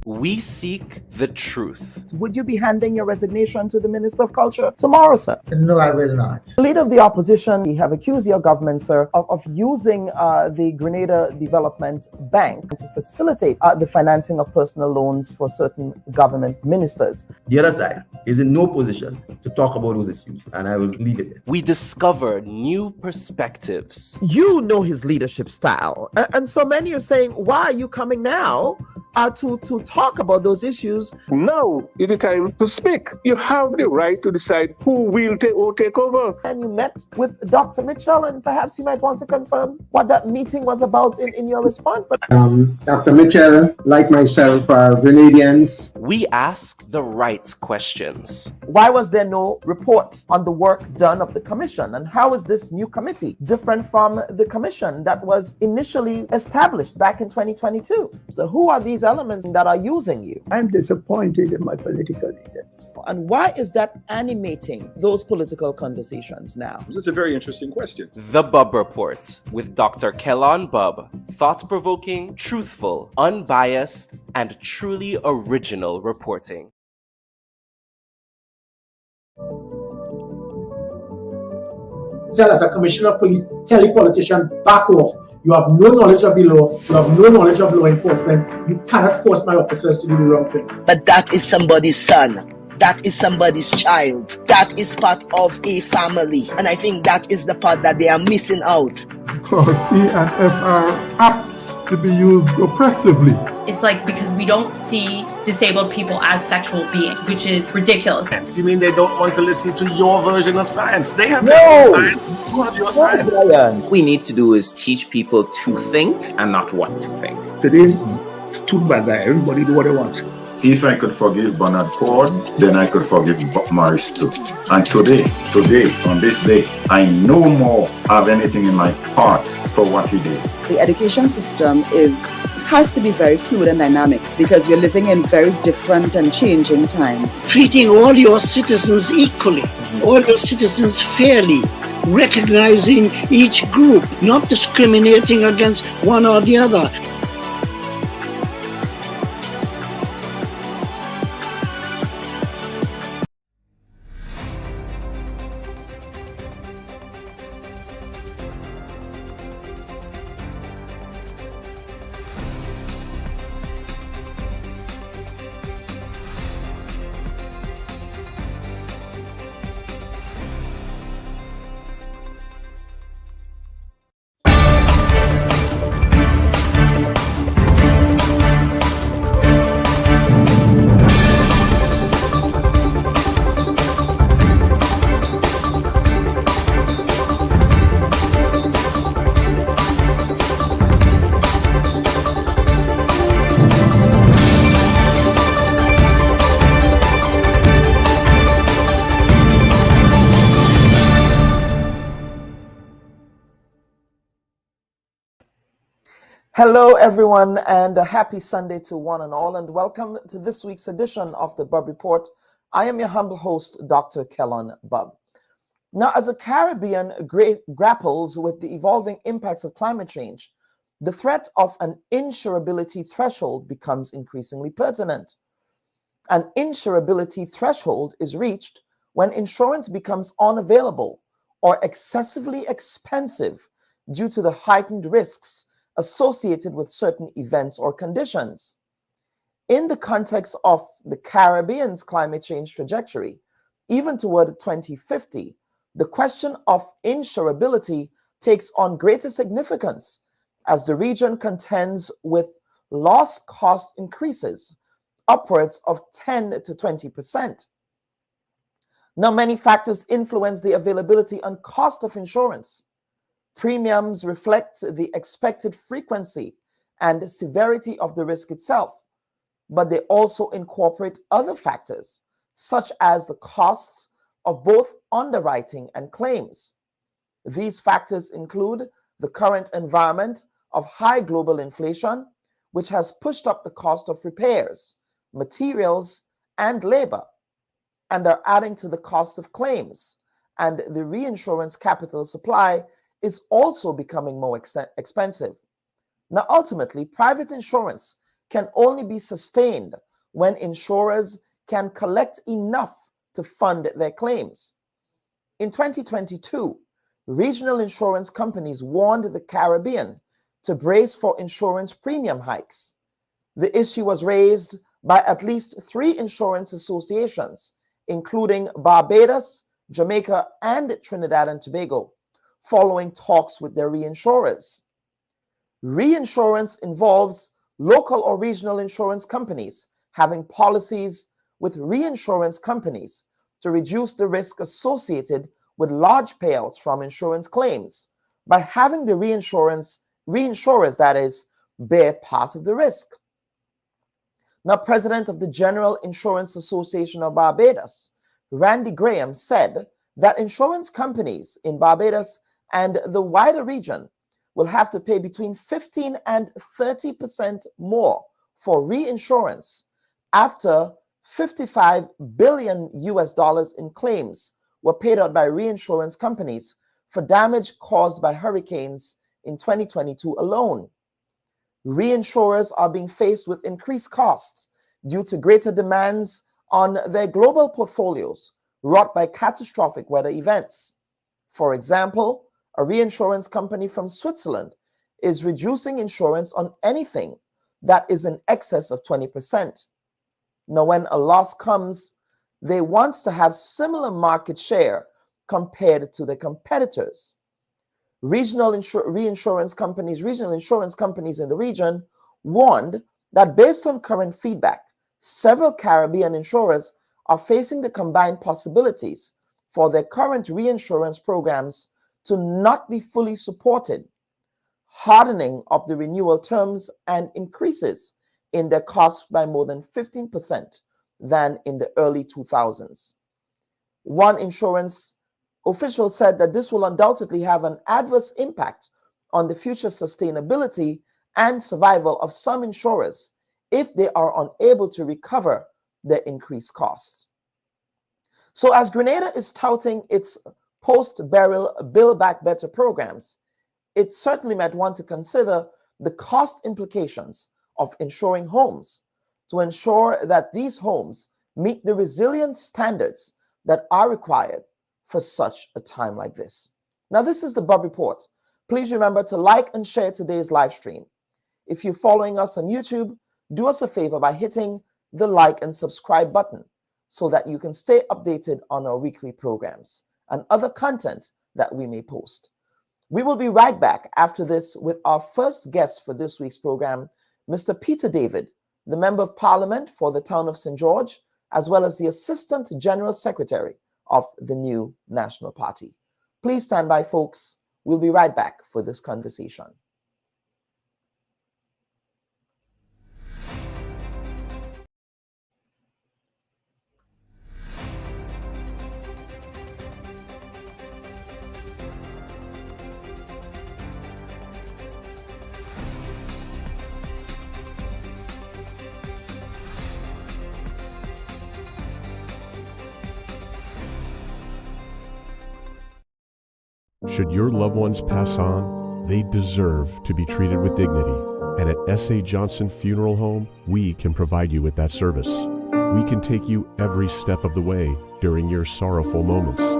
We seek the truth. Would you be handing your resignation to the Minister of Culture tomorrow, sir? No, I will not. The leader of the opposition, you have accused your government, sir, of using the Grenada Development Bank to facilitate the financing of personal loans for certain government ministers. The other side is in no position to talk about those issues, and I will leave it there. We discover new perspectives. You know his leadership style, and so many are saying, why are you coming now to talk about those issues? Now is the time to speak. You have the right to decide who will take over. And you met with Dr. Mitchell, and perhaps you might want to confirm what that meeting was about in your response. But Dr. Mitchell, like myself, are Grenadians. We ask the right questions. why was there no report on the work done of the commission? And how is this new committee different from the commission that was initially established back in 2022? So who are these elements that are using you? I'm disappointed in my political leader. And why is that animating those political conversations now? This is a very interesting question. The Bubb Report with Dr. Kellon Bubb. Thought-provoking, truthful, unbiased, and truly original reporting. Tell us, a commissioner of police, tell a politician, back off. You have no knowledge of the law. You have no knowledge of law enforcement. You cannot force my officers to do the wrong thing. But that is somebody's son. That is somebody's child. That is part of a family. And I think that is the part that they are missing out. Because E and F are apt to be used oppressively. It's like because we don't see disabled people as sexual beings, which is ridiculous. You mean they don't want to listen to your version of science? They have their own science. You have your science. What we need to do is teach people to think and not what to think. Today, it's too bad that everybody do what they want. If I could forgive Bernard Ford, then I could forgive Bob Morris too. And today, on this day, I no more have anything in my heart for what he did. The education system has to be very fluid and dynamic because we're living in very different and changing times. Treating all your citizens equally, all your citizens fairly, recognizing each group, not discriminating against one or the other. Hello, everyone, and a happy Sunday to one and all, and welcome to this week's edition of the Bubb Report. I am your humble host, Dr. Kellon Bubb. Now, as the Caribbean grapples with the evolving impacts of climate change, the threat of an insurability threshold becomes increasingly pertinent. An insurability threshold is reached when insurance becomes unavailable or excessively expensive due to the heightened risks associated with certain events or conditions. In the context of the Caribbean's climate change trajectory, even toward 2050, the question of insurability takes on greater significance as the region contends with loss cost increases upwards of 10 to 20%. Now, many factors influence the availability and cost of insurance. Premiums reflect the expected frequency and severity of the risk itself, but they also incorporate other factors, such as the costs of both underwriting and claims. These factors include the current environment of high global inflation, which has pushed up the cost of repairs, materials, and labor, and are adding to the cost of claims, and the reinsurance capital supply is also becoming more expensive. Now, ultimately, private insurance can only be sustained when insurers can collect enough to fund their claims. In 2022, regional insurance companies warned the Caribbean to brace for insurance premium hikes. The issue was raised by at least 3 insurance associations, including Barbados, Jamaica, and Trinidad and Tobago, following talks with their reinsurers. Reinsurance involves local or regional insurance companies having policies with reinsurance companies to reduce the risk associated with large payouts from insurance claims by having the reinsurers, that is, bear part of the risk. Now, President of the General Insurance Association of Barbados, Randy Graham, said that insurance companies in Barbados and the wider region will have to pay between 15 and 30% more for reinsurance after $55 billion in claims were paid out by reinsurance companies for damage caused by hurricanes in 2022 alone. Reinsurers are being faced with increased costs due to greater demands on their global portfolios wrought by catastrophic weather events. For example, a reinsurance company from Switzerland is reducing insurance on anything that is in excess of 20%. Now, when a loss comes, they want to have similar market share compared to their competitors. Regional insurance companies in the region warned that based on current feedback, several Caribbean insurers are facing the combined possibilities for their current reinsurance programs to not be fully supported, hardening of the renewal terms, and increases in their costs by more than 15% than in the early 2000s. One insurance official said that this will undoubtedly have an adverse impact on the future sustainability and survival of some insurers if they are unable to recover their increased costs. So as Grenada is touting its post-burial Build Back Better programs, it certainly might want to consider the cost implications of insuring homes to ensure that these homes meet the resilience standards that are required for such a time like this. Now, this is the Bubb Report. Please remember to like and share today's live stream. If you're following us on YouTube, do us a favor by hitting the like and subscribe button so that you can stay updated on our weekly programs and other content that we may post. We will be right back after this with our first guest for this week's program, Mr. Peter David, the Member of Parliament for the town of St. George, as well as the Assistant General Secretary of the new National Party. Please stand by, folks. We'll be right back for this conversation. Should your loved ones pass on, they deserve to be treated with dignity. And at S.A. Johnson Funeral Home, we can provide you with that service. We can take you every step of the way during your sorrowful moments.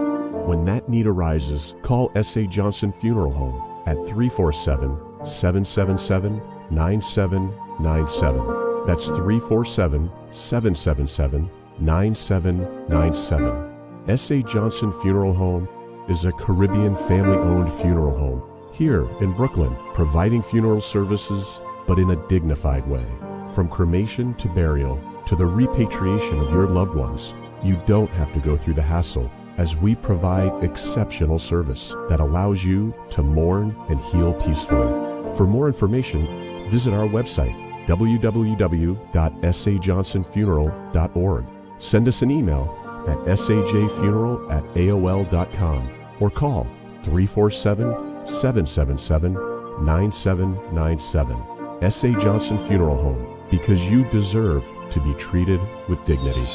When that need arises, call S.A. Johnson Funeral Home at 347-777-9797. That's 347-777-9797. S.A. Johnson Funeral Home is a Caribbean family-owned funeral home here in Brooklyn, providing funeral services, but in a dignified way. From cremation to burial to the repatriation of your loved ones, you don't have to go through the hassle, as we provide exceptional service that allows you to mourn and heal peacefully. For more information, visit our website, www.sajohnsonfuneral.org. Send us an email at sajfuneral@aol.com or call 347-777-9797. S.A. Johnson Funeral Home, because you deserve to be treated with dignity.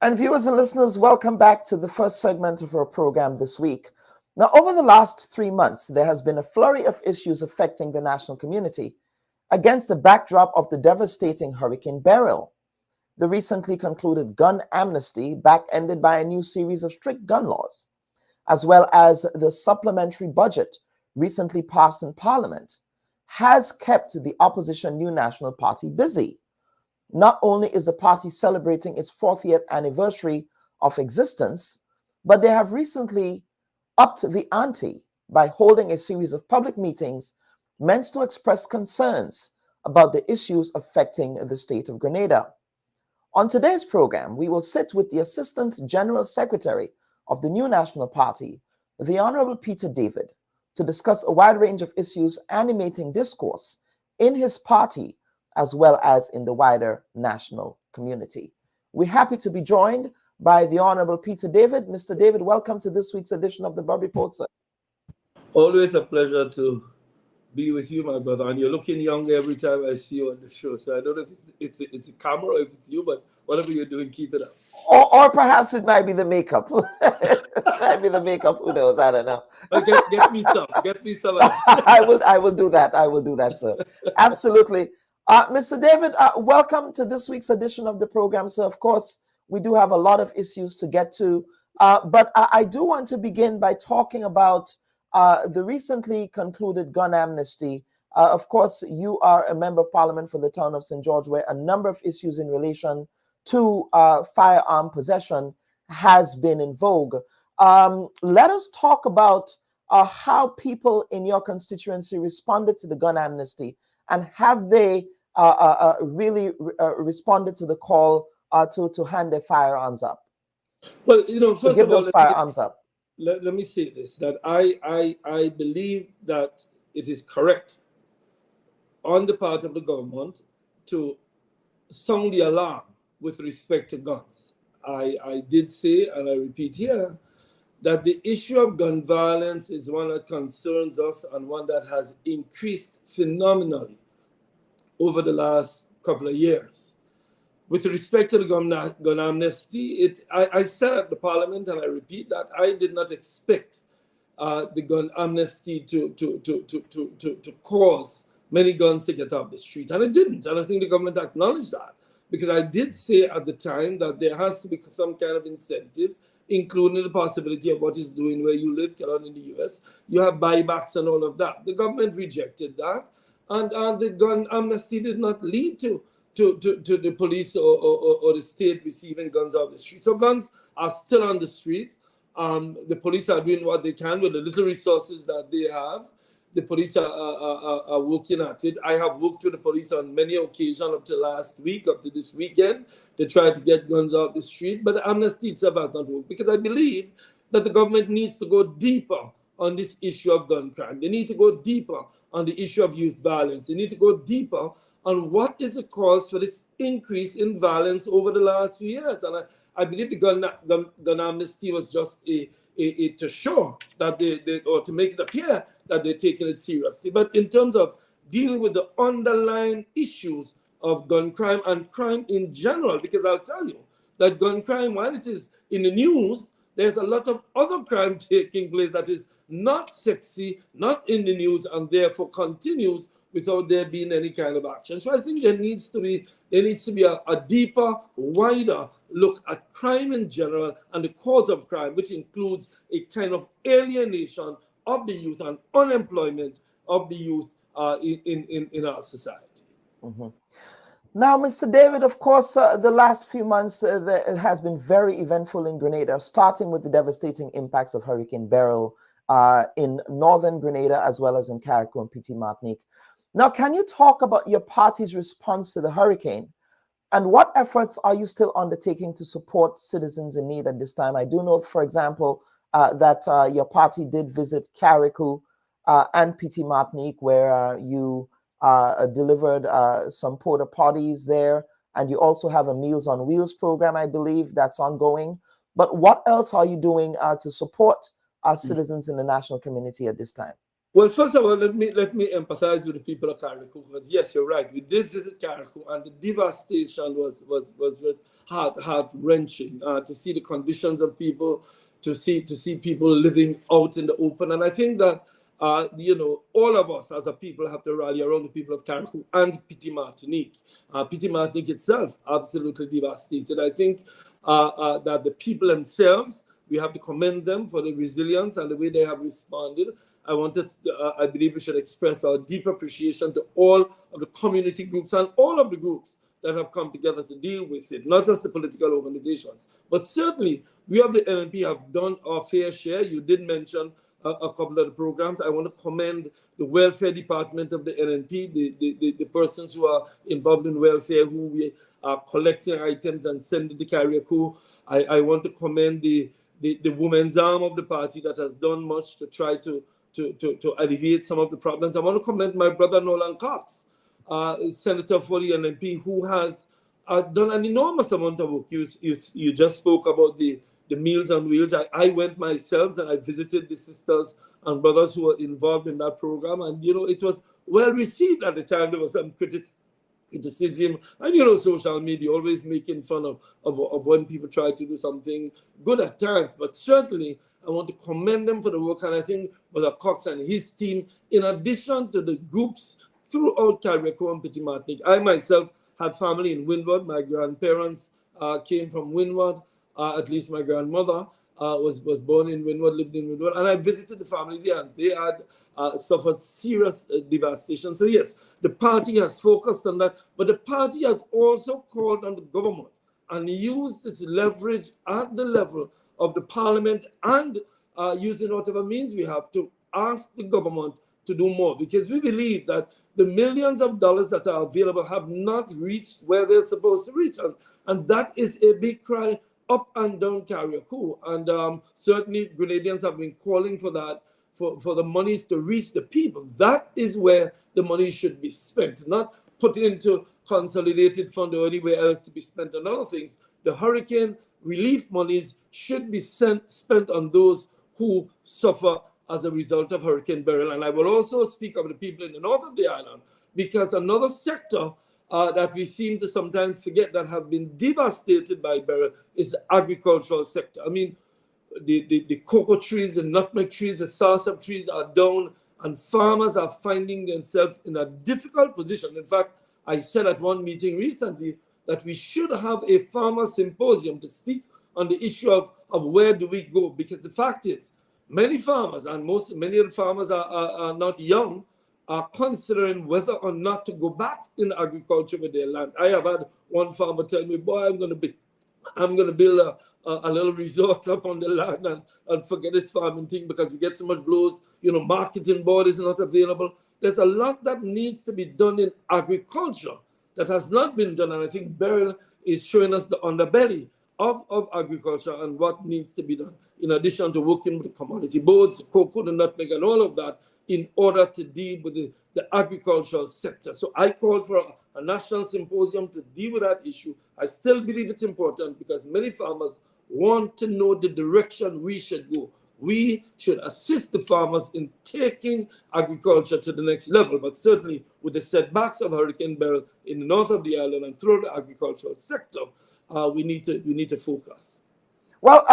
And viewers and listeners, welcome back to the first segment of our program this week. Now, over the last 3 months, there has been a flurry of issues affecting the national community against the backdrop of the devastating Hurricane Beryl, the recently concluded gun amnesty back-ended by a new series of strict gun laws, as well as the supplementary budget recently passed in Parliament, has kept the opposition New National Party busy. Not only is the party celebrating its 40th anniversary of existence, but they have recently upped the ante by holding a series of public meetings meant to express concerns about the issues affecting the state of Grenada. On today's program, we will sit with the Assistant General Secretary of the New National Party, the Honorable Peter David, to discuss a wide range of issues animating discourse in his party as well as in the wider national community. We're happy to be joined by the Honorable Peter David. Mr. David, welcome to this week's edition of the Bubb Report, sir. Always a pleasure to be with you, my brother. And you're looking young every time I see you on the show. So I don't know if it's a camera or if it's you, but whatever you're doing, keep it up. Or perhaps it might be the makeup. It might be the makeup. Who knows? I don't know. Get me some. Get me some. I will do that. I will do that, sir. Absolutely. Mr. David, welcome to this week's edition of the program. So, of course, we do have a lot of issues to get to. But I do want to begin by talking about the recently concluded gun amnesty. Of course, you are a member of Parliament for the town of St. George, where a number of issues in relation to firearm possession has been in vogue. Let us talk about how people in your constituency responded to the gun amnesty, and have they really responded to the call to hand their firearms up? Well, you know, first give of all, those firearms up. Let me say this, that I believe that it is correct on the part of the government to sound the alarm with respect to guns. I did say, and I repeat here, that the issue of gun violence is one that concerns us and one that has increased phenomenally over the last couple of years. With respect to the gun amnesty, I said at the Parliament, and I repeat that, I did not expect the gun amnesty to cause many guns to get off the street, and it didn't. And I think the government acknowledged that, because I did say at the time that there has to be some kind of incentive, including the possibility of what is doing where you live, Kelon, in the US. You have buybacks and all of that. The government rejected that, and the gun amnesty did not lead to the police or the state receiving guns off the street. So guns are still on the street. The police are doing what they can with the little resources that they have. The police are working at it. I have worked with the police on many occasions up to last week, up to this weekend, to try to get guns off the street. But the amnesty itself has not worked, because I believe that the government needs to go deeper on this issue of gun crime. They need to go deeper on the issue of youth violence. They need to go deeper on what is the cause for this increase in violence over the last few years. And I believe the gun amnesty was just to show that or to make it appear that they're taking it seriously. But in terms of dealing with the underlying issues of gun crime and crime in general, because I'll tell you that gun crime, while it is in the news, there's a lot of other crime taking place that is not sexy, not in the news, and therefore continues without there being any kind of action. So I think there needs to be a deeper, wider look at crime in general and the cause of crime, which includes a kind of alienation of the youth and unemployment of the youth in our society. Mm-hmm. Now, Mr. David, of course, the last few months it has been very eventful in Grenada, starting with the devastating impacts of Hurricane Beryl in northern Grenada, as well as in Carriacou and Petit Martinique. Now, can you talk about your party's response to the hurricane, and what efforts are you still undertaking to support citizens in need at this time? I do know, for example, that your party did visit Carriacou and Petit Martinique, where you delivered some porta potties there, and you also have a Meals on Wheels program, I believe, that's ongoing. But what else are you doing to support our citizens in the national community at this time? Well, first of all, let me empathize with the people of Carriacou, because yes, you're right. We did visit Carriacou, and the devastation was heart-wrenching to see the conditions of people, see people living out in the open. And I think that all of us as a people have to rally around the people of Carriacou and Petit Martinique. Petit Martinique itself, absolutely devastated. I think that the people themselves, we have to commend them for the resilience and the way they have responded. I believe we should express our deep appreciation to all of the community groups and all of the groups that have come together to deal with it, not just the political organizations, but certainly we of the NNP have done our fair share. You did mention a couple of the programs. I want to commend the welfare department of the NNP, the persons who are involved in welfare, who we are collecting items and sending to Carriacou. I want to commend the women's arm of the party that has done much to try to alleviate some of the problems. I want to commend my brother Nolan Cox, Senator for the NNP, who has done an enormous amount of work. You just spoke about the Meals on Wheels. I went myself and I visited the sisters and brothers who were involved in that program, and it was well received at the time. There was some criticism, and social media always making fun of when people try to do something good at times, but certainly I want to commend them for the work. And I think Brother Cox and his team, in addition to the groups throughout Carriacou and Petit Martinique, I myself had family in Windward. My grandparents came from Windward. At least my grandmother was born in Windward, lived in Windward, and I visited the family there, and they had suffered serious devastation. So yes, the party has focused on that, but the party has also called on the government and used its leverage at the level of the parliament and using whatever means we have to ask the government to do more, because we believe that the millions of dollars that are available have not reached where they're supposed to reach. And that is a big cry up and down Carriacou. And certainly Grenadians have been calling for that, for the monies to reach the people. That is where the money should be spent, not put into consolidated fund or anywhere else to be spent on other things. The hurricane relief monies should be spent on those who suffer as a result of Hurricane Beryl. And I will also speak of the people in the north of the island, because another sector that we seem to sometimes forget that have been devastated by Beryl is the agricultural sector. I mean, the cocoa trees, the nutmeg trees, the soursop trees are down, and farmers are finding themselves in a difficult position. In fact, I said at one meeting recently that we should have a farmer symposium to speak on the issue of where do we go, because the fact is, many farmers, and many of the farmers are not young, are considering whether or not to go back in agriculture with their land. I have had one farmer tell me, boy, I'm going to build a little resort up on the land and forget this farming thing because we get so much blows. Marketing board is not available. There's a lot that needs to be done in agriculture that has not been done. And I think Beryl is showing us the underbelly of agriculture and what needs to be done, in addition to working with the commodity boards, the cocoa, the nutmeg, and all of that, in order to deal with the agricultural sector. So I called for a national symposium to deal with that issue. I still believe it's important because many farmers want to know the direction we should go. We should assist the farmers in taking agriculture to the next level, but certainly with the setbacks of Hurricane Beryl in the north of the island and through the agricultural sector, we need to focus. Well,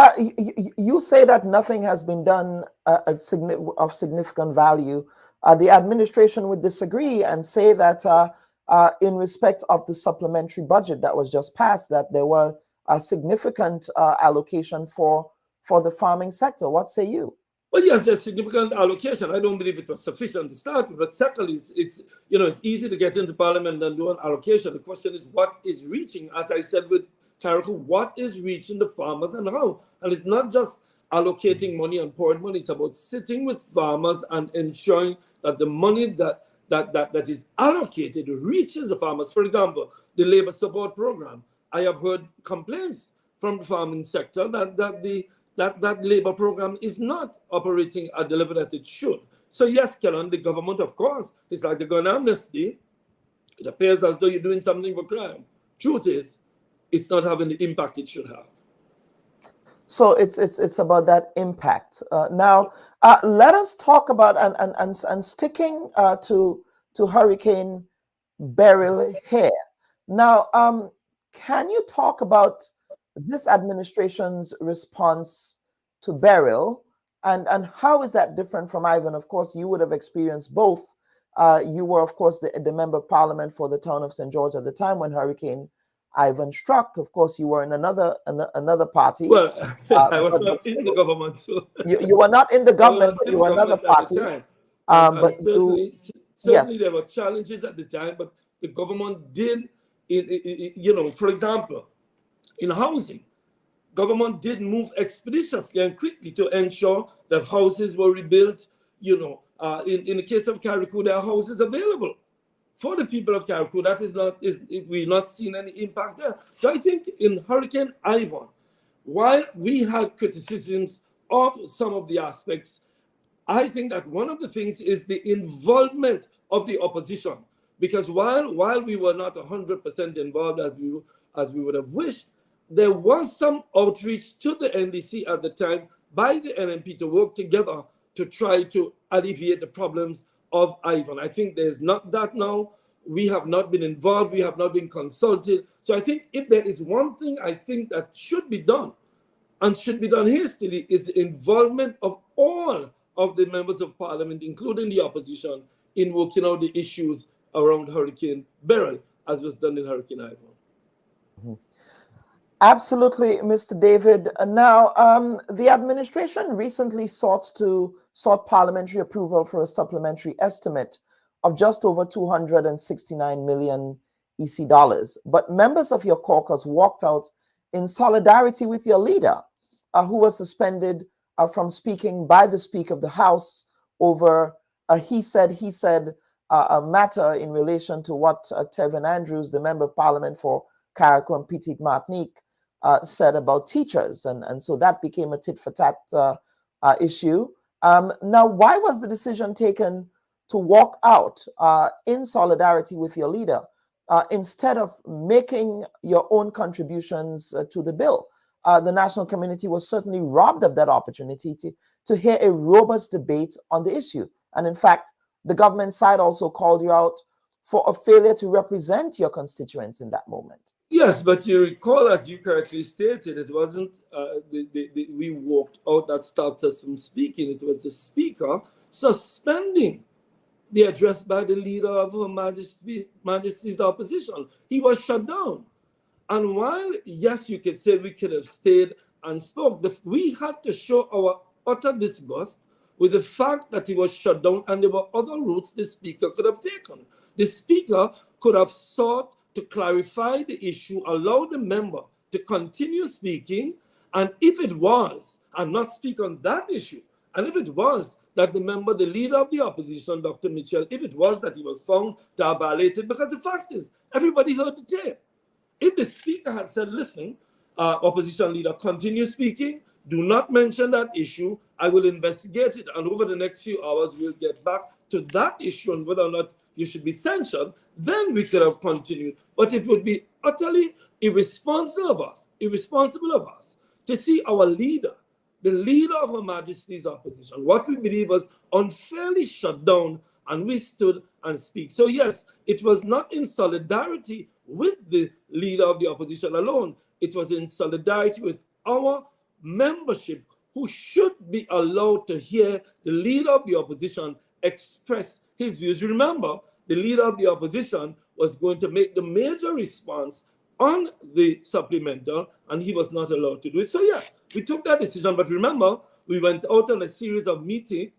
you say that nothing has been done of significant value. The administration would disagree and say that in respect of the supplementary budget that was just passed, that there were a significant allocation for the farming sector. What say you? Well, yes, there's significant allocation. I don't believe it was sufficient to start with, but secondly, it's easy to get into parliament and do an allocation. The question is what is reaching, as I said with Carriacou, what is reaching the farmers and how? And it's not just allocating money and pouring money. It's about sitting with farmers and ensuring that the money that is allocated reaches the farmers. For example, the labor support program. I have heard complaints from the farming sector that labor program is not operating at the level that it should. So yes, Kellan, the government, of course, is like the gun amnesty. It appears as though you're doing something for crime. Truth is, it's not having the impact it should have. So it's about that impact. Now, let us talk about and sticking to Hurricane Beryl here. Now, can you talk about this administration's response to Beryl, and how is that different from Ivan? Of course, you would have experienced both. You were, of course, the member of parliament for the town of St. George at the time when Hurricane Ivan struck. Of course, you were in another party. Well, I was not in the government, so you were not in the government, but you were another party. But certainly yes, there were challenges at the time, but the government did, for example, in housing, government did move expeditiously and quickly to ensure that houses were rebuilt. In the case of Carriacou, there are houses available for the people of Carriacou. We've not seen any impact there. So I think in Hurricane Ivan, while we had criticisms of some of the aspects, I think that one of the things is the involvement of the opposition. Because while we were not 100% involved as we would have wished, there was some outreach to the NDC at the time by the NNP to work together to try to alleviate the problems of Ivan. I think there's not that now. We have not been involved. We have not been consulted. So I think if there is one thing I think that should be done and should be done hastily is the involvement of all of the members of parliament, including the opposition, in working out the issues around Hurricane Beryl, as was done in Hurricane Ivan. Mm-hmm. Absolutely, Mr. David. Now, the administration recently sought parliamentary approval for a supplementary estimate of just over 269 million EC dollars. But members of your caucus walked out in solidarity with your leader, who was suspended from speaking by the Speaker of the House over a he said a matter in relation to what Tevin Andrews, the Member of Parliament for Carriacou and Petite Martinique, said about teachers. And so that became a tit-for-tat issue. Now, why was the decision taken to walk out in solidarity with your leader instead of making your own contributions to the bill? The national community was certainly robbed of that opportunity to hear a robust debate on the issue. And in fact, the government side also called you out for a failure to represent your constituents in that moment. Yes, but you recall, as you correctly stated, it wasn't we walked out that stopped us from speaking. It was the Speaker suspending the address by the leader of Her Majesty's opposition. He was shut down. And while, yes, you could say we could have stayed and spoke, we had to show our utter disgust with the fact that he was shut down, and there were other routes the Speaker could have taken. The Speaker could have sought to clarify the issue, allow the member to continue speaking, and if it was, and not speak on that issue, and if it was that the member, the leader of the opposition, Dr. Mitchell, if it was that he was found to have violated, because the fact is, everybody heard the tape. If the Speaker had said, listen, opposition leader, continue speaking, do not mention that issue, I will investigate it, and over the next few hours, we'll get back to that issue and whether or not you should be censured, then we could have continued. But it would be utterly irresponsible of us to see our leader, the leader of Her Majesty's opposition, what we believe was unfairly shut down, and we stood and speak. So yes, it was not in solidarity with the leader of the opposition alone. It was in solidarity with our membership, who should be allowed to hear the leader of the opposition express his views. Remember, the leader of the opposition was going to make the major response on the supplemental, and he was not allowed to do it. So yes, we took that decision, but remember, we went out on a series of meetings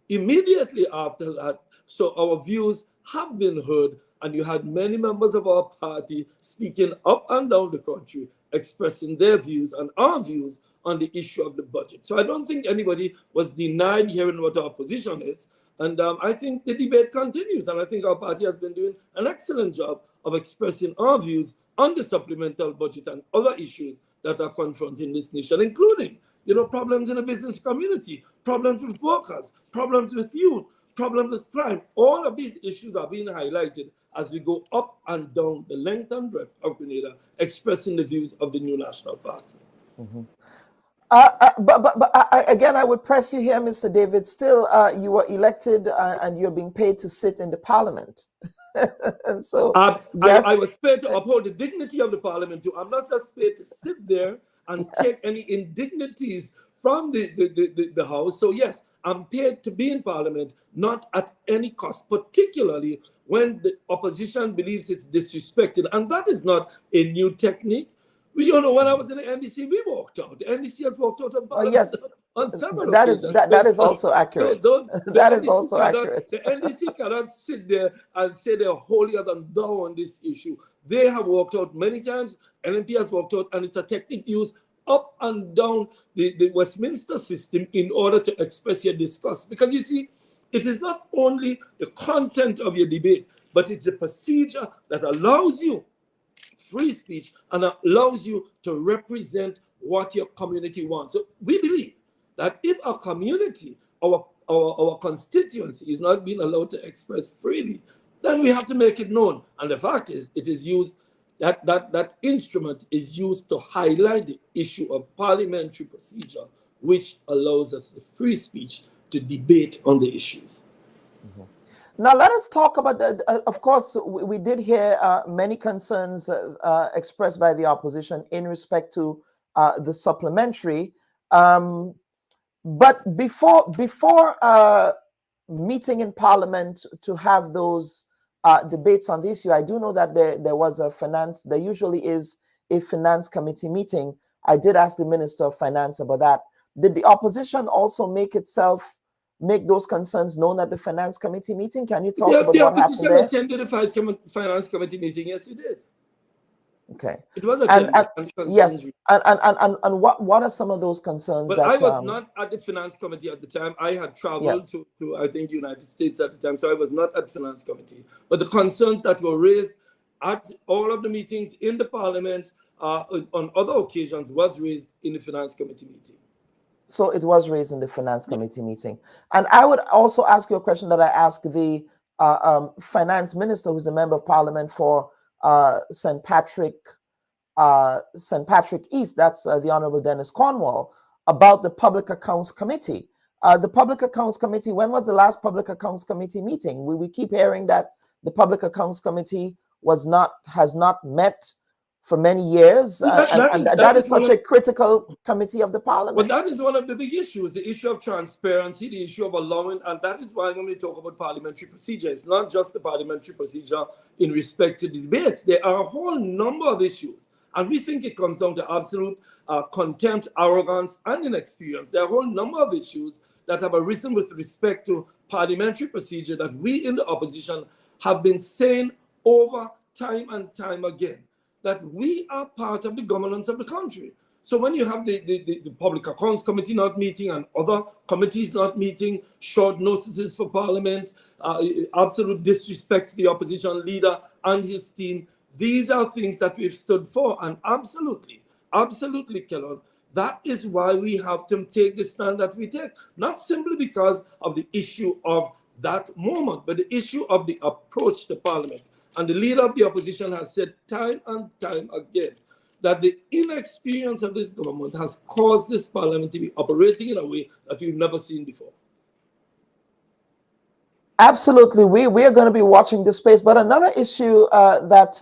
immediately after that. So our views have been heard, and you had many members of our party speaking up and down the country, expressing their views and our views on the issue of the budget. So I don't think anybody was denied hearing what our position is. And I think the debate continues. And I think our party has been doing an excellent job of expressing our views on the supplemental budget and other issues that are confronting this nation, including, problems in the business community, problems with workers, problems with youth, problems with crime. All of these issues are being highlighted as we go up and down the length and breadth of Grenada, expressing the views of the new National Party. Mm-hmm. But again, I would press you here, Mr. David. Still, you were elected and you're being paid to sit in the parliament. And so, yes. I was paid to uphold the dignity of the parliament too. I'm not just paid to sit there and take any indignities from the House. So yes, I'm paid to be in Parliament, not at any cost, particularly when the opposition believes it's disrespected. And that is not a new technique. You know, when I was in the NDC, we walked out. The NDC has walked out of Parliament on several occasions. That is also accurate. That is also accurate. The NDC cannot sit there and say they're holier than thou on this issue. They have walked out many times. LNP has walked out, and it's a technique used up and down the Westminster system in order to express your disgust. Because you see, it is not only the content of your debate, but it's a procedure that allows you free speech and allows you to represent what your community wants. So we believe that if our community, our constituency is not being allowed to express freely, then we have to make it known. And the fact is, it is used, that instrument is used to highlight the issue of parliamentary procedure, which allows us the free speech to debate on the issues. Mm-hmm. Now, let us talk about, of course, we did hear many concerns expressed by the opposition in respect to the supplementary. But before meeting in Parliament to have those debates on the issue, I do know that there was there usually is a finance committee meeting. I did ask the Minister of Finance about that. Did the opposition also make those concerns known at the finance committee meeting? Can you talk about what happened there? The opposition attended the finance committee meeting. Yes, you did. Okay. It was attended. Yes. And what are some of those concerns? But I was not at the finance committee at the time. I had traveled to I think, United States at the time, so I was not at the finance committee. But the concerns that were raised at all of the meetings in the Parliament on other occasions was raised in the finance committee meeting. So it was raised in the finance committee meeting. And I would also ask you a question that I asked the finance minister, who's a member of Parliament for St. Patrick East, that's the Honorable Dennis Cornwall, about the Public Accounts Committee. The Public Accounts Committee, when was the last Public Accounts Committee meeting? We keep hearing that the Public Accounts Committee has not met for many years, that is such a critical committee of the Parliament. But that is one of the big issues, the issue of transparency, the issue of allowing, and that is why when we talk about parliamentary procedure, it's not just the parliamentary procedure in respect to debates. There are a whole number of issues, and we think it comes down to absolute contempt, arrogance, and inexperience. There are a whole number of issues that have arisen with respect to parliamentary procedure that we in the opposition have been saying over time and time again, that we are part of the governance of the country. So when you have the Public Accounts Committee not meeting and other committees not meeting, short notices for Parliament, absolute disrespect to the opposition leader and his team, these are things that we've stood for. And absolutely, Kellon, that is why we have to take the stand that we take. Not simply because of the issue of that moment, but the issue of the approach to Parliament. And the leader of the opposition has said time and time again that the inexperience of this government has caused this Parliament to be operating in a way that we've never seen before. Absolutely. We are going to be watching this space. But another issue that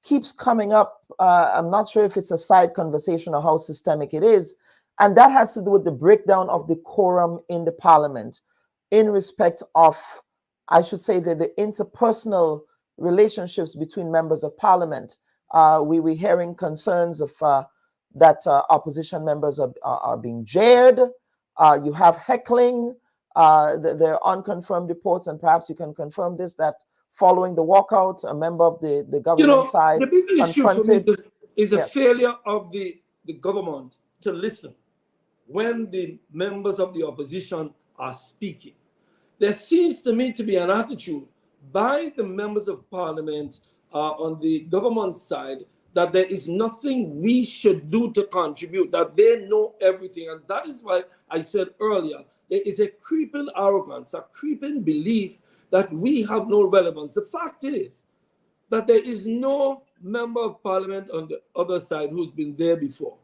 keeps coming up, I'm not sure if it's a side conversation or how systemic it is, and that has to do with the breakdown of the quorum in the Parliament in respect of, I should say, the interpersonal relationships between members of Parliament. We were hearing concerns of that opposition members are being jeered. You have heckling. There are unconfirmed reports, and perhaps you can confirm this, that following the walkout, a member of the government side the big issue confronted for me is a failure of the government to listen when the members of the opposition are speaking. There seems to me to be an attitude by the members of Parliament on the government side that there is nothing we should do to contribute, that they know everything. And that is why I said earlier, there is a creeping arrogance, a creeping belief that we have no relevance. The fact is that there is no member of Parliament on the other side who's been there before.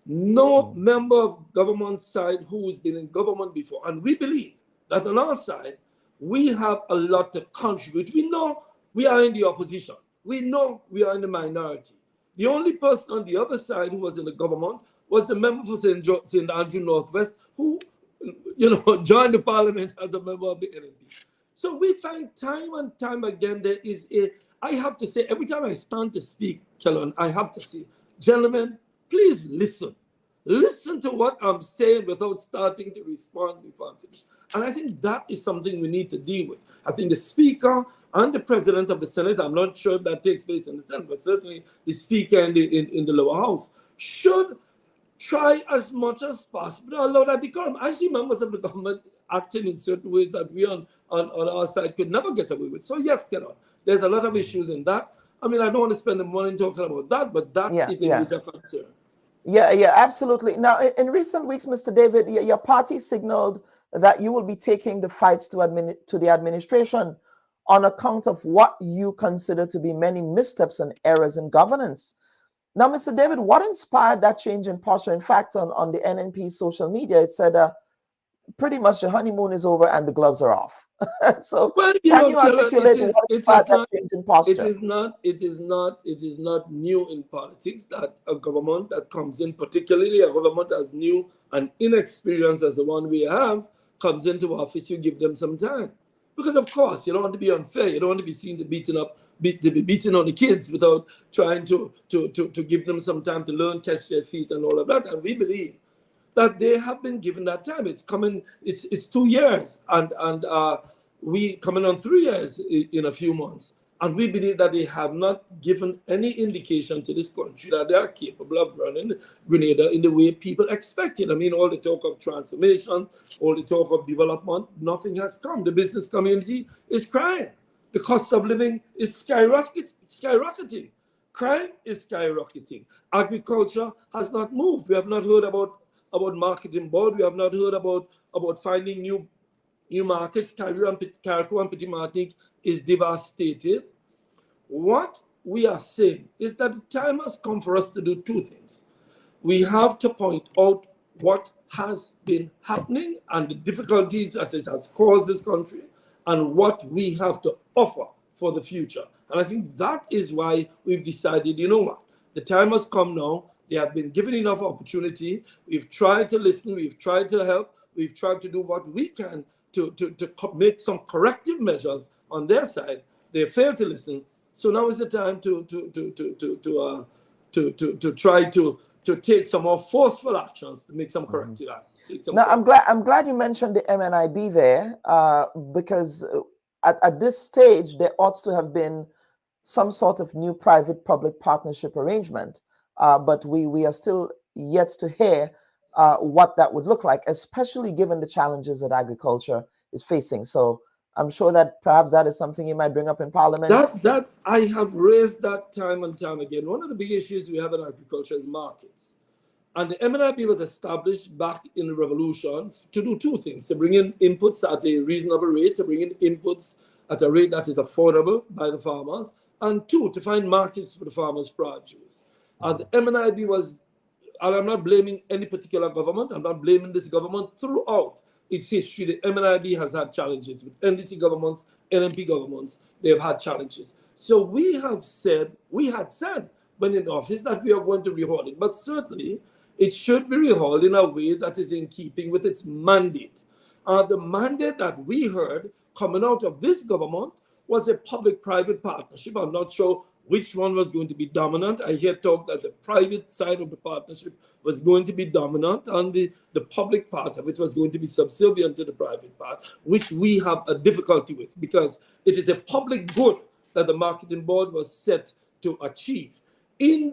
No member of government side who's been in government before. And we believe that on our side, we have a lot to contribute. We know we are in the opposition. We know we are in the minority. The only person on the other side who was in the government was the member for St. Andrew Northwest who, joined the parliament as a member of the NNP. So we find time and time again there is I have to say, every time I stand to speak, Kellon, I have to say, gentlemen, please listen. Listen to what I'm saying without starting to respond before I'm finished. And I think that is something we need to deal with. I think the Speaker and the President of the Senate, I'm not sure if that takes place in the Senate, but certainly the Speaker in the lower house should try as much as possible to allow that decorum. I see members of the government acting in certain ways that we on our side could never get away with. So yes, Kellon, there's a lot of issues in that. I mean, I don't want to spend the morning talking about that, but that is a major concern. Yeah, absolutely. Now, in recent weeks, Mr. David, your party signaled that you will be taking the fights to the administration on account of what you consider to be many missteps and errors in governance. Now, Mr. David, what inspired that change in posture? In fact, on the NNP social media, it said pretty much the honeymoon is over and the gloves are off. So can you articulate what inspired that change in posture? It is not new in politics that a government that comes in, particularly a government as new and inexperienced as the one we have, comes into office, you give them some time. Because of course, you don't want to be unfair. You don't want to be seen to be beating on the kids without trying to give them some time to learn, catch their feet and all of that. And we believe that they have been given that time. It's coming, it's 2 years and we coming on 3 years in a few months. And we believe that they have not given any indication to this country that they are capable of running Grenada in the way people expected. I mean, all the talk of transformation, all the talk of development, nothing has come. The business community is crying. The cost of living is skyrocketing. Crime is skyrocketing. Agriculture has not moved. We have not heard about marketing board. We have not heard about finding new markets. Carriacou and Petit Martinique is devastated. What we are saying is that the time has come for us to do two things. We have to point out what has been happening and the difficulties that it has caused this country and what we have to offer for the future. And I think that is why we've decided, you know what, the time has come now. They have been given enough opportunity. We've tried to listen. We've tried to help. We've tried to do what we can to make some corrective measures on their side. They failed to listen. So now is the time to try to take some more forceful actions to make some corrective actions. Now, I'm glad you mentioned the MNIB there because at this stage there ought to have been some sort of new private-public partnership arrangement. But we are still yet to hear what that would look like, especially given the challenges that agriculture is facing. So I'm sure that perhaps that is something you might bring up in Parliament. That I have raised that time and time again. One of the big issues we have in agriculture is markets. And the MNIB was established back in the revolution to do two things: to bring in inputs at a reasonable rate, to bring in inputs at a rate that is affordable by the farmers, and two, to find markets for the farmers' produce. The MNIB was, and I'm not blaming any particular government, I'm not blaming this government. Throughout its history, the MNIB has had challenges with NDC governments, NNP governments, they've had challenges. So we had said when in office that we are going to rehaul it, but certainly it should be rehauled in a way that is in keeping with its mandate. The mandate that we heard coming out of this government was a public-private partnership. I'm not sure which one was going to be dominant. I hear talk that the private side of the partnership was going to be dominant and the public part of it was going to be subservient to the private part, which we have a difficulty with because it is a public good that the marketing board was set to achieve. In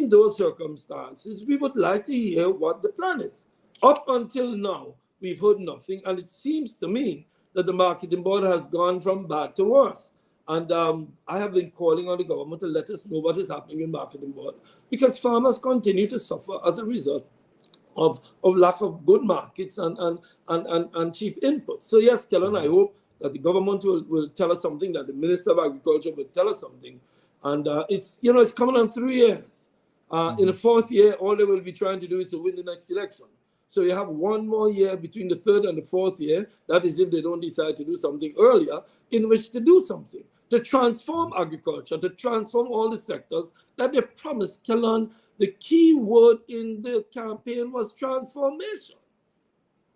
those circumstances, we would like to hear what the plan is. Up until now, we've heard nothing, and it seems to me that the marketing board has gone from bad to worse. And I have been calling on the government to let us know what is happening in marketing board because farmers continue to suffer as a result of lack of good markets and cheap inputs. So yes, Kellon, I hope that the government will tell us something, that the Minister of Agriculture will tell us something. And it's coming on 3 years. In the fourth year, all they will be trying to do is to win the next election. So you have 1 more year between the third and the fourth year. That is if they don't decide to do something earlier, in which to do something, to transform agriculture, to transform all the sectors that they promised. Kellon, the key word in the campaign was transformation.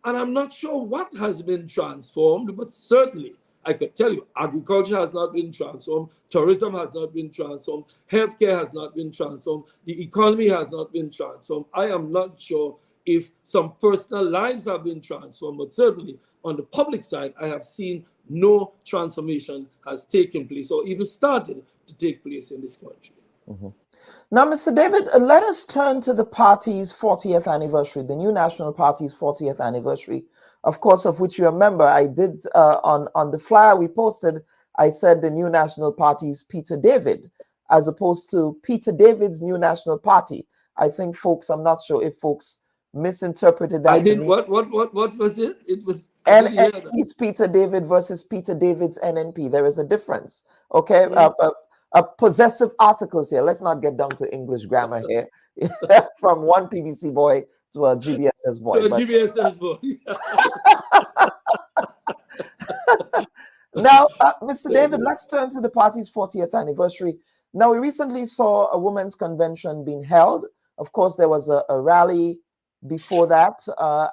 And I'm not sure what has been transformed, but certainly I could tell you, agriculture has not been transformed, tourism has not been transformed, healthcare has not been transformed, the economy has not been transformed. I am not sure if some personal lives have been transformed, but certainly on the public side, I have seen no transformation has taken place or even started to take place in this country. Now, Mr. David, let us turn to the party's 40th anniversary, the New National Party's 40th anniversary, of course, of which you remember I did on the flyer we posted, I said the New National Party's Peter David, as opposed to Peter David's New National Party. I think folks, I'm not sure if folks misinterpreted that. I didn't, what was it? It was NNP's Peter David versus Peter David's NNP. There is a difference, okay? Possessive articles here. Let's not get down to English grammar here. From one PBC boy to a GBSS boy. To a GBSS boy. Now, Mr. David, let's turn to the party's 40th anniversary. Now, we recently saw a women's convention being held. Of course, there was a rally before that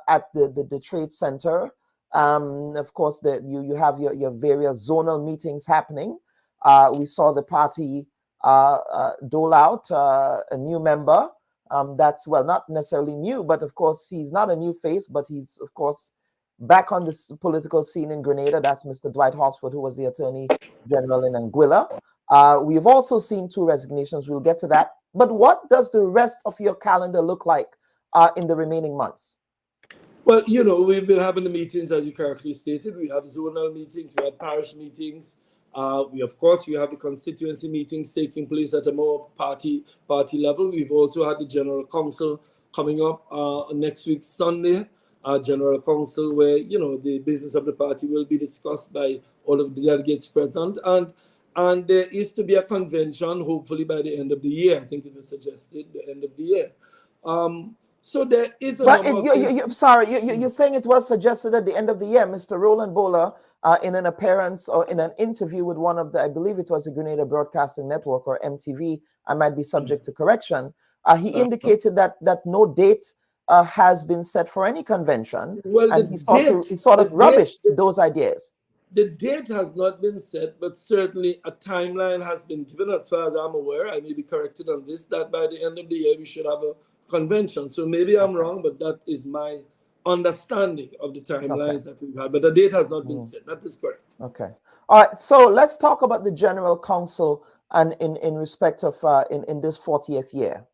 at the Trade Center. Of course, you have your various zonal meetings happening. We saw the party dole out a new member. That's, well, not necessarily new, but of course, he's not a new face, but he's, of course, back on this political scene in Grenada. That's Mr. Dwight Horsford, who was the Attorney General in Anguilla. We've also seen 2 resignations. We'll get to that. But what does the rest of your calendar look like in the remaining months? Well, you know, we've been having the meetings, as you correctly stated. We have zonal meetings, we have parish meetings. We have the constituency meetings taking place at a more party level. We've also had the General Council coming up next week, Sunday. General Council, where, you know, the business of the party will be discussed by all of the delegates present. And there is to be a convention, hopefully by the end of the year. I think it was suggested the end of the year. So there is a you're saying it was suggested at the end of the year. Mr. Roland Bowler, in an appearance or in an interview with one of the, I believe it was the Grenada Broadcasting Network or MTV, I might be subject to correction, he indicated that no date has been set for any convention, well, and he sort of rubbished those ideas. The date has not been set, but certainly a timeline has been given, as far as I'm aware. I may be corrected on this, that by the end of the year we should have a convention. So maybe I'm wrong, but that is my understanding of the timelines that we've had. But the date has not been set. That is correct. Okay. All right. So let's talk about the General Council and in respect of in this 40th year.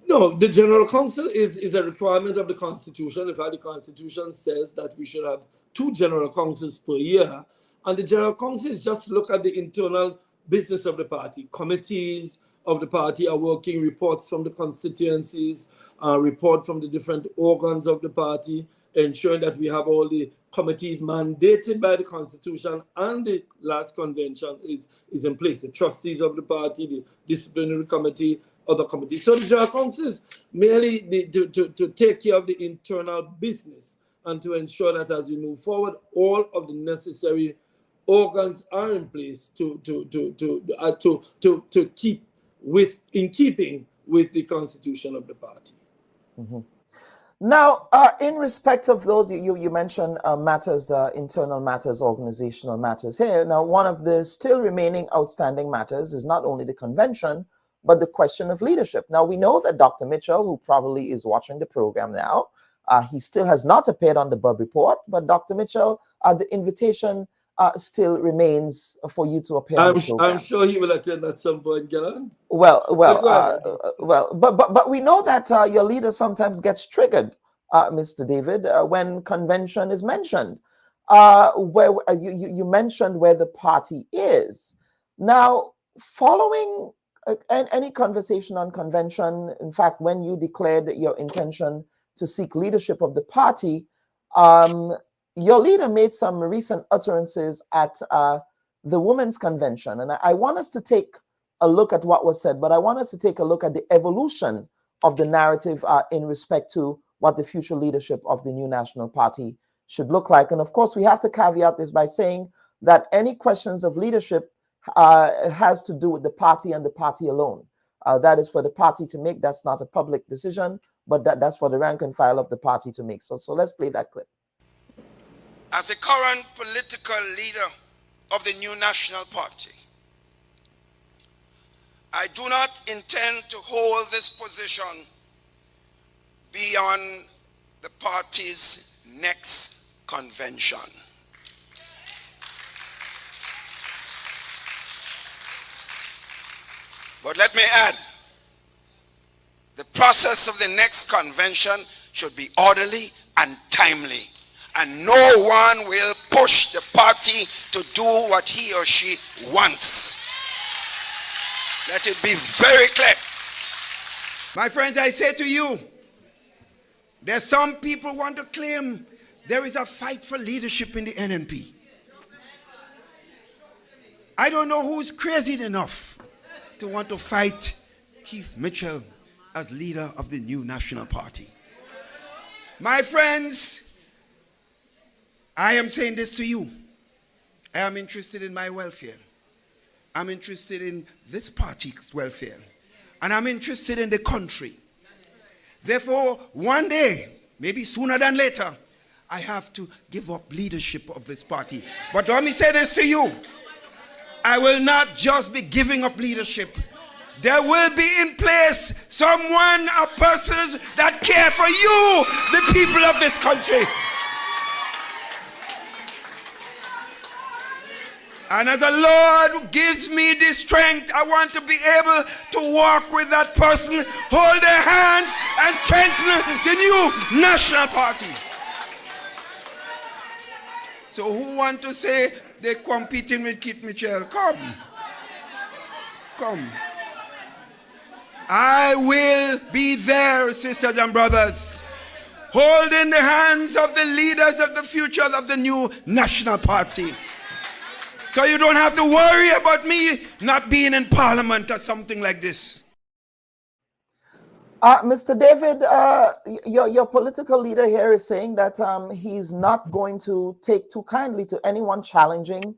No, the General Council is a requirement of the Constitution. In fact, the Constitution says that we should have 2 General Councils per year. And the General Council is just to look at the internal business of the party. Committees of the party are working, reports from the constituencies, report from the different organs of the party, ensuring that we have all the committees mandated by the Constitution, and the last convention is in place. The trustees of the party, the disciplinary committee, other committees. So the General Council is merely to take care of the internal business and to ensure that as we move forward, all of the necessary organs are in place to keep in keeping with the constitution of the party. Now, in respect of those, you mentioned matters, internal matters, organizational matters here. Now, one of the still remaining outstanding matters is not only the convention, but the question of leadership. Now, we know that Dr. Mitchell, who probably is watching the program now, he still has not appeared on the Bubb Report, but Dr. Mitchell, the invitation still remains for you to appear on the program. I'm sure he will attend at some point, Gillan. But we know that your leader sometimes gets triggered, Mr. David, when convention is mentioned. Where you mentioned where the party is. Now, following any conversation on convention, in fact, when you declared your intention to seek leadership of the party, your leader made some recent utterances at the Women's Convention. And I want us to take a look at what was said, but I want us to take a look at the evolution of the narrative in respect to what the future leadership of the new National Party should look like. And of course, we have to caveat this by saying that any questions of leadership has to do with the party and the party alone. That is for the party to make. That's not a public decision, but that's for the rank and file of the party to make. So let's play that clip. As the current political leader of the New National Party, I do not intend to hold this position beyond the party's next convention. But let me add, the process of the next convention should be orderly and timely, and no one will push the party to do what he or she wants. Let it be very clear. My friends, I say to you, there's some people want to claim there is a fight for leadership in the NNP. I don't know who's crazy enough to want to fight Keith Mitchell as leader of the New National Party. My friends, I am saying this to you. I am interested in my welfare. I'm interested in this party's welfare. And I'm interested in the country. Therefore, one day, maybe sooner than later, I have to give up leadership of this party. But let me say this to you. I will not just be giving up leadership. There will be in place someone or persons that care for you, the people of this country. And as the Lord gives me the strength, I want to be able to walk with that person, hold their hands, and strengthen the New National Party. So who want to say they're competing with Keith Mitchell? Come. Come. I will be there, sisters and brothers, holding the hands of the leaders of the future of the New National Party. So you don't have to worry about me not being in Parliament or something like this. Mr. David, your political leader here is saying that he's not going to take too kindly to anyone challenging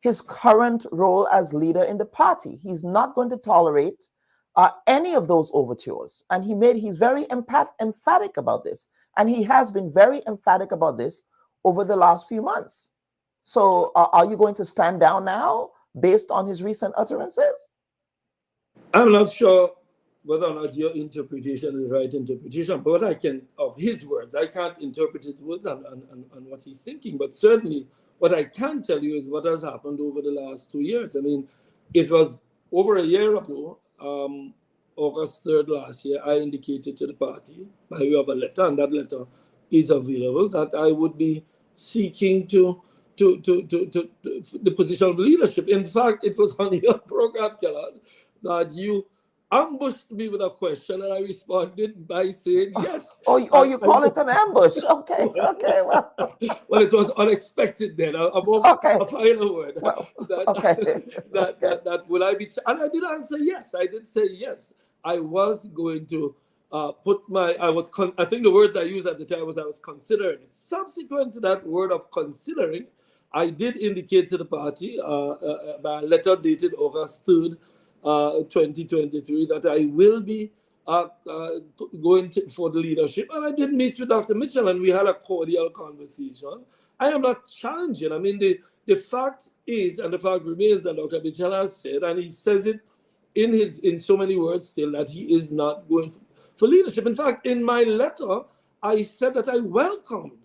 his current role as leader in the party. He's not going to tolerate any of those overtures. And he's very emphatic about this. And he has been very emphatic about this over the last few months. So are you going to stand down now based on his recent utterances? I'm not sure whether or not your interpretation is the right interpretation, but what I can, of his words, I can't interpret his words and what he's thinking, but certainly what I can tell you is what has happened over the last 2 years. I mean, it was over a year ago, August 3rd last year, I indicated to the party by way of a letter, and that letter is available, that I would be seeking to the position of leadership. In fact, it was on your program, Kellogg, that you ambushed me with a question, and I responded by saying yes. You call it an ambush? Okay, okay. Well, well, it was unexpected then. I'm okay. A final word. Well, okay. That will I be? And I did answer yes. I did say yes. I was going to put my. I think the words I used at the time was I was considering it. Subsequent to that word of considering, I did indicate to the party by a letter dated August 3rd. 2023, that I will be going for the leadership. And I did meet with Dr. Mitchell and we had a cordial conversation. I am not challenging. I mean, the fact is, and the fact remains that Dr. Mitchell has said, and he says it in so many words still, that he is not going for leadership. In fact, in my letter, I said that I welcomed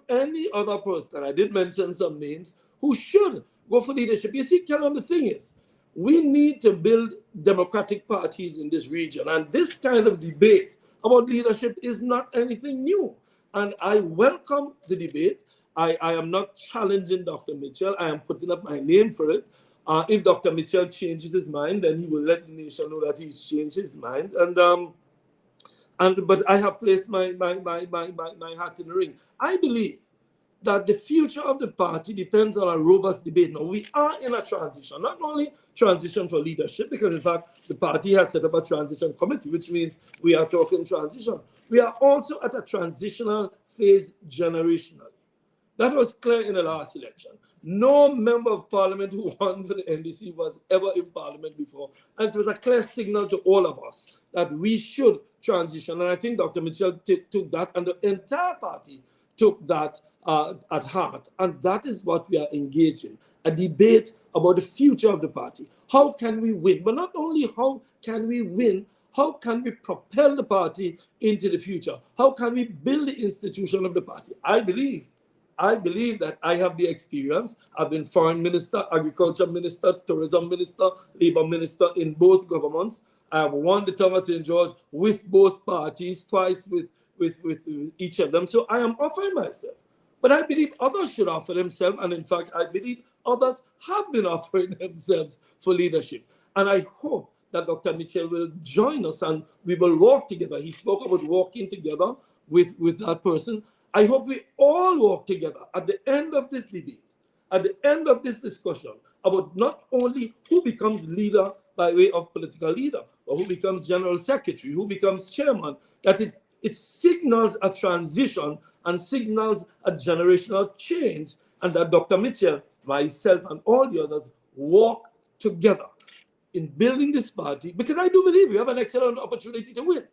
any other person, and I did mention some names, who should go for leadership. You see, Kellogg, the thing is, we need to build democratic parties in this region. And this kind of debate about leadership is not anything new. And I welcome the debate. I am not challenging Dr. Mitchell. I am putting up my name for it. If Dr. Mitchell changes his mind, then he will let the nation know that he's changed his mind. But I have placed my hat in the ring. I believe that the future of the party depends on a robust debate. Now, we are in a transition, not only transition for leadership, because in fact, the party has set up a transition committee, which means we are talking transition. We are also at a transitional phase generationally. That was clear in the last election. No member of parliament who won for the NDC was ever in parliament before. And it was a clear signal to all of us that we should transition. And I think Dr. Mitchell took that, and the entire party took that at heart. And that is what we are engaged in, a debate about the future of the party. How can we win? But not only how can we win, how can we propel the party into the future? How can we build the institution of the party? I believe that I have the experience. I've been foreign minister, agriculture minister, tourism minister, labor minister in both governments. I have won the Thomas St. George with both parties, twice with each of them. So I am offering myself. But I believe others should offer themselves. And in fact, I believe others have been offering themselves for leadership. And I hope that Dr. Mitchell will join us and we will walk together. He spoke about walking together with that person. I hope we all work together at the end of this debate, at the end of this discussion, about not only who becomes leader by way of political leader, but who becomes general secretary, who becomes chairman, that it signals a transition and signals a generational change, and that Dr. Mitchell, myself, and all the others walk together in building this party, because I do believe we have an excellent opportunity to win.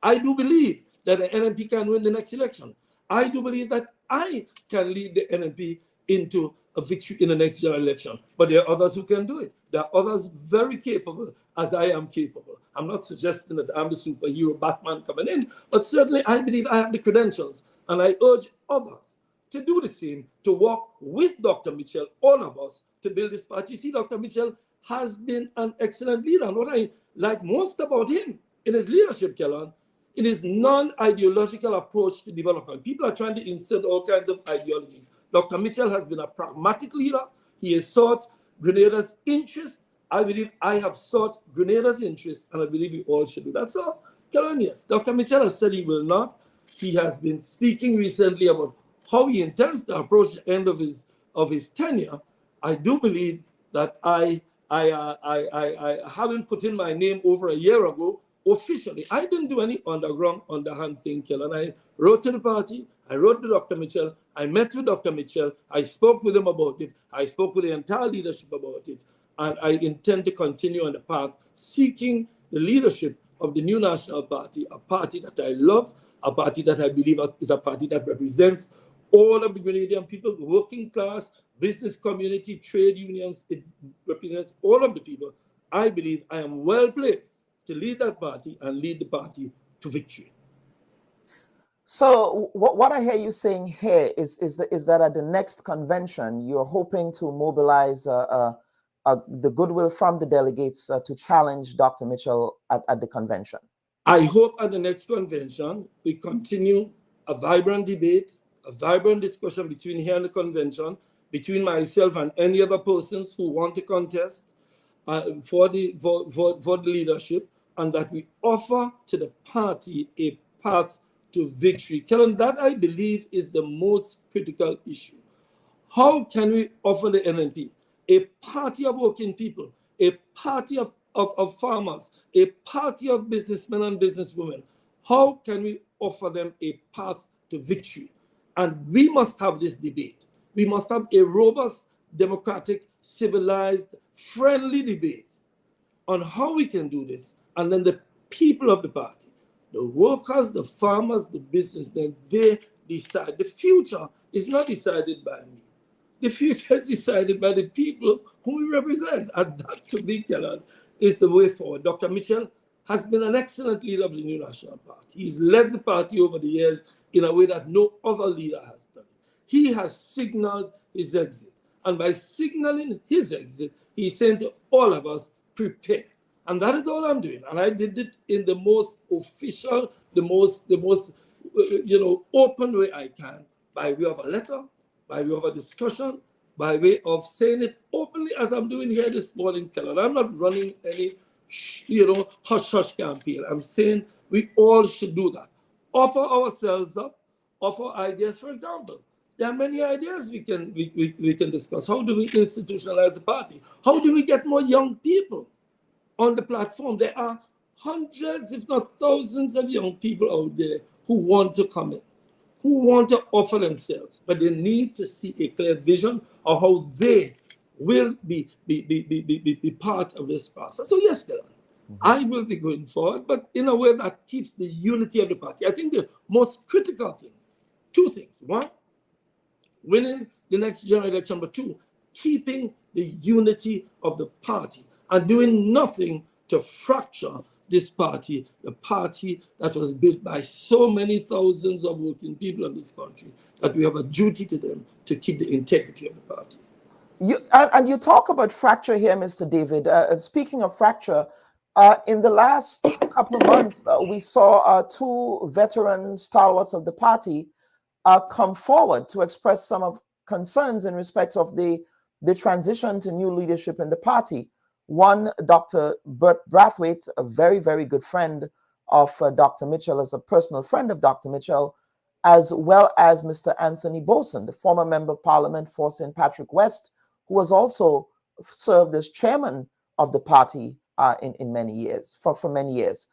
I do believe that the NNP can win the next election. I do believe that I can lead the NNP into a victory in the next general election. But there are others who can do it. There are others very capable, as I am capable. I'm not suggesting that I'm the superhero Batman coming in, but certainly I believe I have the credentials. And I urge others to do the same, to work with Dr. Mitchell, all of us, to build this party. You see, Dr. Mitchell has been an excellent leader. And what I like most about him in his leadership, Kellan, in his non-ideological approach to development. People are trying to insert all kinds of ideologies. Dr. Mitchell has been a pragmatic leader. He has sought Grenada's interest. I believe I have sought Grenada's interest, and I believe we all should do that. So, Kellan, yes, Dr. Mitchell has said he will not. He has been speaking recently about how he intends to approach the end of his tenure. I do believe that I haven't put in my name over a year ago officially. I didn't do any underhand thing, Kellan. I wrote to the party, I wrote to Dr. Mitchell, I met with Dr. Mitchell, I spoke with him about it, I spoke with the entire leadership about it, and I intend to continue on the path seeking the leadership of the new National Party, a party that I love, a party that I believe is a party that represents all of the Grenadian people, the working class, business community, trade unions. It represents all of the people. I believe I am well placed to lead that party and lead the party to victory. So what I hear you saying here is that at the next convention, you're hoping to mobilize the goodwill from the delegates to challenge Dr. Mitchell at the convention. I hope at the next convention, we continue a vibrant debate, a vibrant discussion between here and the convention, between myself and any other persons who want to contest for the leadership, and that we offer to the party a path to victory. Kellan, that I believe is the most critical issue. How can we offer the NNP a party of working people, a party of farmers, a party of businessmen and businesswomen? How can we offer them a path to victory? And we must have this debate. We must have a robust, democratic, civilized, friendly debate on how we can do this. And then the people of the party, the workers, the farmers, the businessmen, they decide. The future is not decided by me. The future is decided by the people whom we represent. And that, to me, Kellan, is the way forward. Dr. Mitchell has been an excellent leader of the new National Party. He's led the party over the years in a way that no other leader has done. He has signaled his exit. And by signaling his exit, he's saying to all of us, prepare. And that is all I'm doing. And I did it in the most official, the most open way I can, by way of a letter, by way of a discussion, by way of saying it openly as I'm doing here this morning, Kellan. I'm not running any, hush-hush campaign. I'm saying we all should do that. Offer ourselves up, offer ideas. For example, there are many ideas we can discuss. How do we institutionalize the party? How do we get more young people on the platform? There are hundreds, if not thousands, of young people out there who want to come in. who want to offer themselves, but they need to see a clear vision of how they will be part of this process. So yes, Dylan, I will be going forward, but in a way that keeps the unity of the party. I think the most critical thing, two things. One, winning the next general election, but two, keeping the unity of the party and doing nothing to fracture this party, the party that was built by so many thousands of working people in this country, that we have a duty to them to keep the integrity of the party. And you talk about fracture here, Mr. David. Speaking of fracture, in the last couple of months, we saw two veteran stalwarts of the party come forward to express some of concerns in respect of the transition to new leadership in the party. One, Dr. Burt Brathwaite, a very, very good friend of Dr. Mitchell, as a personal friend of Dr. Mitchell, as well as Mr. Anthony Boson, the former member of parliament for St. Patrick West, who was also served as chairman of the party in many years, for many years.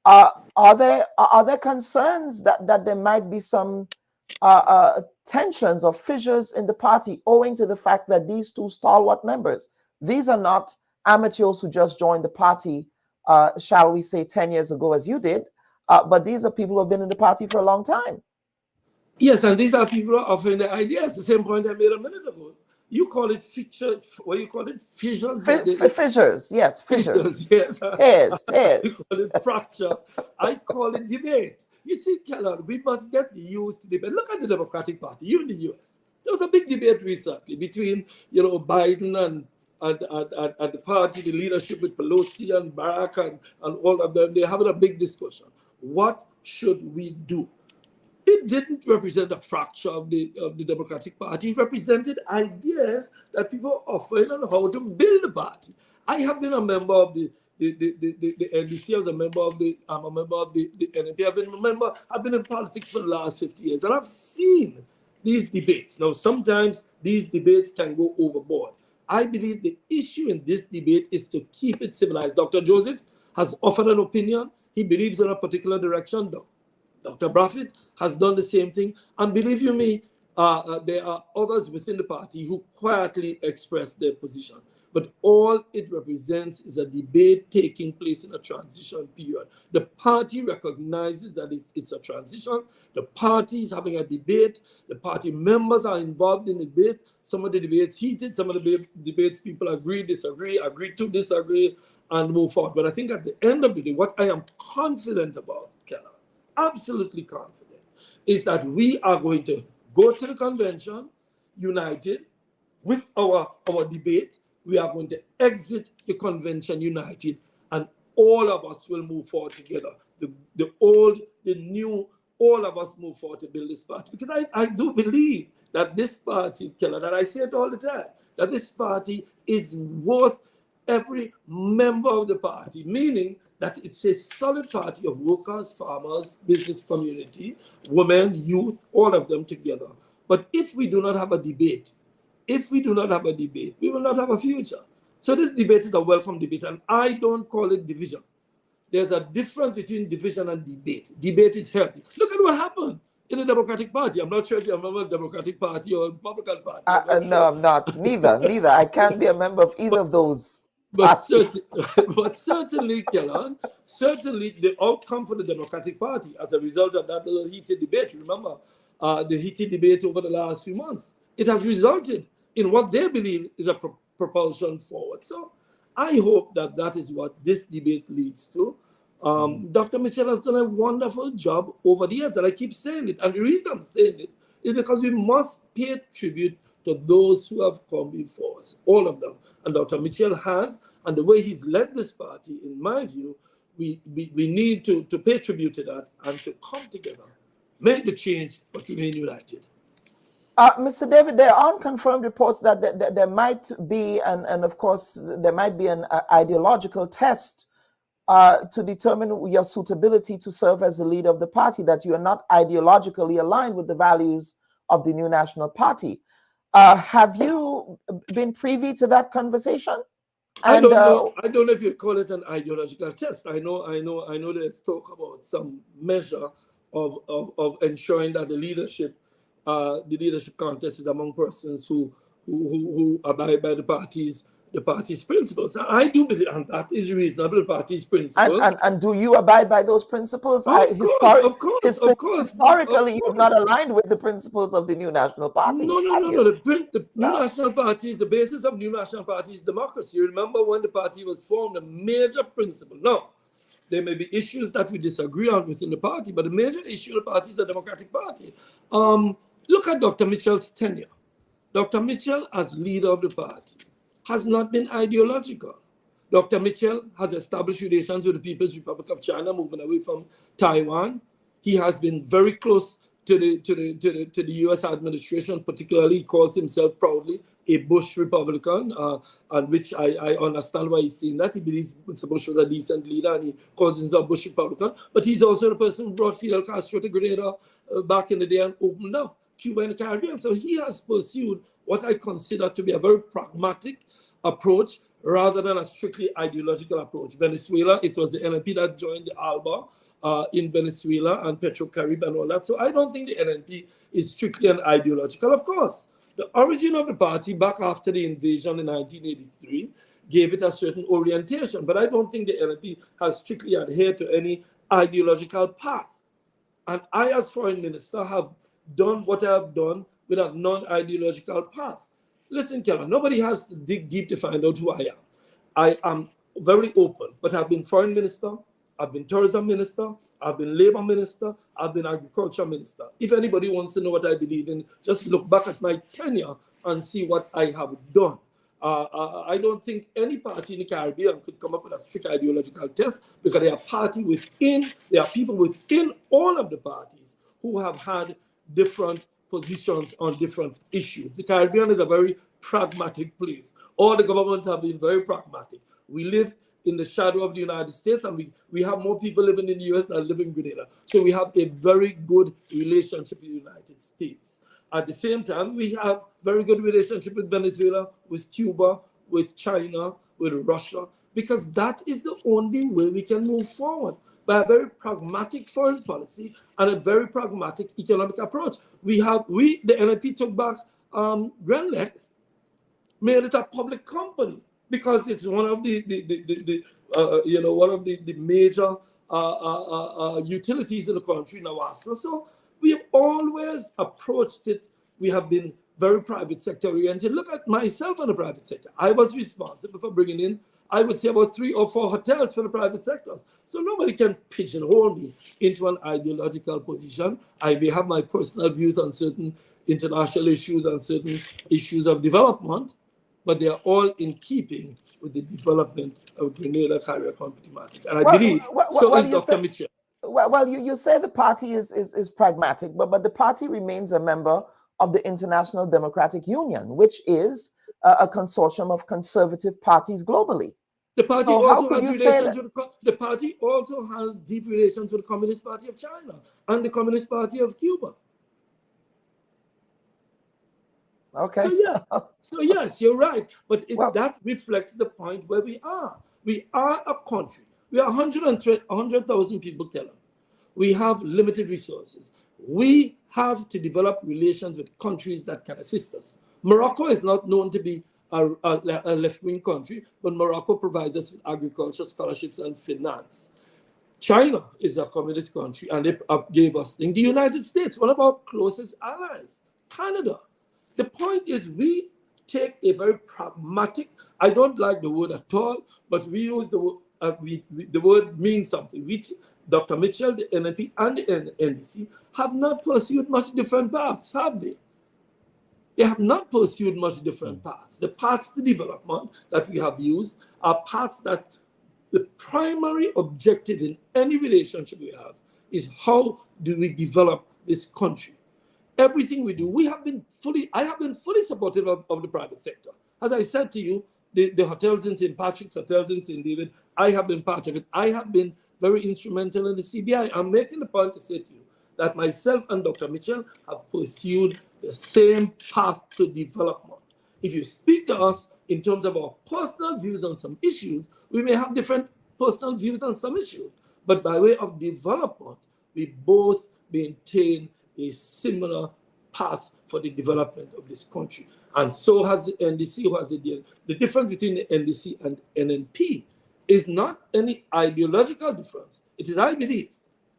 Are there concerns that there might be some tensions or fissures in the party owing to the fact that these two stalwart members, these are not amateurs who just joined the party, shall we say 10 years ago as you did, but these are people who have been in the party for a long time. Yes, and these are people who are offering their ideas. The same point I made a minute ago. You call it fissures. What you call it? Fissures? Fissures, yes, fissures. Yes. Tears. You call it fracture. I call it debate. You see, Kellogg, we must get used to debate. Look at the Democratic Party, even the US. There was a big debate recently between, Biden and the party, the leadership with Pelosi and Barack and all of them. They're having a big discussion. What should we do? It didn't represent a fracture of the Democratic Party. It represented ideas that people are offering on how to build the party. I have been a member of the NDC. I'm a member of the NAP. I've been in politics for the last 50 years, and I've seen these debates. Now, sometimes these debates can go overboard. I believe the issue in this debate is to keep it civilized. Dr. Joseph has offered an opinion. He believes in a particular direction. Dr. Brathwaite has done the same thing. And believe you me, there are others within the party who quietly express their position. But all it represents is a debate taking place in a transition period. The party recognizes that it's a transition. The party is having a debate. The party members are involved in the debate. Some of the debates heated. Some of the debates people agree to disagree, and move forward. But I think at the end of the day, what I am confident about, Keller, absolutely confident, is that we are going to go to the convention united with our debate. We are going to exit the convention united, and all of us will move forward together. The old, the new, all of us move forward to build this party. Because I do believe that this party, Keller, that I say it all the time, that this party is worth every member of the party, meaning that it's a solid party of workers, farmers, business community, women, youth, all of them together. But if we do not have a debate, we will not have a future. So this debate is a welcome debate, and I don't call it division. There's a difference between division and debate. Debate is healthy. Look at what happened in the Democratic Party. I'm not sure if you're a member of the Democratic Party or Republican Party. No, I'm not. Neither. I can't be a member of either of those. But certainly, Kellan, the outcome for the Democratic Party as a result of that little heated debate, remember the heated debate over the last few months, it has resulted in what they believe is a propulsion forward. So I hope that is what this debate leads to. Dr. Mitchell has done a wonderful job over the years, and I keep saying it. And the reason I'm saying it is because we must pay tribute to those who have come before us, all of them. And Dr. Mitchell has, and the way he's led this party, in my view, we need to pay tribute to that and to come together, make the change, but remain united. Mr. David, there are unconfirmed reports that there might be, and of course, there might be an ideological test to determine your suitability to serve as the leader of the party, that you are not ideologically aligned with the values of the New National Party. Have you been privy to that conversation? I don't know if you call it an ideological test. I know there's talk about some measure of ensuring that the leadership contest is among persons who abide by the party's principles. And I do believe, and that is reasonable, the party's principles. And do you abide by those principles? Of course. Historically, you have not aligned with the principles of the New National Party. No. The New National Party is the basis of New National Party is democracy. You remember when the party was formed, the major principle. Now, there may be issues that we disagree on within the party, but the major issue of the party is a democratic party. Look at Dr. Mitchell's tenure. Dr. Mitchell, as leader of the party, has not been ideological. Dr. Mitchell has established relations with the People's Republic of China, moving away from Taiwan. He has been very close to the U.S. administration, particularly he calls himself proudly a Bush Republican, and which I understand why he's saying that. He believes Mr. Bush was a decent leader and he calls himself a Bush Republican. But he's also the person who brought Fidel Castro to Grenada back in the day and opened up Cuba and the Caribbean. So he has pursued what I consider to be a very pragmatic approach rather than a strictly ideological approach. Venezuela, it was the NNP that joined the ALBA in Venezuela and Petrocarib and all that. So I don't think the NNP is strictly an ideological. Of course, the origin of the party back after the invasion in 1983 gave it a certain orientation, but I don't think the NNP has strictly adhered to any ideological path. And I, as foreign minister, have done what I have done with a non-ideological path. Listen, Kellen, nobody has to dig deep to find out who I am. I am very open, but I've been foreign minister, I've been tourism minister, I've been labor minister, I've been agriculture minister. If anybody wants to know what I believe in, just look back at my tenure and see what I have done. I don't think any party in the Caribbean could come up with a strict ideological test because there are people within all of the parties who have had different positions on different issues. The Caribbean is a very pragmatic place. All the governments have been very pragmatic. We live in the shadow of the United States, and we have more people living in the US than live in Grenada. So we have a very good relationship with the United States. At the same time, we have very good relationship with Venezuela, with Cuba, with China, with Russia, because that is the only way we can move forward, by a very pragmatic foreign policy and a very pragmatic economic approach. The NNP took back Grenada, made it a public company because it's one of the major utilities in the country now. So we have always approached it. We have been very private sector oriented. Look at myself in the private sector. I was responsible for bringing in, I would say, about 3 or 4 hotels for the private sectors. So nobody can pigeonhole me into an ideological position. I may have my personal views on certain international issues and certain issues of development, but they are all in keeping with the development of Grenada Carrier Company. And I believe so is Dr. Mitchell. Well, you say the party is pragmatic, but the party remains a member of the International Democratic Union, which is a consortium of conservative parties globally. The party, so also has the party also has deep relations with the Communist Party of China and the Communist Party of Cuba. Okay. So yes, you're right. But that reflects the point where we are. We are a country. We are 100,000 people, Keller. We have limited resources. We have to develop relations with countries that can assist us. Morocco is not known to be a left-wing country, but Morocco provides us with agriculture, scholarships, and finance. China is a communist country, and they gave us things. The United States, one of our closest allies, Canada. The point is we take a very pragmatic, I don't like the word at all, but we use the word, the word means something. Dr. Mitchell, the NNP, and the NDC have not pursued much different paths, have they? They have not pursued much different paths. The paths to development that we have used are paths that the primary objective in any relationship we have is how do we develop this country. Everything we do, I have been fully supportive of the private sector. As I said to you, the hotels in St. Patrick's, hotels in St. David, I have been part of it. I have been very instrumental in the CBI. I'm making the point to say to you that myself and Dr. Mitchell have pursued the same path to development. If you speak to us in terms of our personal views on some issues, we may have different personal views on some issues. But by way of development, we both maintain a similar path for the development of this country. And so has the NDC, who has a deal. The difference between the NDC and NNP is not any ideological difference. It is, I believe,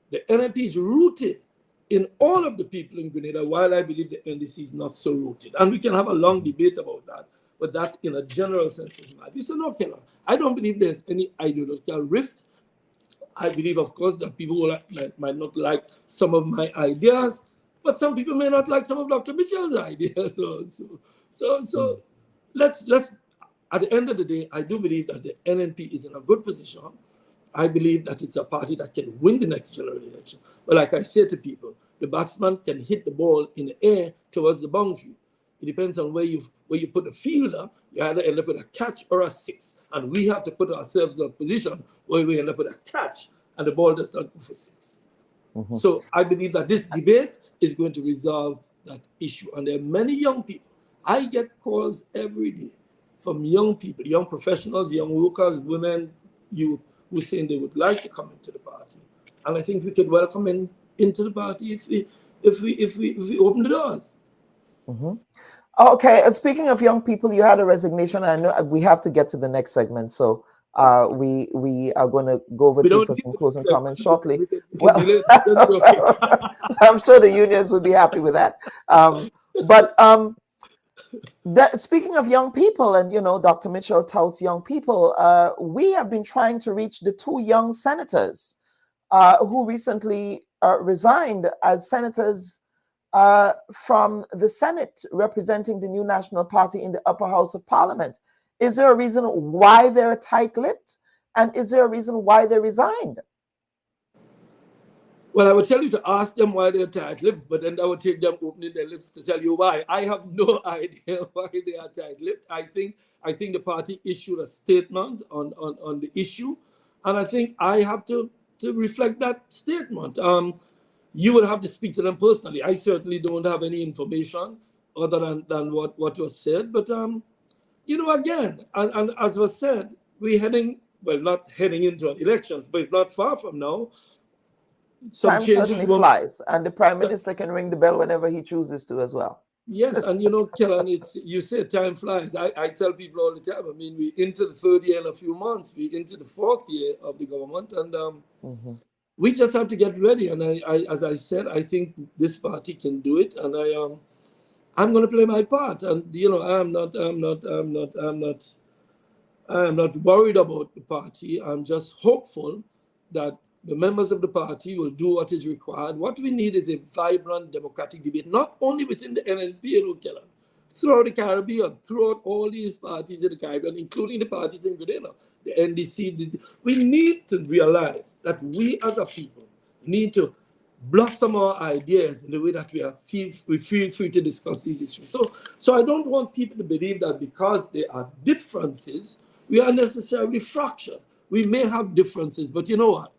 the NNP is rooted in all of the people in Grenada, while I believe the NDC is not so rooted. And we can have a long debate about that, but that in a general sense is mad. You say, no, Keller, I don't believe there's any ideological rift. I believe, of course, that people might not like some of my ideas, but some people may not like some of Dr. Mitchell's ideas also. So let's at the end of the day, I do believe that the NNP is in a good position. I believe that it's a party that can win the next general election. But like I say to people, the batsman can hit the ball in the air towards the boundary. It depends on where you put the fielder. You either end up with a catch or a six. And we have to put ourselves in a position where we end up with a catch and the ball does not go for six. Mm-hmm. So I believe that this debate is going to resolve that issue. And there are many young people. I get calls every day from young people, young professionals, young workers, women, youth, who saying they would like to come into the party. And I think we could welcome them into the party if we open the doors. Mm-hmm. Okay, and speaking of young people, you had a resignation. I know we have to get to the next segment, so we are going to go over to you for some closing comments shortly. Well, I'm sure the unions would be happy with that. Speaking of young people, and Dr. Mitchell touts young people, we have been trying to reach the two young senators who recently resigned as senators from the Senate representing the new National Party in the upper house of Parliament. Is there a reason why they're tight-lipped? And is there a reason why they resigned? Well, I would tell you to ask them why they're tight-lipped, but then I would take them opening their lips to tell you why. I have no idea why they are tight-lipped. I think the party issued a statement on the issue, and I think I have to reflect that statement. You would have to speak to them personally. I certainly don't have any information other than what was said. But, again, and as was said, we're not heading into an elections, but it's not far from now. Time certainly flies, and the Prime Minister can ring the bell whenever he chooses to as well. Yes, and Kellan, you say time flies. I tell people all the time, I mean, we're into the third year in a few months. We're into the fourth year of the government, and we just have to get ready. And I, as I said, I think this party can do it, and I'm going to play my part. And I'm not worried about the party. I'm just hopeful that the members of the party will do what is required. What we need is a vibrant democratic debate, not only within the NNP and Kellan, throughout the Caribbean, throughout all these parties in the Caribbean, including the parties in Grenada, the NDC. We need to realize that we as a people need to blossom our ideas in the way that we feel free to discuss these issues. So I don't want people to believe that because there are differences, we are necessarily fractured. We may have differences, but you know what?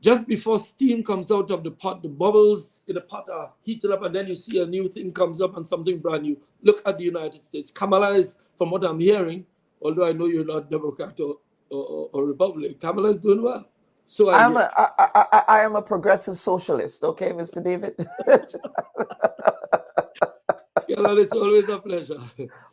Just before steam comes out of the pot, the bubbles in the pot are heated up, and then you see a new thing comes up and something brand new. Look at the United States. Kamala is, from what I'm hearing, although I know you're not Democrat or Republican, Kamala is doing well. So I am a progressive socialist, okay, Mr. David? It's always a pleasure.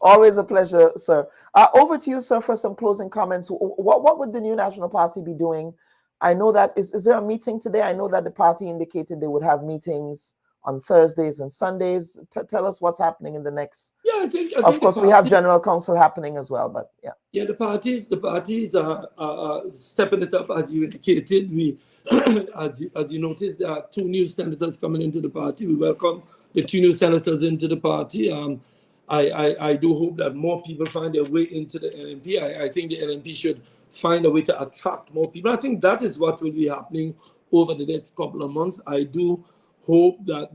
Always a pleasure, sir. Over to you, sir, for some closing comments. What would the new National Party be doing? I know that, is there a meeting today? I know that the party indicated they would have meetings on Thursdays and Sundays. Tell us what's happening in the next. Yeah, I think of course, we have General Council happening as well, but yeah. Yeah, the parties are stepping it up, as you indicated. We, as you noticed, there are two new senators coming into the party. We welcome the two new senators into the party. I do hope that more people find their way into the NNP. I think the NNP should find a way to attract more people. I think that is what will be happening over the next couple of months. I do hope that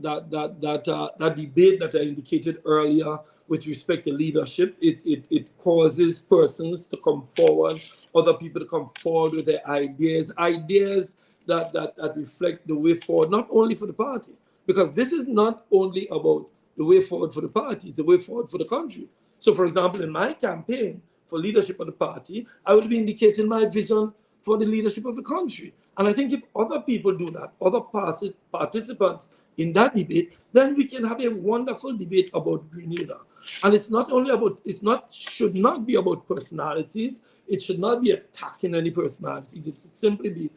debate that I indicated earlier with respect to leadership, it causes persons to come forward, other people to come forward with their ideas that reflect the way forward, not only for the party, because this is not only about the way forward for the party, it's the way forward for the country. So, for example, in my campaign for leadership of the party, I will be indicating my vision for the leadership of the country. And I think if other people do that, other participants in that debate, then we can have a wonderful debate about Grenada. And it's not only about, should not be about personalities. It should not be attacking any personalities. It should simply be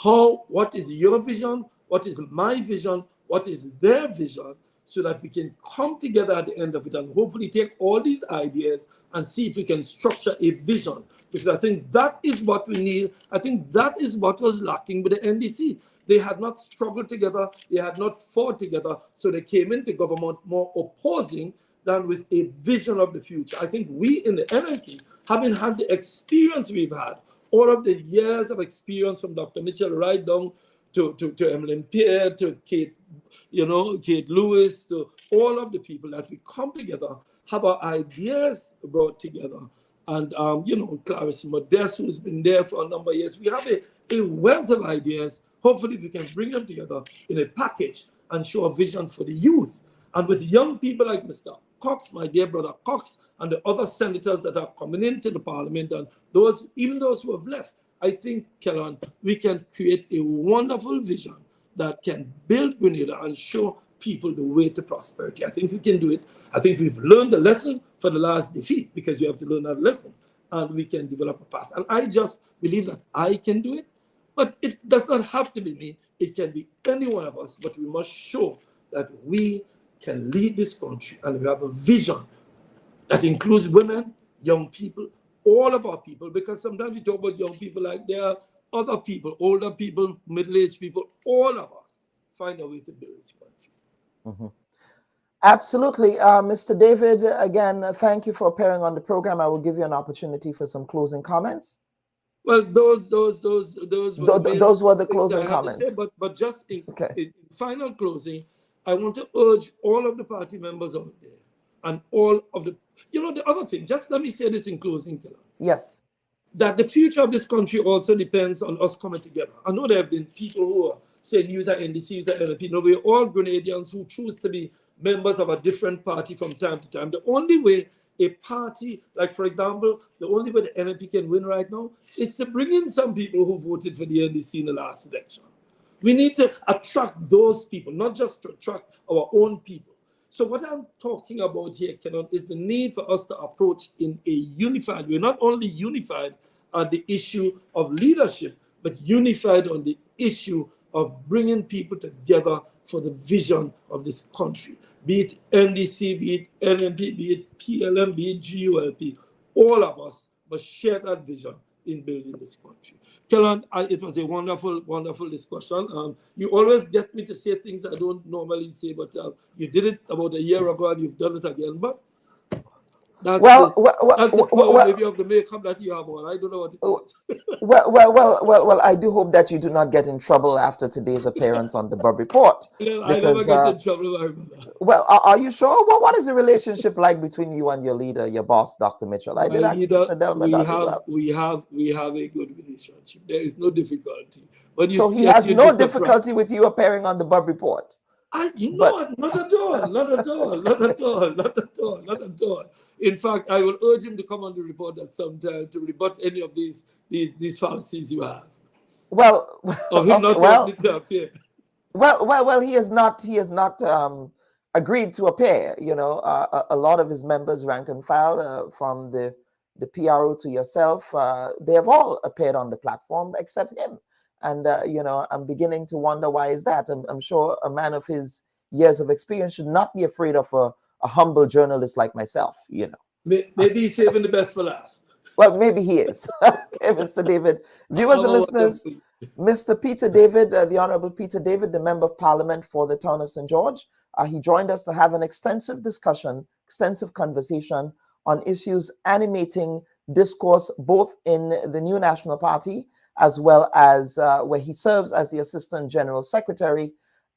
what is your vision? What is my vision? What is their vision? So that we can come together at the end of it and hopefully take all these ideas and see if we can structure a vision. Because I think that is what we need. I think that is what was lacking with the NDC. They had not struggled together. They had not fought together. So they came into government more opposing than with a vision of the future. I think we in the NNP, having had the experience we've had, all of the years of experience from Dr. Mitchell right down to Emmeline Pierre, to Kate Lewis, to all of the people that we come together, have our ideas brought together. And, Clarissa Modeste, who's been there for a number of years, we have a wealth of ideas. Hopefully we can bring them together in a package and show a vision for the youth. And with young people like Mr. Cox, my dear brother Cox, and the other senators that are coming into the parliament, and even those who have left, I think, Kellan, we can create a wonderful vision that can build Grenada and show people the way to prosperity. I think we can do it. I think we've learned the lesson for the last defeat, because you have to learn that lesson, and we can develop a path. And I just believe that I can do it, but it does not have to be me. It can be any one of us, but we must show that we can lead this country, and we have a vision that includes women, young people, all of our people, because sometimes we talk about young people like there are other people, older people, middle-aged people, all of us find a way to build this country. Mm-hmm. Absolutely. Mr. David, again, thank you for appearing on the program. I will give you an opportunity for some closing comments. Well, those were the closing comments. Say, but just in final closing, I want to urge all of the party members out there and all of the, the other thing, just let me say this in closing, Kellan. Yes. That the future of this country also depends on us coming together. I know there have been people who are saying use the NDC, use the NLP. No, we're all Grenadians who choose to be members of a different party from time to time. The only way a party, like for example, the only way the NLP can win right now is to bring in some people who voted for the NDC in the last election. We need to attract those people, not just to attract our own people. So what I'm talking about here, Kellan, is the need for us to approach in a unified way, not only unified on the issue of leadership, but unified on the issue of bringing people together for the vision of this country. Be it NDC, be it NNP, be it PLM, be it GULP, all of us must share that vision in building this country. Kellan, it was a wonderful, wonderful discussion. You always get me to say things I don't normally say, but you did it about a year ago and you've done it again. But that's the power maybe of the makeup that you have on. I don't know what it is. Well, I do hope that you do not get in trouble after today's appearance on the Bubb Report. I never get in trouble. Well, are you sure? Well, what is the relationship like between you and your leader, your boss, Dr. Mitchell? I did ask Sister Delma that as well. We have a good relationship. There is no difficulty. So he has no difficulty with you appearing on the Bubb Report? Not at all. In fact, I will urge him to come on the report at some time to rebut any of these fallacies you have. Well, of him not wanting to appear. Well, he has not agreed to appear. A lot of his members, rank and file, from the PRO to yourself, they have all appeared on the platform except him. And, I'm beginning to wonder why is that. I'm sure a man of his years of experience should not be afraid of a humble journalist like myself, Maybe he's saving the best for last. Well, maybe he is. Okay, Mr. David. Viewers and listeners, Mr. Peter David, the Honorable Peter David, the Member of Parliament for the town of St. George, he joined us to have an extensive conversation on issues animating discourse both in the new National Party as well as where he serves as the Assistant General Secretary,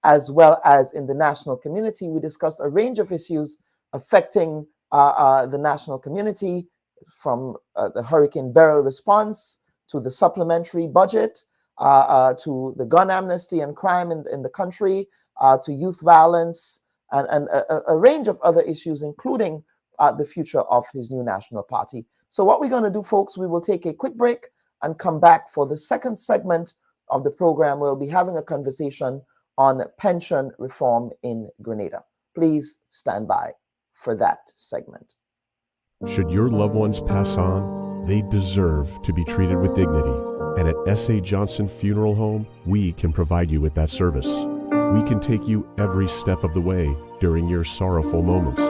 as well as in the national community. We discussed a range of issues affecting the national community, from the Hurricane Beryl response to the supplementary budget, to the gun amnesty and crime in the country, to youth violence, and a range of other issues, including the future of his new national party. So what we're going to do, folks, we will take a quick break. and come back for the second segment of the program. We'll be having a conversation on pension reform in Grenada. Please stand by for that segment. Should your loved ones pass on, they deserve to be treated with dignity. And at S.A. Johnson Funeral Home, we can provide you with that service. We can take you every step of the way during your sorrowful moments.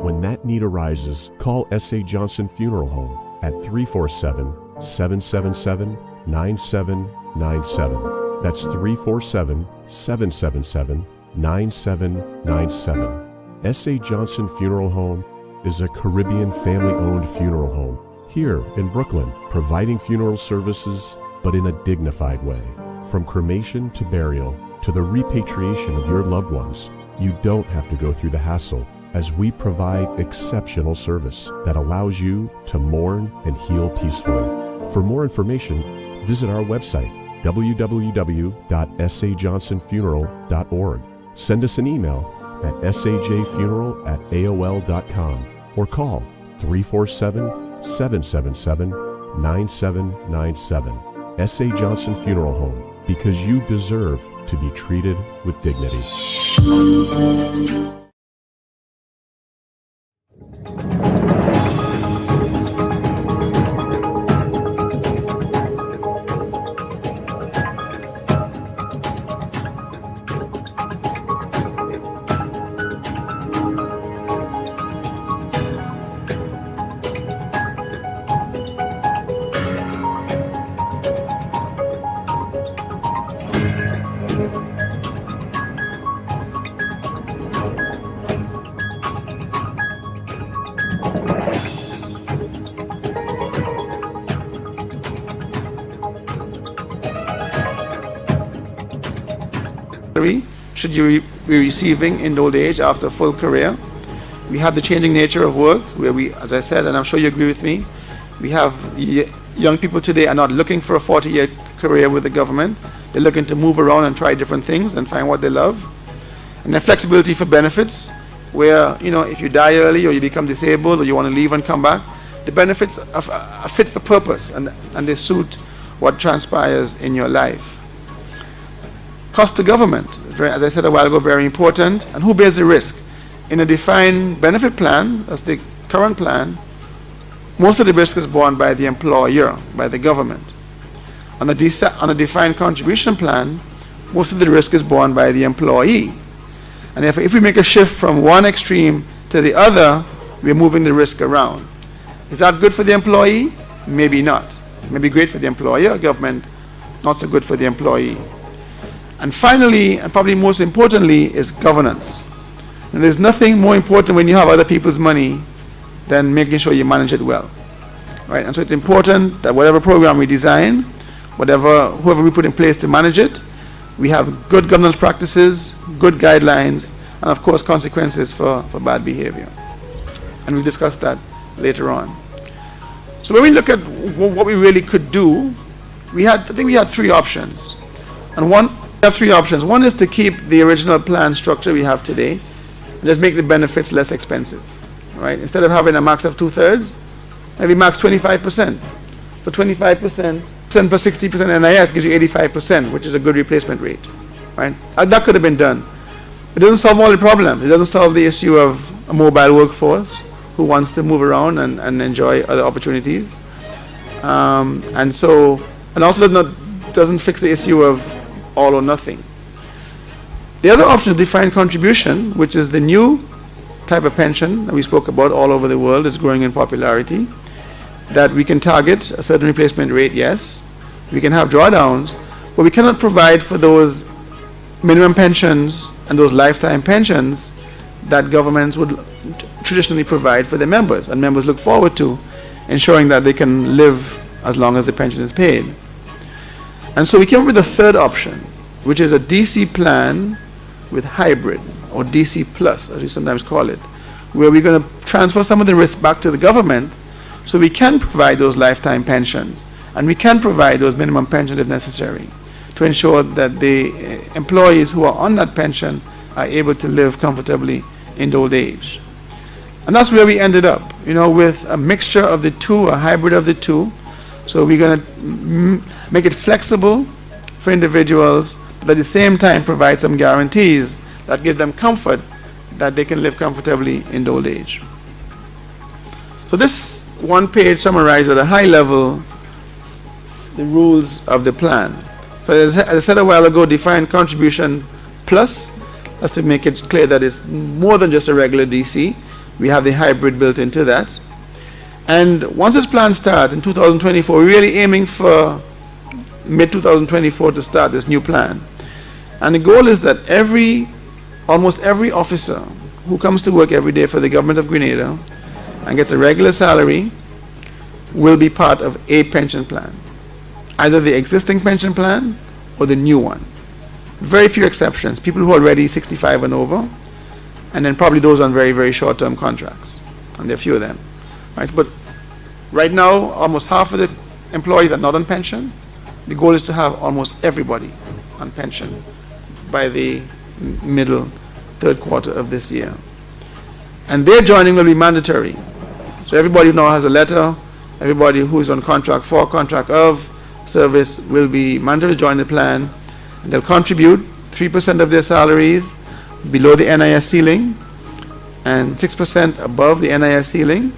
When that need arises, call S.A. Johnson Funeral Home at 347-777-9797. That's 347-777-9797. S.A. Johnson Funeral Home is a Caribbean family-owned funeral home here in Brooklyn, providing funeral services, but in a dignified way. From cremation to burial to the repatriation of your loved ones, you don't have to go through the hassle, as we provide exceptional service that allows you to mourn and heal peacefully. For more information, visit our website, www.sajohnsonfuneral.org. Send us an email at sajfuneral@aol.com or call 347-777-9797. S.A. Johnson Funeral Home, because you deserve to be treated with dignity. Should you be receiving in old age after a full career? We have the changing nature of work, where we, as I said, and I'm sure you agree with me, we have young people today are not looking for a 40-year career with the government. They're looking to move around and try different things and find what they love. And then flexibility for benefits, where, you know, if you die early or you become disabled or you want to leave and come back, the benefits are fit for purpose and they suit what transpires in your life. Cost to government, as I said a while ago, very important. And who bears the risk? In a defined benefit plan, as the current plan, most of the risk is borne by the employer, by the government. On a defined contribution plan, most of the risk is borne by the employee. And if we make a shift from one extreme to the other, we're moving the risk around. Is that good for the employee? Maybe not. It may be great for the employer, government, not so good for the employee. And finally, and probably most importantly, is governance. And there's nothing more important when you have other people's money than making sure you manage it well. Right? And so it's important that whatever program we design, whoever we put in place to manage it, we have good governance practices, good guidelines, and of course consequences for bad behavior. And we'll discuss that later on. So when we look at what we really could do, I think we had three options. And we have three options. One is to keep the original plan structure we have today and just make the benefits less expensive. Right? Instead of having a max of 2/3, maybe max 25%. So 25% per 60% NIS gives you 85%, which is a good replacement rate. Right? That could have been done. It doesn't solve all the problems. It doesn't solve the issue of a mobile workforce who wants to move around and enjoy other opportunities. And also doesn't fix the issue of all or nothing. The other option is defined contribution, which is the new type of pension that we spoke about all over the world. It's growing in popularity. That we can target a certain replacement rate, yes. We can have drawdowns, but we cannot provide for those minimum pensions and those lifetime pensions that governments would traditionally provide for their members, and members look forward to ensuring that they can live as long as the pension is paid. And so we came up with a third option, which is a DC plan with hybrid, or DC plus, as we sometimes call it, where we're going to transfer some of the risk back to the government so we can provide those lifetime pensions, and we can provide those minimum pensions if necessary, to ensure that the employees who are on that pension are able to live comfortably in old age. And that's where we ended up, with a mixture of the two, a hybrid of the two, So we're going to make it flexible for individuals, but at the same time provide some guarantees that give them comfort that they can live comfortably in old age. So this one page summarizes at a high level the rules of the plan. So as I said a while ago, define contribution plus, that's to make it clear that it's more than just a regular DC. We have the hybrid built into that. And once this plan starts in 2024, we're really aiming for mid-2024 to start this new plan. And the goal is that almost every officer who comes to work every day for the Government of Grenada and gets a regular salary will be part of a pension plan, either the existing pension plan or the new one. Very few exceptions, people who are already 65 and over, and then probably those on very, very short-term contracts, and there are a few of them. Right? But right now, almost half of the employees are not on pension. The goal is to have almost everybody on pension by the middle third quarter of this year. And their joining will be mandatory. So everybody now has a letter, everybody who is on contract for, contract of service will be mandatory to join the plan. And they'll contribute 3% of their salaries below the NIS ceiling and 6% above the NIS ceiling,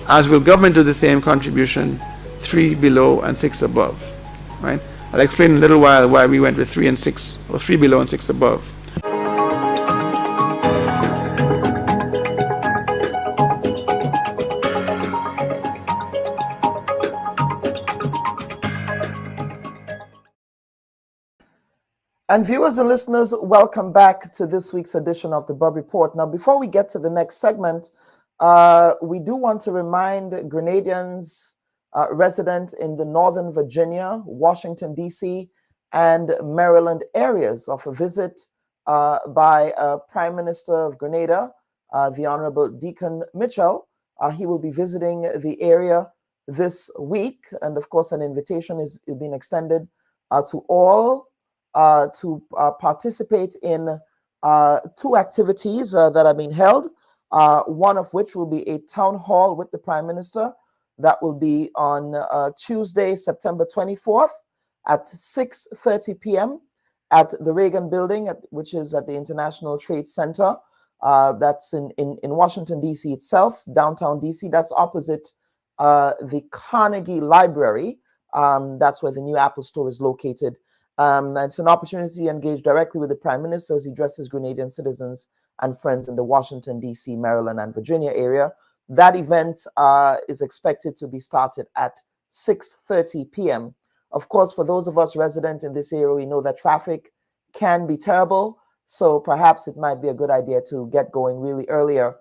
as will government do the same contribution, 3 below and 6 above. Right? I'll explain in a little while why we went with 3 and 6, or 3 below and 6 above. And viewers and listeners, welcome back to this week's edition of the Bubb Report. Now, before we get to the next segment, we do want to remind Grenadians resident in the Northern Virginia, Washington, D.C., and Maryland areas of a visit by Prime Minister of Grenada, the Honorable Deacon Mitchell. He will be visiting the area this week, and of course, an invitation is being extended to all to participate in 2 activities that are being held, one of which will be a town hall with the Prime Minister. That will be on Tuesday, September 24th at 6:30 p.m. at the Reagan Building, which is at the International Trade Center. That's in Washington, D.C. itself, downtown D.C. That's opposite the Carnegie Library. That's where the new Apple Store is located. And it's an opportunity to engage directly with the Prime Minister as he addresses Grenadian citizens and friends in the Washington, D.C., Maryland, and Virginia area. That event is expected to be started at 6:30 p.m. Of course, for those of us resident in this area, we know that traffic can be terrible, so perhaps it might be a good idea to get going really earlier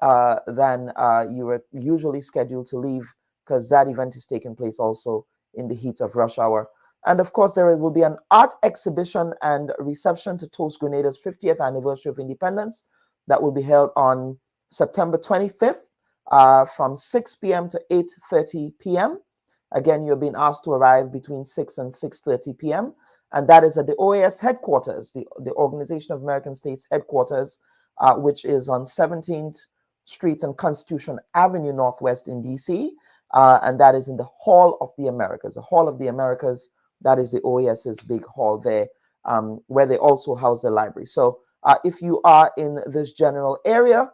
than you were usually scheduled to leave, because that event is taking place also in the heat of rush hour. And of course, there will be an art exhibition and reception to toast Grenada's 50th anniversary of independence that will be held on September 25th from 6 p.m. to 8:30 p.m. Again, you're being asked to arrive between 6 and 6:30 p.m. And that is at the OAS headquarters, the Organization of American States headquarters, which is on 17th Street and Constitution Avenue Northwest in D.C. And that is in the Hall of the Americas. The Hall of the Americas, that is the OAS's big hall there, where they also house the library. So if you are in this general area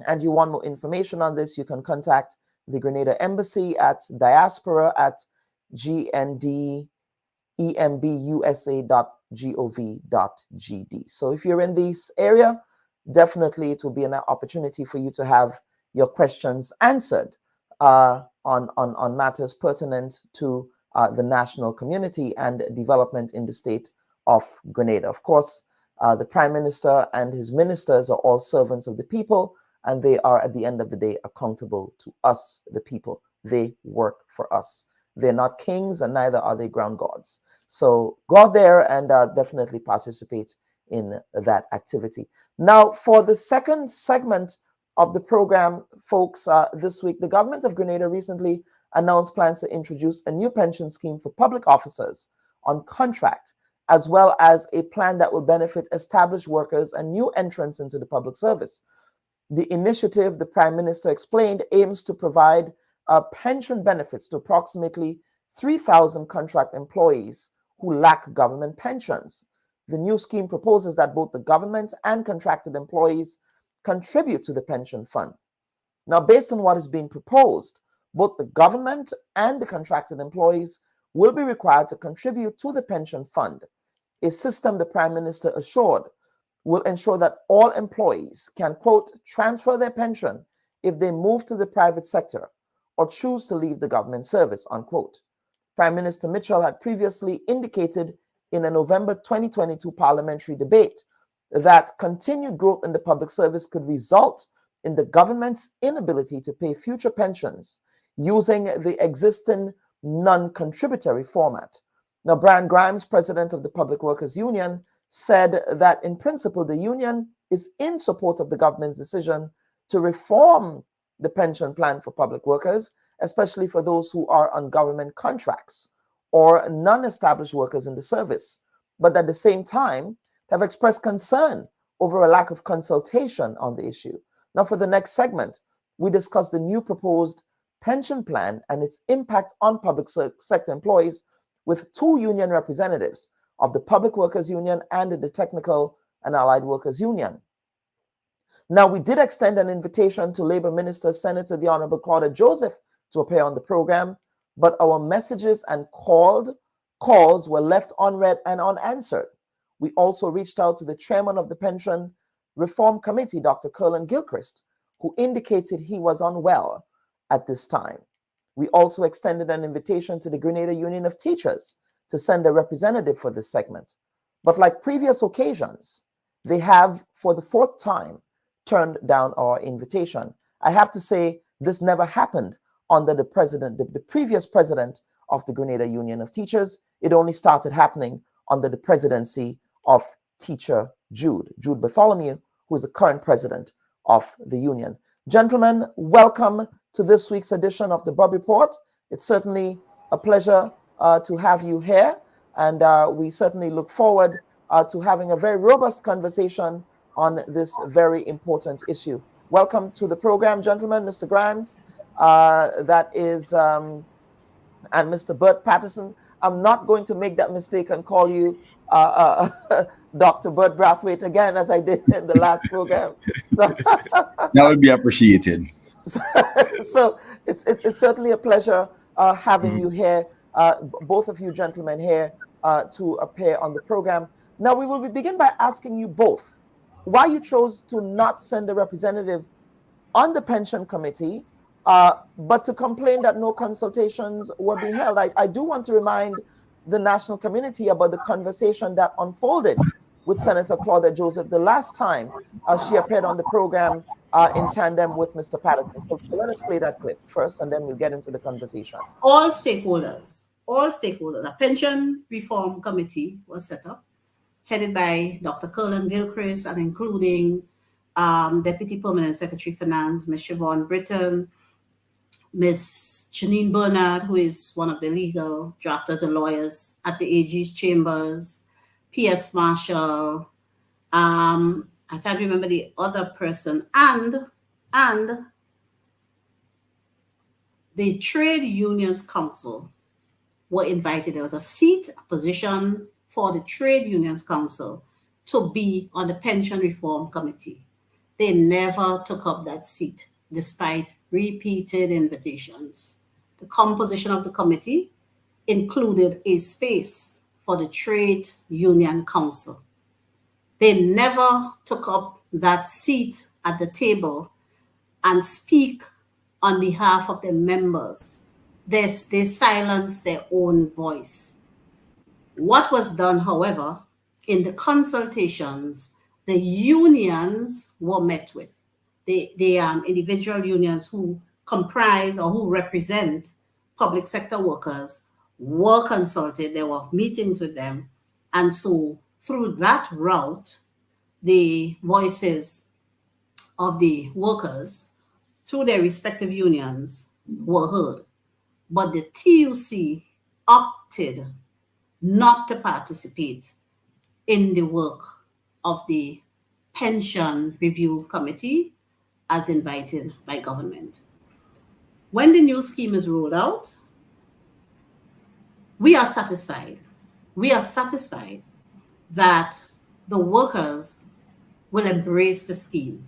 and you want more information on this, you can contact the Grenada Embassy at diaspora@gndembusa.gov.gd. So if you're in this area, definitely it will be an opportunity for you to have your questions answered on matters pertinent to the national community and development in the state of Grenada. Of course, the Prime Minister and his ministers are all servants of the people, and they are, at the end of the day, accountable to us, the people. They work for us. They're not kings, and neither are they ground gods. So go out there and definitely participate in that activity. Now, for the second segment of the program, folks, this week, the Government of Grenada recently announced plans to introduce a new pension scheme for public officers on contract, as well as a plan that will benefit established workers and new entrants into the public service. The initiative, the Prime Minister explained, aims to provide pension benefits to approximately 3,000 contract employees who lack government pensions. The new scheme proposes that both the government and contracted employees contribute to the pension fund. Now, based on what is being proposed, both the government and the contracted employees will be required to contribute to the pension fund, a system the Prime Minister assured will ensure that all employees can, quote, transfer their pension if they move to the private sector or choose to leave the government service, unquote. Prime Minister Mitchell had previously indicated in a November 2022 parliamentary debate that continued growth in the public service could result in the government's inability to pay future pensions using the existing non-contributory format. Now, Brian Grimes, president of the Public Workers Union, said that in principle, the union is in support of the government's decision to reform the pension plan for public workers, especially for those who are on government contracts or non-established workers in the service, but at the same time have expressed concern over a lack of consultation on the issue. Now, for the next segment, we discuss the new proposed pension plan and its impact on public sector employees with two union representatives of the Public Workers Union and the Technical and Allied Workers Union. Now, we did extend an invitation to Labor Minister, Senator the Honorable Claudia Joseph, to appear on the program, but our messages and calls were left unread and unanswered. We also reached out to the chairman of the Pension Reform Committee, Dr. Curlin Gilchrist, who indicated he was unwell at this time. We also extended an invitation to the Grenada Union of Teachers to send a representative for this segment. But like previous occasions, they have, for the fourth time, turned down our invitation. I have to say, this never happened under the previous president of the Grenada Union of Teachers. It only started happening under the presidency of teacher Jude Bartholomew, who is the current president of the union. Gentlemen, welcome to this week's edition of the Bubb Report. It's certainly a pleasure to have you here, and we certainly look forward to having a very robust conversation on this very important issue. Welcome to the program, gentlemen. Mr. Grimes, that is, and Mr. Bert Patterson. I'm not going to make that mistake and call you Dr. Bert Brathwaite again, as I did in the last program. So that would be appreciated. So it's certainly a pleasure having you here, both of you gentlemen here, to appear on the program. Now, we will begin by asking you both why you chose to not send a representative on the pension committee, but to complain that no consultations were being held. I do want to remind the national community about the conversation that unfolded with Senator Claudia Joseph the last time she appeared on the program in tandem with Mr. Patterson. So let us play that clip first, and then we'll get into the conversation. All stakeholders, a pension reform committee was set up, headed by Dr. Curlin Gilchrist and including Deputy Permanent Secretary Finance, Ms. Siobhan Britton, Ms. Janine Bernard, who is one of the legal drafters and lawyers at the AG's chambers, P.S. Marshall, I can't remember the other person, and the Trade Unions Council were invited. There was a position for the Trade Unions Council to be on the Pension Reform Committee. They never took up that seat, despite repeated invitations. The composition of the committee included a space for the Trades Union Council. They never took up that seat at the table and speak on behalf of the members. They silenced their own voice. What was done, however, in the consultations, the unions were met with. The individual unions who comprise or who represent public sector workers were consulted. There were meetings with them. And so through that route, the voices of the workers through their respective unions were heard. But the TUC opted not to participate in the work of the Pension Review Committee as invited by government. when the new scheme is rolled out, we are satisfied. We are satisfied that the workers will embrace the scheme.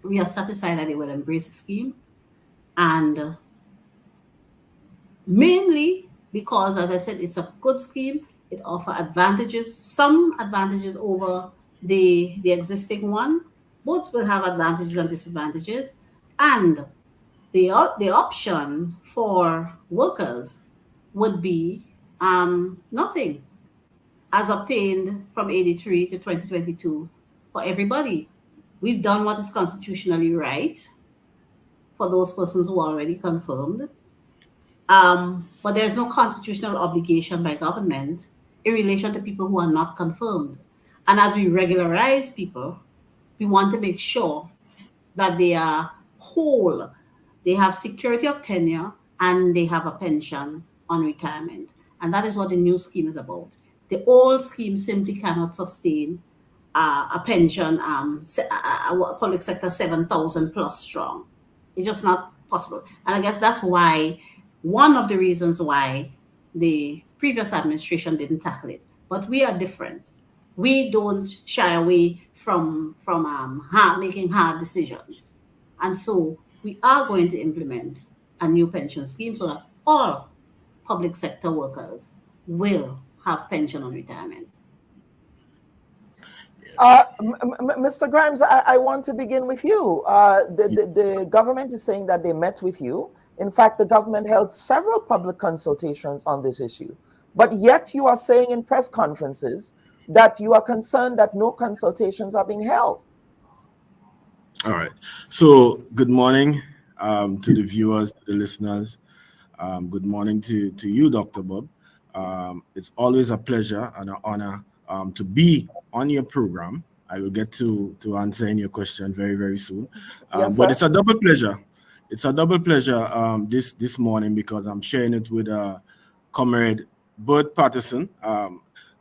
We are satisfied that they will embrace the scheme, and mainly because, as I said, it's a good scheme. It offers advantages, some advantages over the existing one. Both will have advantages and disadvantages, and the option for workers would be nothing, as obtained from 83 to 2022 for everybody. We've done what is constitutionally right for those persons who are already confirmed. But there's no constitutional obligation by government in relation to people who are not confirmed. And as we regularize people, we want to make sure that they are whole, they have security of tenure, and they have a pension on retirement. And that is what the new scheme is about. The old scheme simply cannot sustain a pension, public sector 7,000 plus strong. It's just not possible. And I guess that's why, one of the reasons why the previous administration didn't tackle it. But we are different. We don't shy away from making hard decisions. And so we are going to implement a new pension scheme so that all public sector workers will have pension on retirement. Mr. Grimes, I want to begin with you. The government is saying that they met with you. In fact, the government held several public consultations on this issue. But yet you are saying in press conferences that you are concerned that no consultations are being held. All right. So good morning to the viewers, to the listeners. Good morning to you, Dr. Bubb. It's always a pleasure and an honor to be on your program. I will get to answering your question very, very soon. Yes, but it's a double pleasure. It's a double pleasure this morning because I'm sharing it with Comrade Bud Patterson.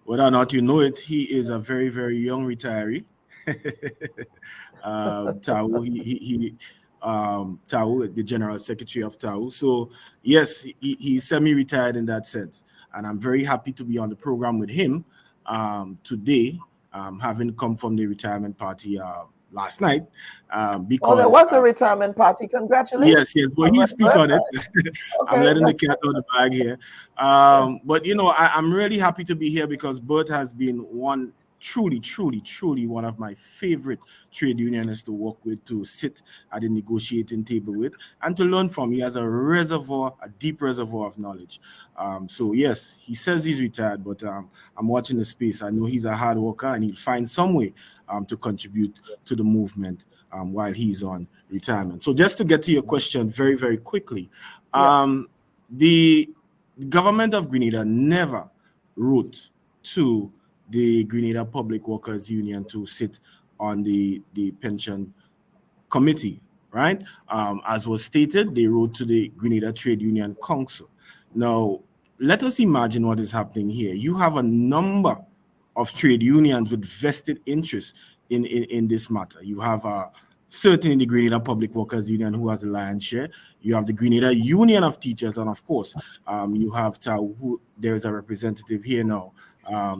Whether or not you know it, he is a very, very young retiree. TAU, TAU, the General Secretary of TAU. So yes, he's semi-retired in that sense. And I'm very happy to be on the program with him today, having come from the retirement party last night. Because there was a retirement party. Congratulations. Yes, but he speak on it. Okay, I'm letting the cat out of the bag here. But you know, I'm really happy to be here because Bert has been one truly one of my favorite trade unionists to work with, to sit at the negotiating table with, and to learn from. He has a deep reservoir of knowledge. So yes, he says he's retired, but I'm watching the space. I know he's a hard worker and he'll find some way to contribute to the movement while he's on retirement. So just to get to your question very, very quickly, the Government of Grenada never wrote to the Grenada Public Workers Union to sit on the pension committee, right? As was stated, they wrote to the Grenada Trade Union Council. Now, let us imagine what is happening here. You have a number of trade unions with vested interests in this matter. You have certainly the Grenada Public Workers Union, who has the lion's share. You have the Grenada Union of Teachers, and of course, you have TAU, who there is a representative here now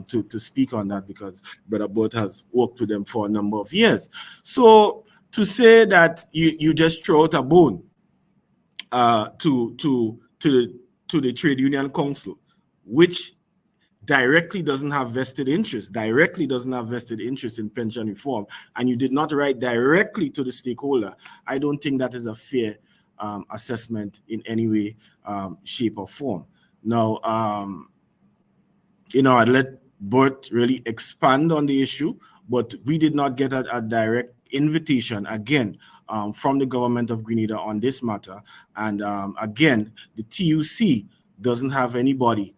to speak on that because Brother Burt has worked with them for a number of years. So to say that you just throw out a bone to the Trade Union Council, which directly doesn't have vested interest in pension reform, and you did not write directly to the stakeholder, I don't think that is a fair assessment in any way, shape, or form. Now, I'd let Bert really expand on the issue, but we did not get a direct invitation again from the Government of Grenada on this matter. And again, the TUC doesn't have anybody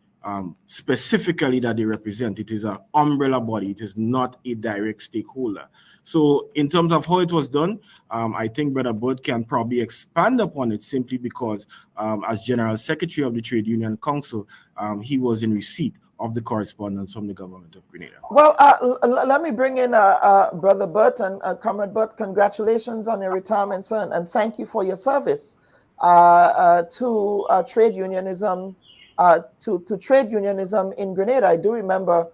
specifically that they represent. It is an umbrella body. It is not a direct stakeholder. So in terms of how it was done, I think Brother Bud can probably expand upon it simply because as General Secretary of the Trade Union Council, he was in receipt of the correspondence from the Government of Grenada. Well, let me bring in Brother Burt and Comrade Burt. Congratulations on your retirement, son, and thank you for your service. to trade unionism, to trade unionism in Grenada. I do remember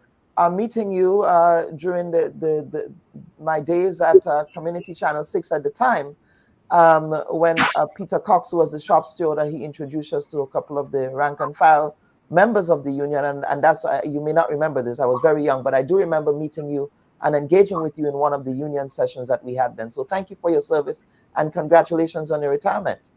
meeting you during my days at Community Channel 6 at the time, when Peter Cox, who was the shop steward, he introduced us to a couple of the rank and file members of the union. And that's, you may not remember this, I was very young, but I do remember meeting you and engaging with you in one of the union sessions that we had then. So thank you for your service and congratulations on your retirement.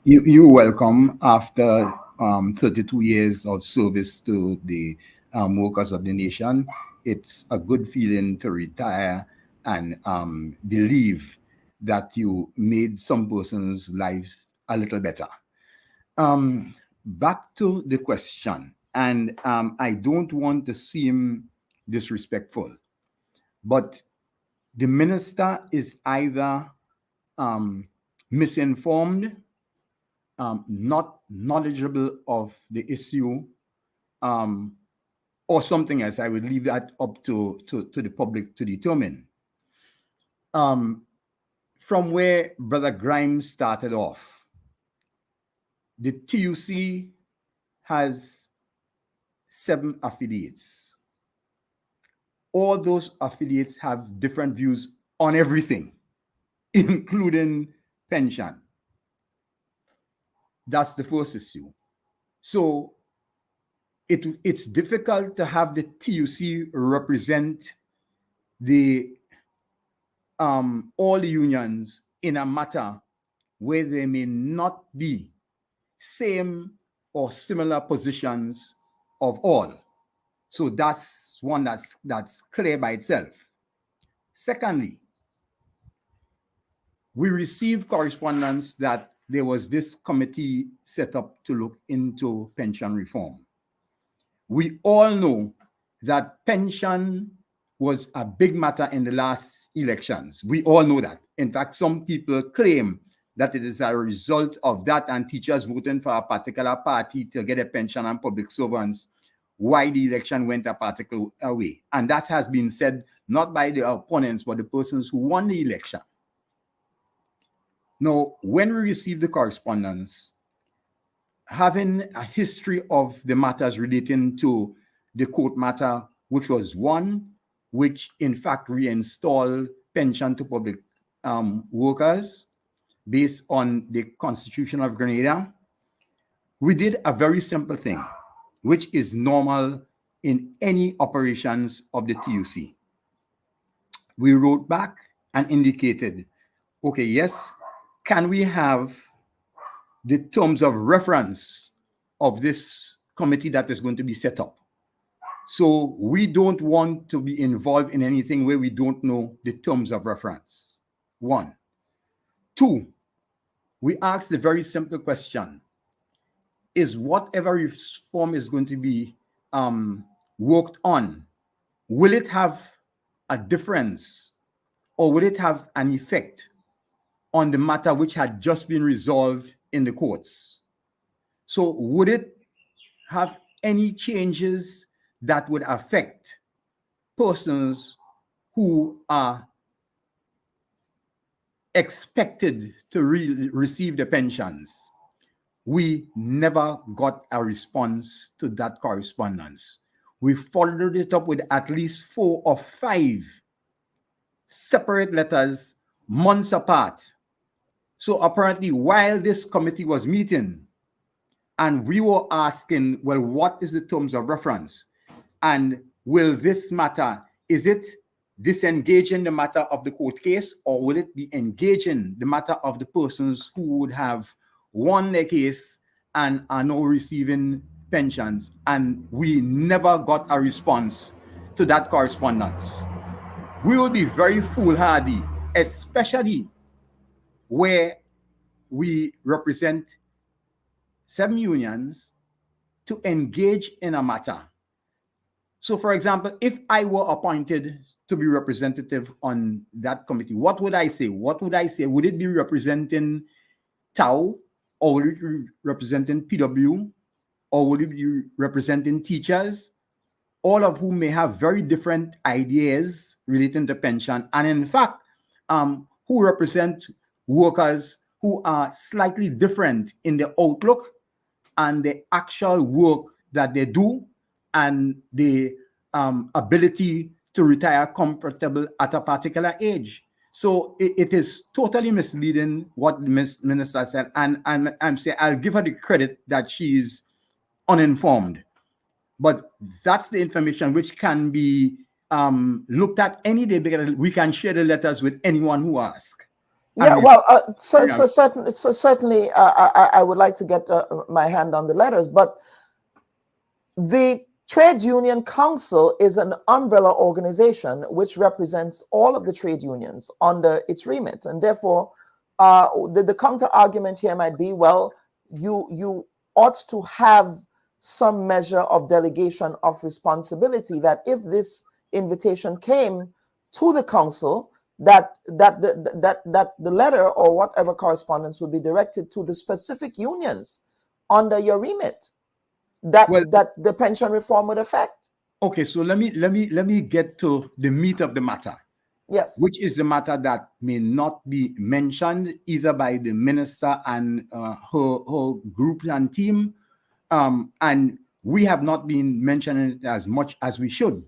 You're welcome. After 32 years of service to the workers of the nation, it's a good feeling to retire and believe that you made some person's life a little better. Back to the question, and I don't want to seem disrespectful, but the minister is either misinformed, not knowledgeable of the issue, or something else. I would leave that up to the public to determine. From where Brother Grimes started off, the TUC has 7 affiliates. All those affiliates have different views on everything, including pension. That's the first issue. So it's difficult to have the TUC represent the all the unions in a matter where there may not be same or similar positions of all. So that's one that's clear by itself. Secondly, we received correspondence that there was this committee set up to look into pension reform. We all know that pension was a big matter in the last elections. We all know that. In fact, some people claim that it is a result of that and teachers voting for a particular party to get a pension and public servants why the election went a particular way. And that has been said not by the opponents, but the persons who won the election. Now, when we received the correspondence, having a history of the matters relating to the court matter, which was one which in fact reinstalled pension to public workers based on the Constitution of Grenada, we did a very simple thing, which is normal in any operations of the TUC. We wrote back and indicated, okay, yes, can we have the terms of reference of this committee that is going to be set up? So we don't want to be involved in anything where we don't know the terms of reference. 1. 2, we asked the very simple question, is whatever reform is going to be worked on, will it have a difference or will it have an effect on the matter which had just been resolved in the courts? So would it have any changes that would affect persons who are expected to receive the pensions? We never got a response to that correspondence. We followed it up with at least 4 or 5 separate letters months apart. So apparently, while this committee was meeting and we were asking, well, what is the terms of reference? And will this matter, is it disengaging the matter of the court case, or will it be engaging the matter of the persons who would have won their case and are now receiving pensions? And we never got a response to that correspondence. We will be very foolhardy, especially where we represent 7 unions, to engage in a matter. So, for example, if I were appointed to be representative on that committee, what would I say? What would I say? Would it be representing TAU, or would it be representing PW, or would it be representing teachers, all of whom may have very different ideas relating to pension, and in fact, who represent workers who are slightly different in the outlook and the actual work that they do and the ability to retire comfortable at a particular age. So it is totally misleading what the minister said. And I'm saying I'll give her the credit that she's uninformed. But that's the information which can be looked at any day because we can share the letters with anyone who asks. Yeah, well, certainly, I would like to get my hand on the letters, but the Trade Union Council is an umbrella organization which represents all of the trade unions under its remit, and therefore, the counter argument here might be, well, you ought to have some measure of delegation of responsibility. That if this invitation came to the council, that the letter or whatever correspondence would be directed to the specific unions under your remit that the pension reform would affect. Okay, so let me get to the meat of the matter. Yes. Which is the matter that may not be mentioned either by the minister and her group and team, and we have not been mentioning it as much as we should.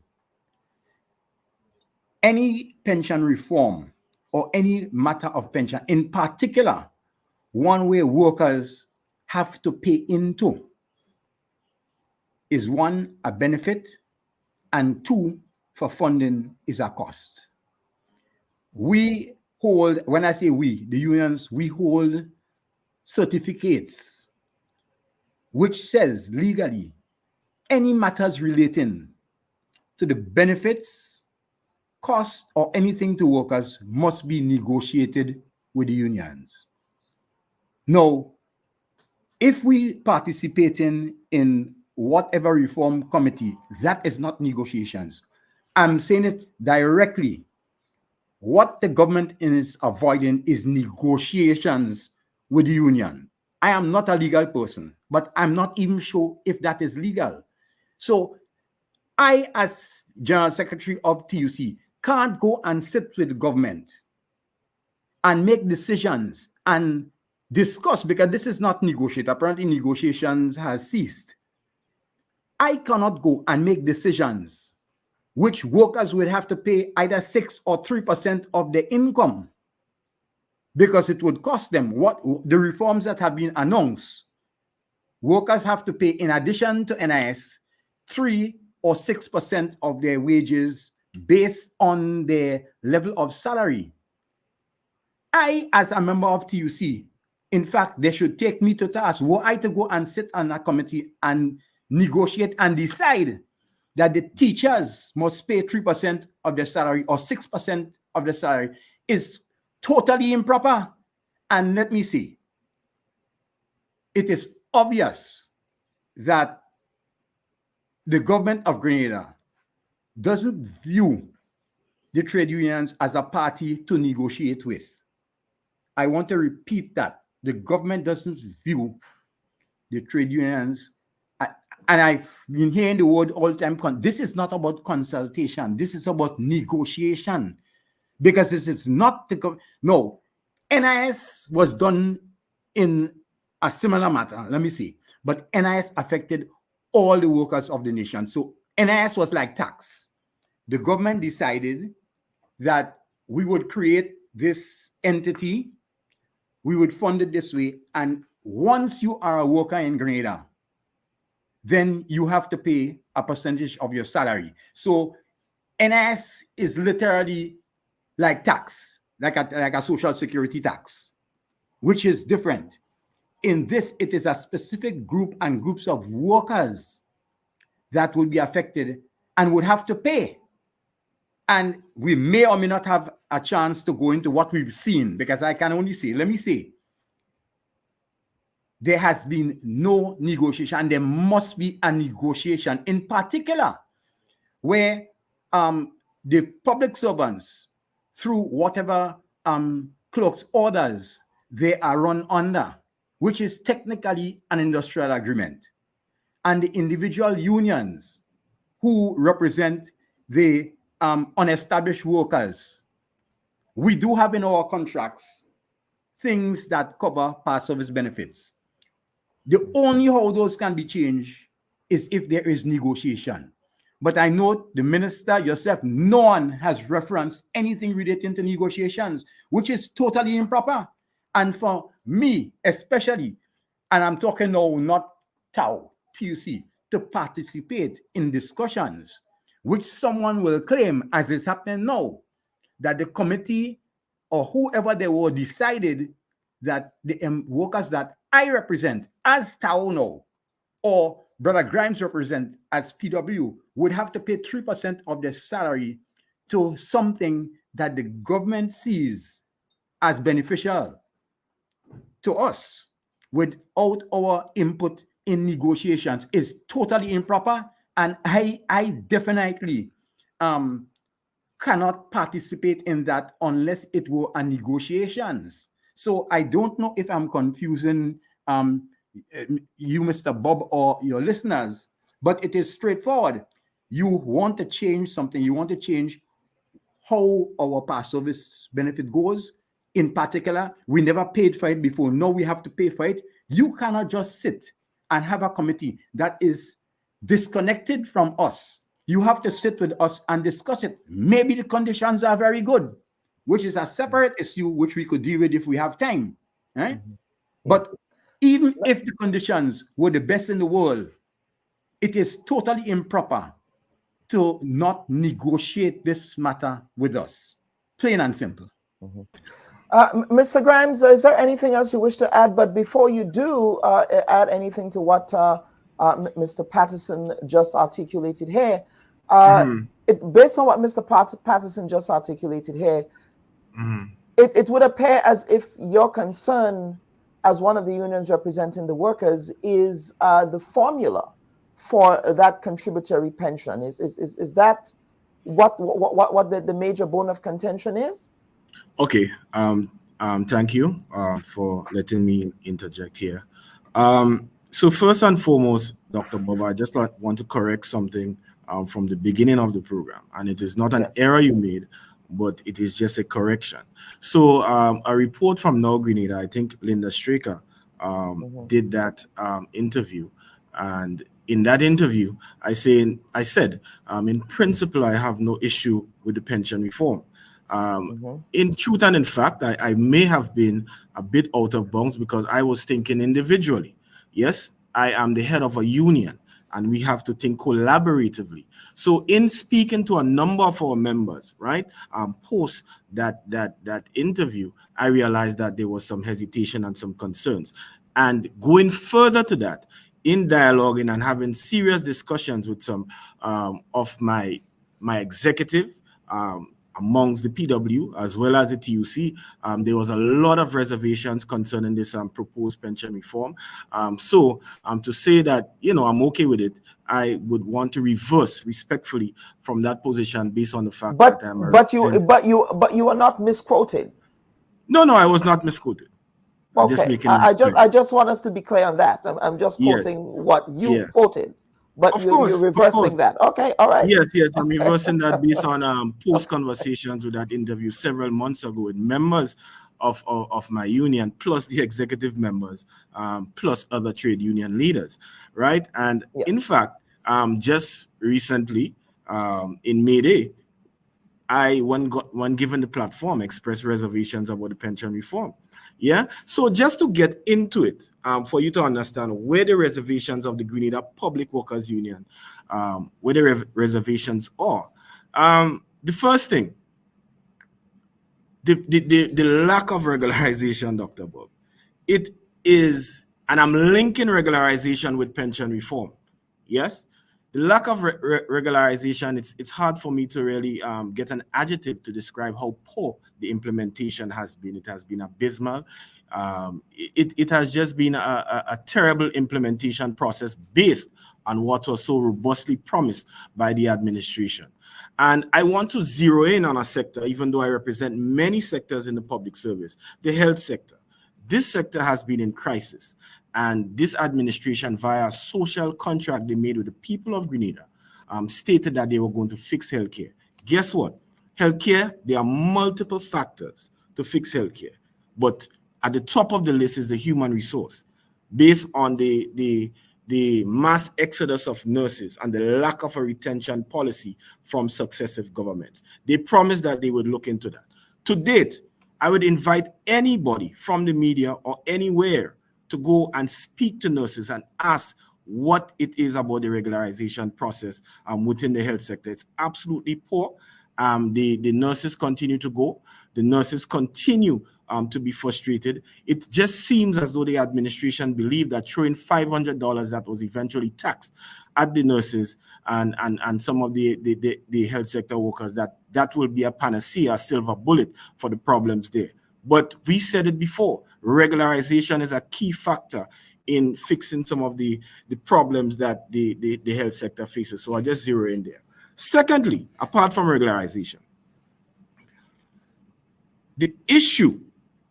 Any pension reform or any matter of pension, in particular, one way workers have to pay into is one, a benefit, and two, for funding is a cost. We hold, when I say we, the unions, we hold certificates which says legally any matters relating to the benefits, cost, or anything to workers must be negotiated with the unions. Now, if we participate in whatever reform committee, that is not negotiations. I'm saying it directly. What the government is avoiding is negotiations with the union. I am not a legal person, but I'm not even sure if that is legal. So I, as General Secretary of TUC, can't go and sit with the government and make decisions and discuss, because this is not negotiate. Apparently negotiations has ceased. I cannot go and make decisions which workers would have to pay either 6 or 3% of their income, because it would cost them. What the reforms that have been announced, workers have to pay, in addition to NIS, 3 or 6% of their wages based on their level of salary. I, as a member of TUC, in fact, they should take me to task. Were I to go and sit on a committee and negotiate and decide that the teachers must pay 3% of their salary or 6% of their salary, is totally improper. And let me see, it is obvious that the government of Grenada doesn't view the trade unions as a party to negotiate with. I want to repeat that. The government doesn't view the trade unions, and I've been hearing the word all the time, this is not about consultation, this is about negotiation, because this is not the no. NIS was done in a similar matter, let me see, but NIS affected all the workers of the nation. So NIS was like tax. The government decided that we would create this entity, we would fund it this way, and once you are a worker in Grenada, then you have to pay a percentage of your salary. So NIS is literally like tax, like a social security tax, which is different. In this, it is a specific group and groups of workers that will be affected and would have to pay. And we may or may not have a chance to go into what we've seen, because I can only say, let me say, there has been no negotiation, and there must be a negotiation, in particular, where the public servants, through whatever clerk's orders they are run under, which is technically an industrial agreement, and the individual unions who represent the unestablished workers, we do have in our contracts things that cover past service benefits. The only how those can be changed is if there is negotiation. But I know the minister, yourself, no one has referenced anything relating to negotiations, which is totally improper. And for me, especially, and I'm talking now not TAU, TUC, to participate in discussions, which someone will claim, as is happening now, that the committee or whoever they were decided that the workers that I represent as TAU now, or Brother Grimes represent as PW, would have to pay 3% of their salary to something that the government sees as beneficial to us without our input in negotiations is totally improper. And I definitely cannot participate in that unless it were a negotiations. So I don't know if I'm confusing you, Mr. Bob, or your listeners, but it is straightforward. You want to change something. You want to change how our past service benefit goes. In particular, we never paid for it before. Now we have to pay for it. You cannot just sit and have a committee that is disconnected from us. You have to sit with us and discuss it. Maybe the conditions are very good, which is a separate issue which we could deal with if we have time. Right? But even if the conditions were the best in the world, it is totally improper to not negotiate this matter with us. Plain and simple. Mr. Grimes, is there anything else you wish to add? But before you do add anything to what Mr. Patterson just articulated here, based on what Mr. Patterson just articulated here, it would appear as if your concern as one of the unions representing the workers is the formula for that contributory pension. Is that what the major bone of contention is? Okay. Thank you for letting me interject here. So first and foremost, Dr. Bob, I just want to correct something from the beginning of the program, and it is not an error you made, but it is just a correction. So a report from Now Grenada, I think Linda Straker did that interview, and in that interview, I said, in principle, I have no issue with the pension reform. In truth and in fact, I may have been a bit out of bounds because I was thinking individually. Yes, I am the head of a union and we have to think collaboratively. So in speaking to a number of our members, right, post that interview, I realized that there was some hesitation and some concerns. And going further to that, in dialoguing and having serious discussions with some of my executive, amongst the PW as well as the TUC, there was a lot of reservations concerning this proposed pension reform. So to say that, I'm okay with it, I would want to reverse respectfully from that position based on the fact that I'm but you are not misquoted. No, I was not misquoted. Okay, I just want us to be clear on that. I'm just quoting what you quoted. But you're reversing that. Okay, all right. Yes, I'm reversing that based on post conversations with that interview several months ago with members of my union, plus the executive members, plus other trade union leaders, right? And in fact, just recently, in May Day, I, when given the platform, expressed reservations about the pension reform. Yeah, so just to get into it, for you to understand where the reservations of the Grenada Public Workers Union, where the reservations are. The first thing, the lack of regularization, Dr. Bob. It is, and I'm linking regularization with pension reform. Yes, the lack of regularization, it's hard for me to really get an adjective to describe how poor the implementation has been. It has been abysmal. It has just been a terrible implementation process based on what was so robustly promised by the administration. And I want to zero in on a sector, even though I represent many sectors in the public service, the health sector. This sector has been in crisis. And this administration, via a social contract they made with the people of Grenada, stated that they were going to fix healthcare. Guess what? Healthcare, there are multiple factors to fix healthcare. But At the top of the list is the human resource, based on the mass exodus of nurses and the lack of a retention policy from successive governments. They promised that they would look into that. To date, I would invite anybody from the media or anywhere to go and speak to nurses and ask what it is about the regularization process within the health sector. It's absolutely poor. The nurses continue to go. The nurses continue to be frustrated. It just seems as though the administration believed that throwing $500 that was eventually taxed at the nurses and some of the health sector workers, that will be a panacea, a silver bullet for the problems there. But we said it before, regularization is a key factor in fixing some of the problems that the health sector faces. So I just zero in there. Secondly, apart from regularization, the issue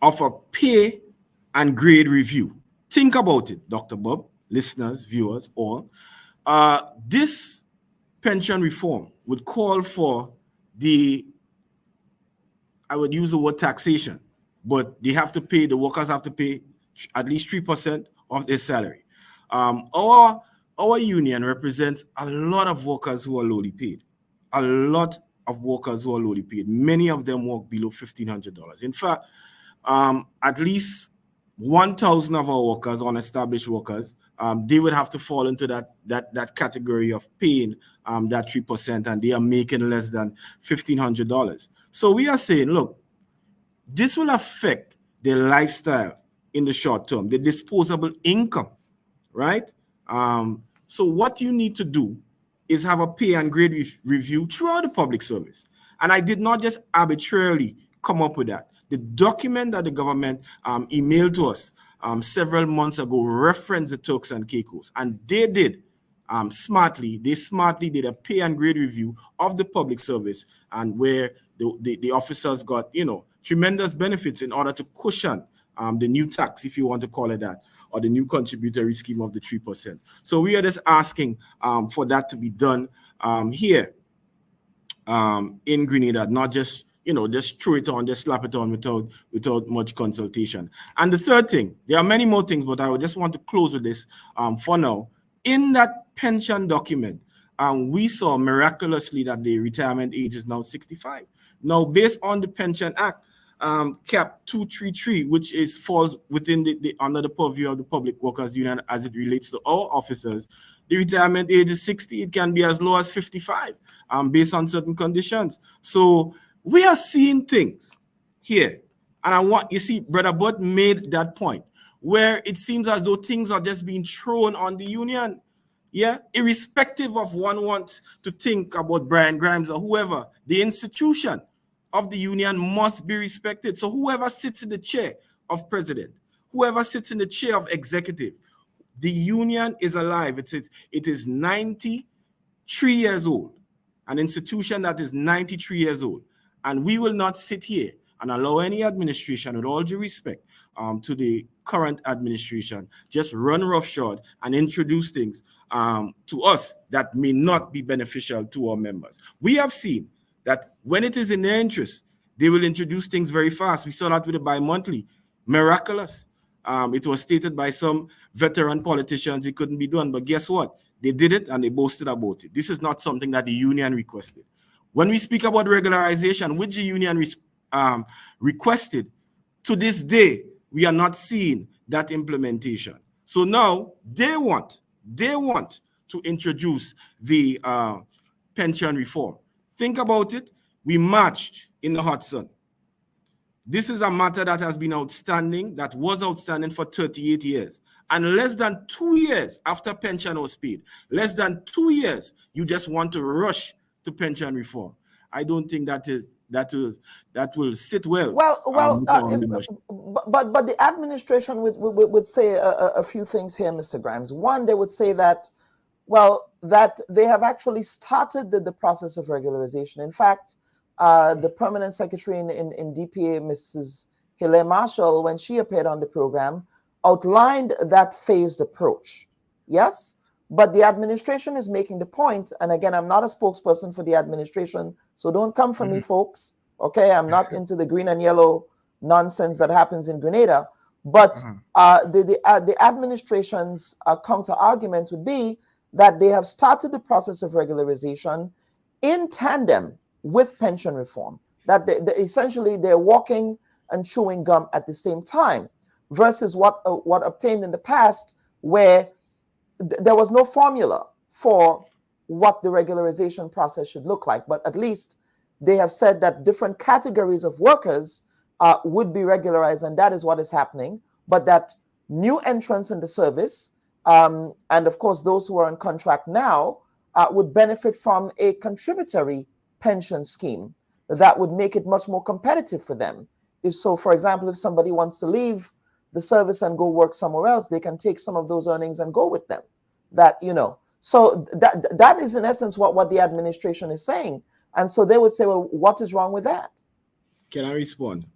of a pay and grade review. Think about it, Dr. Bubb, listeners, viewers, all. This pension reform would call for I would use the word taxation, but they have to pay, the workers have to pay at least 3% of their salary. Our union represents a lot of workers who are lowly paid. A lot of workers who are lowly paid. Many of them work below $1,500. In fact, at least 1,000 of our workers, unestablished workers, they would have to fall into that category of paying that 3%, and they are making less than $1,500. So we are saying, look, this will affect their lifestyle in the short term, the disposable income, right? So what you need to do is have a pay and grade review throughout the public service. And I did not just arbitrarily come up with that. The document that the government emailed to us several months ago referenced the Turks and Caicos, and they did smartly did a pay and grade review of the public service, and where the officers got, tremendous benefits in order to cushion the new tax, if you want to call it that, or the new contributory scheme of the 3%. So we are just asking for that to be done here in Grenada, not just, just throw it on, just slap it on without much consultation. And the third thing, there are many more things, but I would just want to close with this for now. In that pension document, we saw miraculously that the retirement age is now 65. Now, based on the Pension Act, Cap 233, which falls within under the purview of the Public Workers Union as it relates to our officers, the retirement age is 60. It can be as low as 55 based on certain conditions. So we are seeing things here. And Brother Butt made that point where it seems as though things are just being thrown on the union. Yeah, irrespective of one wants to think about Brian Grimes or whoever, the institution of the union must be respected. So whoever sits in the chair of president, whoever sits in the chair of executive, the union is alive. It is 93 years old, an institution that is 93 years old. And we will not sit here and allow any administration, with all due respect to the current administration, just run roughshod and introduce things to us that may not be beneficial to our members. We have seen that when it is in their interest, they will introduce things very fast. We saw that with the bi-monthly. Miraculous. It was stated by some veteran politicians it couldn't be done, but guess what? They did it and they boasted about it. This is not something that the union requested. When we speak about regularization, which the union requested, to this day, we are not seeing that implementation. So now they want to introduce the pension reform. Think about it. We marched in the hot sun. This is a matter that has been outstanding, that was outstanding for 38 years. And less than 2 years after pension was paid, less than 2 years, you just want to rush to pension reform. I don't think that will sit well. But the administration would say a few things here, Mr. Grimes. One, they would say that, that they have actually started the process of regularization. In fact, the permanent secretary in DPA, Mrs. Hilaire Marshall, when she appeared on the program, outlined that phased approach. Yes, but the administration is making the point, and again, I'm not a spokesperson for the administration, so don't come for me, folks. Okay, I'm not into the green and yellow nonsense that happens in Grenada. But the administration's counter argument would be that they have started the process of regularization in tandem with pension reform, that essentially they're walking and chewing gum at the same time, versus what obtained in the past, where there was no formula for what the regularization process should look like. But at least they have said that different categories of workers would be regularized, and that is what is happening. But that new entrants in the service, and of course those who are on contract now, would benefit from a contributory pension scheme that would make it much more competitive for them. So, for example, if somebody wants to leave the service and go work somewhere else, they can take some of those earnings and go with them. So that is in essence what the administration is saying. And so they would say, well, what is wrong with that? Can I respond?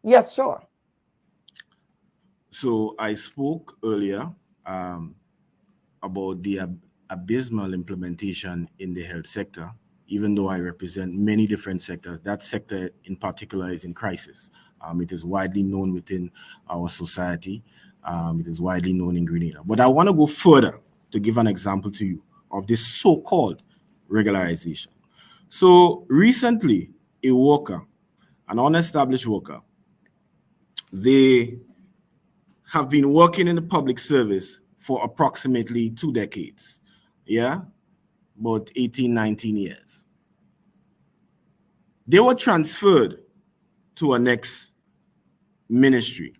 Yes, sure. So I spoke earlier about the abysmal implementation in the health sector. Even though I represent many different sectors, that sector in particular is in crisis. It is widely known within our society. It is widely known in Grenada. But I want to go further to give an example to you of this so-called regularization. So recently, a worker, an unestablished worker, they have been working in the public service for approximately 2 decades. Yeah, about 18, 19 years. They were transferred to a next ministry,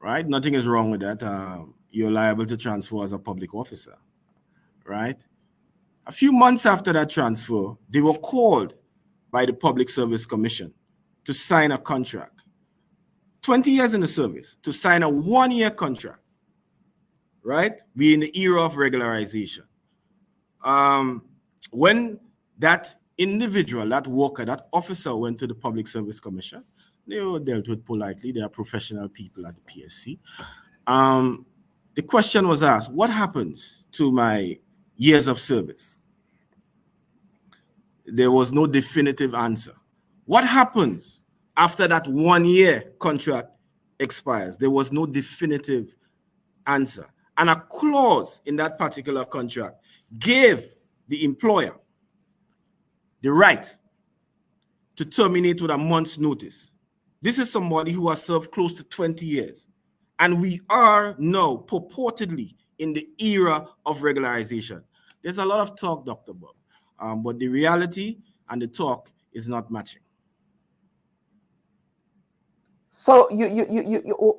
right? Nothing is wrong with that. You're liable to transfer as a public officer, right? A few months after that transfer, they were called by the Public Service Commission to sign a contract. 20 years in the service, to sign a 1-year contract, right? We're in the era of regularization. When that individual, that worker, that officer went to the Public Service Commission, they were dealt with politely. They are professional people at the PSC. The question was asked, what happens to my years of service? There was no definitive answer. What happens after that 1-year contract expires? There was no definitive answer. And a clause in that particular contract gave the employer the right to terminate with a month's notice. This is somebody who has served close to 20 years. And we are now purportedly in the era of regularization. There's a lot of talk, Dr. Bubb, but the reality and the talk is not matching. So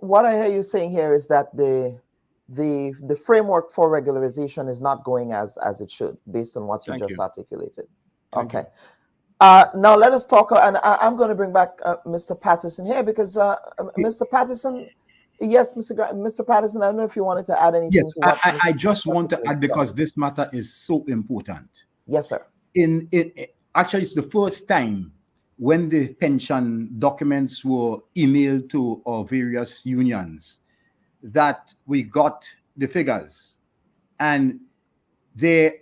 what I hear you saying here is that the framework for regularization is not going as it should, based on what you just articulated. Okay. Now let us talk, and I'm going to bring back Mr. Patterson here, because Mr. Patterson, yes, Mr. Patterson, I don't know if you wanted to add anything. Yes, to what I just want to add, because this matter is so important. Yes, sir. Actually, it's the first time when the pension documents were emailed to our various unions that we got the figures, and there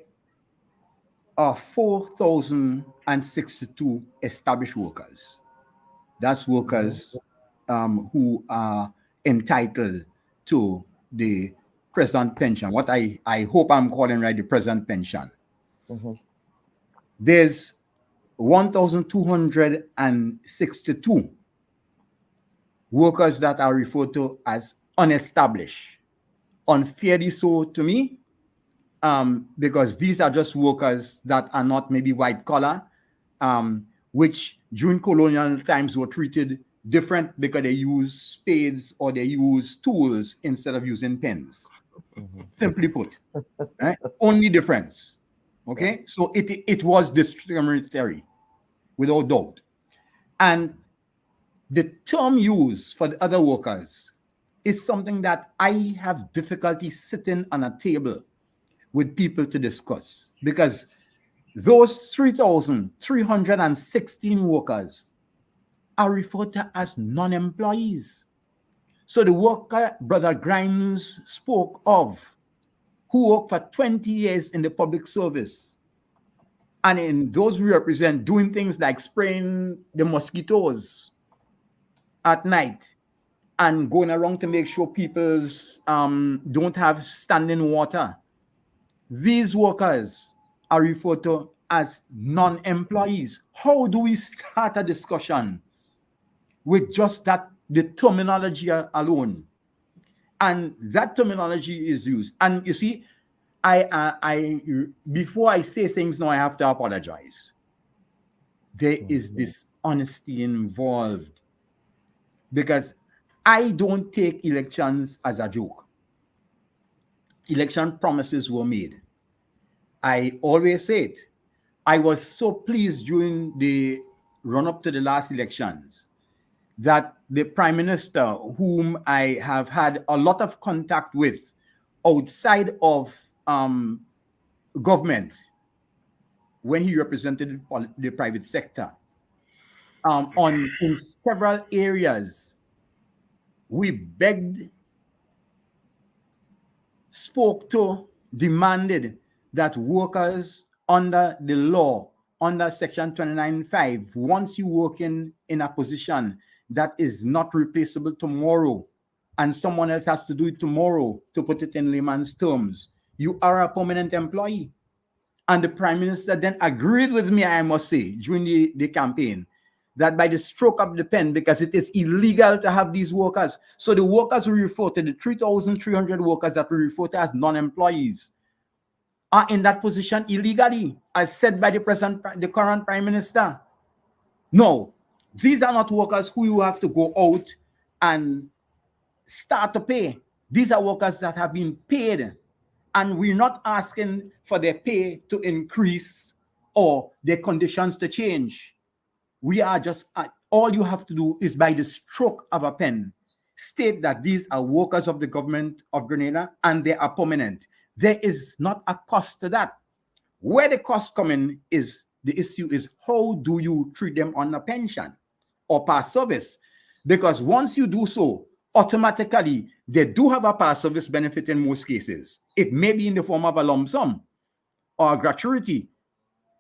are 4,062 established workers. That's workers who are entitled to the present pension, what I hope I'm calling right, the present pension. There's 1,262 workers that are referred to as unestablished. Unfairly so to me, because these are just workers that are not maybe white collar, which during colonial times were treated different because they use spades or they use tools instead of using pens. Simply put, right? Only difference. Okay, so it was discriminatory, without doubt. And the term used for the other workers is something that I have difficulty sitting on a table with people to discuss, because those 3,316 workers are referred to as non-employees. So the worker Brother Grimes spoke of, who worked for 20 years in the public service, and in those we represent, doing things like spraying the mosquitoes at night, and going around to make sure people's don't have standing water. These workers are referred to as non-employees. How do we start a discussion with just that, the terminology alone? And that terminology is used. And you see, I before I say things now, I have to apologize. There is dishonesty involved, because I don't take elections as a joke. Election promises were made. I always say it. I was so pleased during the run-up to the last elections that the Prime Minister, whom I have had a lot of contact with outside of government, when he represented the private sector, in several areas, we begged, spoke to, demanded that workers under the law, under Section 29.5, once you work in a position that is not replaceable tomorrow, and someone else has to do it tomorrow, to put it in layman's terms, you are a permanent employee. And the Prime Minister then agreed with me, I must say, during the campaign, that by the stroke of the pen, because it is illegal to have these workers. So the workers we refer to, the 3,300 workers that we refer to as non-employees, are in that position illegally, as said by the current Prime Minister. No, these are not workers who you have to go out and start to pay. These are workers that have been paid, and we're not asking for their pay to increase or their conditions to change. We are just, all you have to do is by the stroke of a pen, state that these are workers of the Government of Grenada and they are permanent. There is not a cost to that. Where the cost come in is, the issue is, how do you treat them on a pension or past service? Because once you do so, automatically, they do have a past service benefit in most cases. It may be in the form of a lump sum or a gratuity.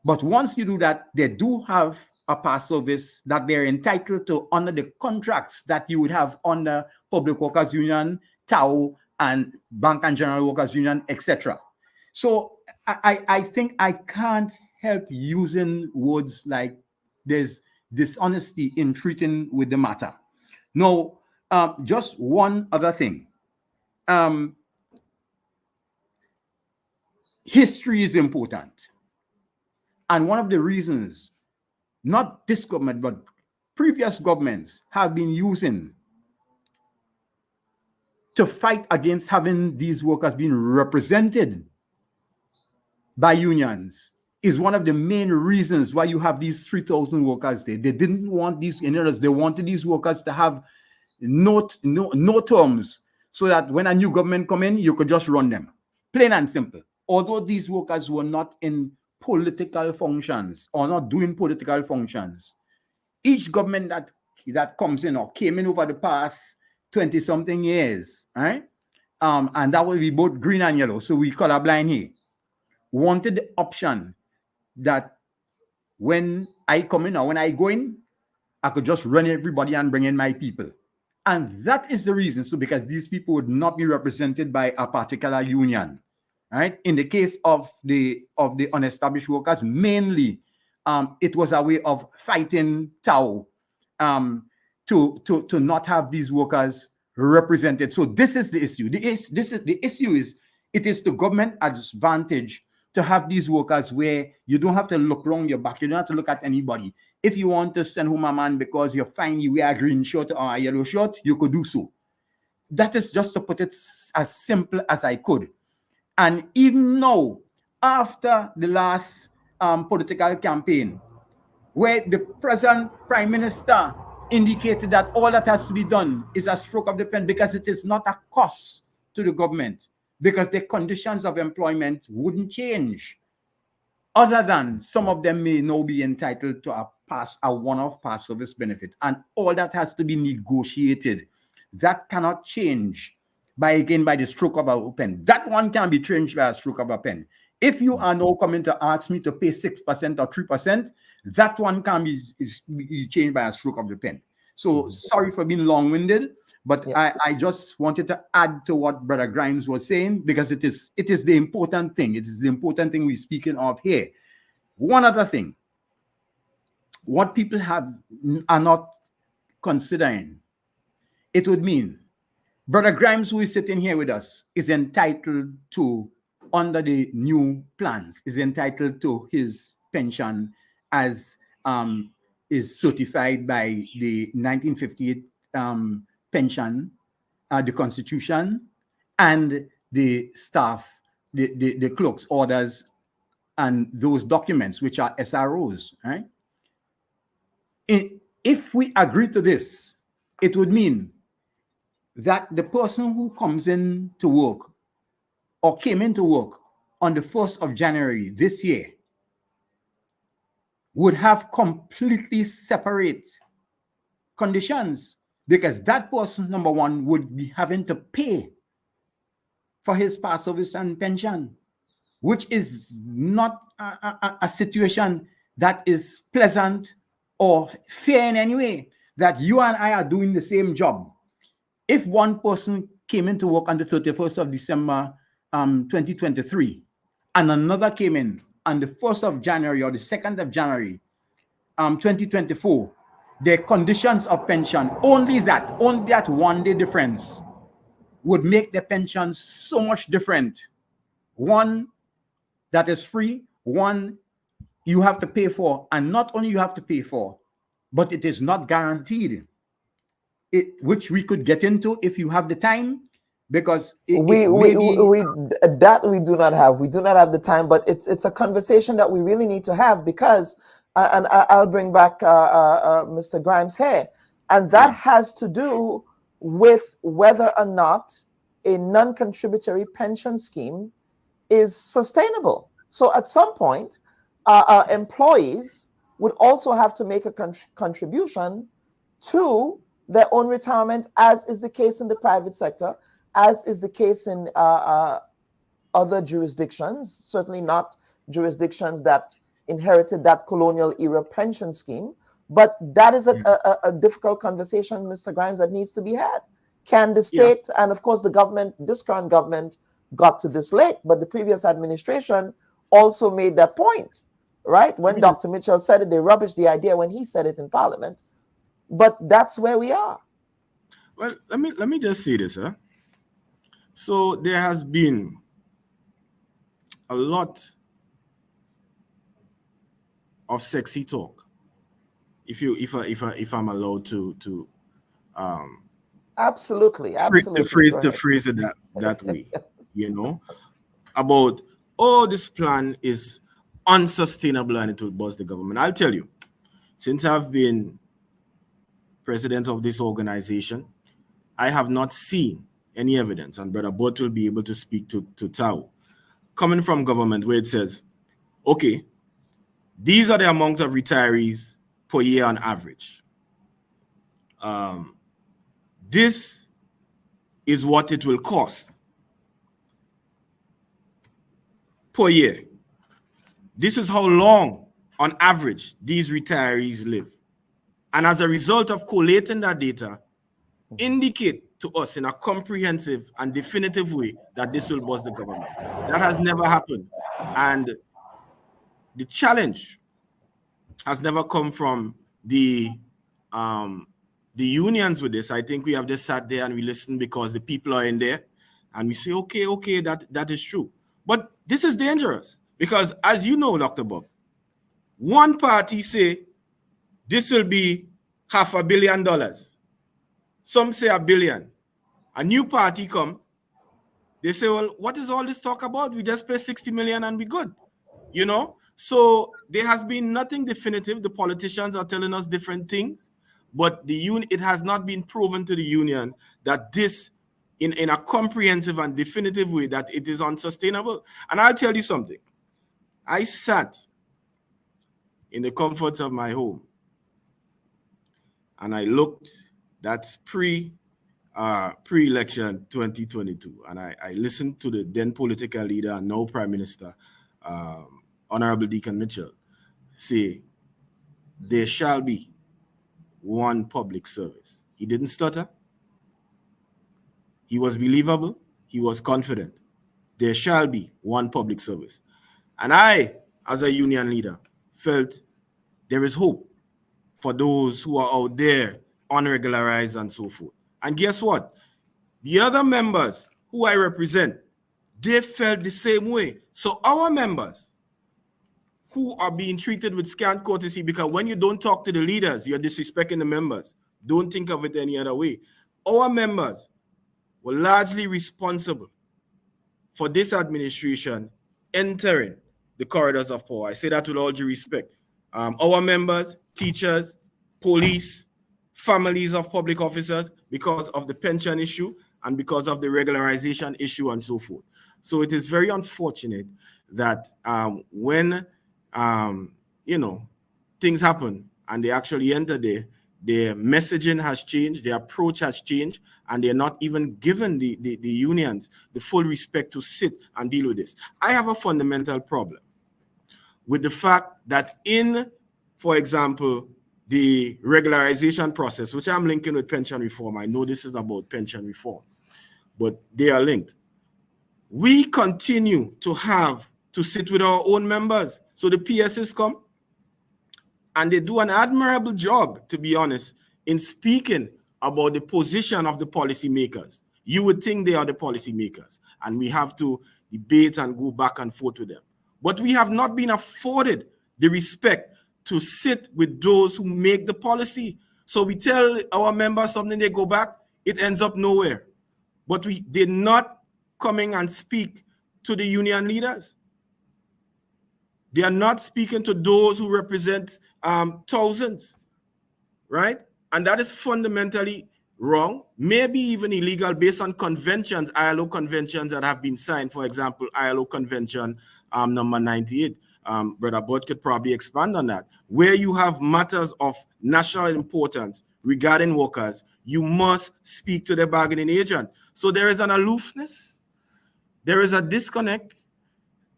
But once you do that, they do have a past service that they're entitled to under the contracts that you would have under Public Workers Union, TAO, and Bank and General Workers Union, etc. So I think I can't help using words like there's dishonesty in treating with the matter. Now, just one other thing. History is important. And one of the reasons, not this government, but previous governments have been using to fight against having these workers being represented by unions, is one of the main reasons why you have these 3,000 workers there. They didn't want these, in others, they wanted these workers to have no terms, so that when a new government come in, you could just run them. Plain and simple. Although these workers were not in political functions or not doing political functions, each government that comes in or came in over the past 20-something years, right? And that will be both green and yellow, so we colorblind here, wanted the option that when I come in or when I go in, I could just run everybody and bring in my people. And that is the reason. So because these people would not be represented by a particular union, right? In the case of the unestablished workers, mainly, it was a way of fighting TAO to not have these workers represented. So this is the issue. The issue is, it is the government advantage to have these workers where you don't have to look around your back. You don't have to look at anybody. If you want to send home a man because you're fine, you wear a green shirt or a yellow shirt, you could do so. That is just to put it as simple as I could. And even now, after the last political campaign, where the present Prime Minister indicated that all that has to be done is a stroke of the pen, because it is not a cost to the government, because the conditions of employment wouldn't change, other than some of them may now be entitled to a one-off past service benefit, and all that has to be negotiated. That cannot change by the stroke of a pen. That one can be changed by a stroke of a pen. If you are now coming to ask me to pay 6% or 3%, that one can be changed by a stroke of the pen. So sorry for being long-winded, But I just wanted to add to what Brother Grimes was saying, because it is the important thing. It is the important thing we're speaking of here. One other thing, what people are not considering, it would mean Brother Grimes, who is sitting here with us, is entitled to, under the new plans, is entitled to his pension as is certified by the 1958 pension, the Constitution, and the staff, the clerk's orders, and those documents, which are SROs, right? If we agree to this, it would mean that the person who comes in to work or came into work on the 1st of January this year would have completely separate conditions, because that person, number one, would be having to pay for his past service and pension, which is not a situation that is pleasant or fair in any way, that you and I are doing the same job. If one person came into work on the 31st of December 2023, and another came in on the 1st of January or the 2nd of January 2024, their conditions of pension, only that 1 day difference would make the pension so much different. One that is free, one you have to pay for, and not only you have to pay for, but it is not guaranteed. Which we could get into if you have the time, because we do not have. We do not have the time, but it's a conversation that we really need to have, because, and I'll bring back Mr. Grimes here, and that has to do with whether or not a non-contributory pension scheme is sustainable. So at some point, employees would also have to make a contribution to their own retirement, as is the case in the private sector, as is the case in other jurisdictions, certainly not jurisdictions that inherited that colonial era pension scheme. But that is a difficult conversation, Mr. Grimes, that needs to be had. Can the state, and of course the government, this current government got to this late, but the previous administration also made that point, right? When Dr. Mitchell said it, they rubbished the idea when he said it in Parliament. But that's where we are. Well, let me just say this, huh? So there has been a lot of sexy talk, if I'm allowed to absolutely the phrase it that way, you know, about, oh, this plan is unsustainable and it will bust the government. I'll tell you, since I've been president of this organization, I have not seen any evidence, and Brother Bott will be able to speak to Tao, coming from government where it says, okay, these are the amount of retirees per year on average. This is what it will cost per year. This is how long, on average, these retirees live. And as a result of collating that data, indicate to us in a comprehensive and definitive way that this will bust the government. That has never happened. And the challenge has never come from the unions with this. I think we have just sat there and we listen because the people are in there and we say, okay, that is true. But this is dangerous because, as you know, Dr. Bob, one party say this will be $500 million. Some say $1 billion. A new party come, they say, well, what is all this talk about? We just pay 60 million and we good, you know? So there has been nothing definitive. The politicians are telling us different things, but it has not been proven to the union that this, in a comprehensive and definitive way, that it is unsustainable. And I'll tell you something. I sat in the comforts of my home and I looked, that's pre-election 2022, and I listened to the then political leader and now Prime Minister, Honorable Deacon Mitchell, say there shall be one public service. He didn't stutter. He was believable. He was confident. There shall be one public service. And I, as a union leader, felt there is hope for those who are out there unregularized and so forth. And guess what? The other members who I represent, they felt the same way. So our members who are being treated with scant courtesy, because when you don't talk to the leaders, you're disrespecting the members. Don't think of it any other way. Our members were largely responsible for this administration entering the corridors of power. I say that with all due respect. Our members, teachers, police, families of public officers, because of the pension issue and because of the regularization issue and so forth. So it is very unfortunate that when things happen and they actually enter there, their messaging has changed, their approach has changed, and they're not even given the unions the full respect to sit and deal with this. I have a fundamental problem with the fact that for example, the regularization process, which I'm linking with pension reform. I know this is about pension reform, but they are linked. We continue to have to sit with our own members. So the PSs come and they do an admirable job, to be honest, in speaking about the position of the policymakers. You would think they are the policymakers, and we have to debate and go back and forth with them. But we have not been afforded the respect to sit with those who make the policy. So we tell our members something, they go back, it ends up nowhere. But they're not coming and speak to the union leaders. They are not speaking to those who represent thousands, right? And that is fundamentally wrong, maybe even illegal based on conventions, ILO conventions that have been signed. For example, ILO convention number 98. Brother Bud could probably expand on that. Where you have matters of national importance regarding workers, you must speak to the bargaining agent. So there is an aloofness. There is a disconnect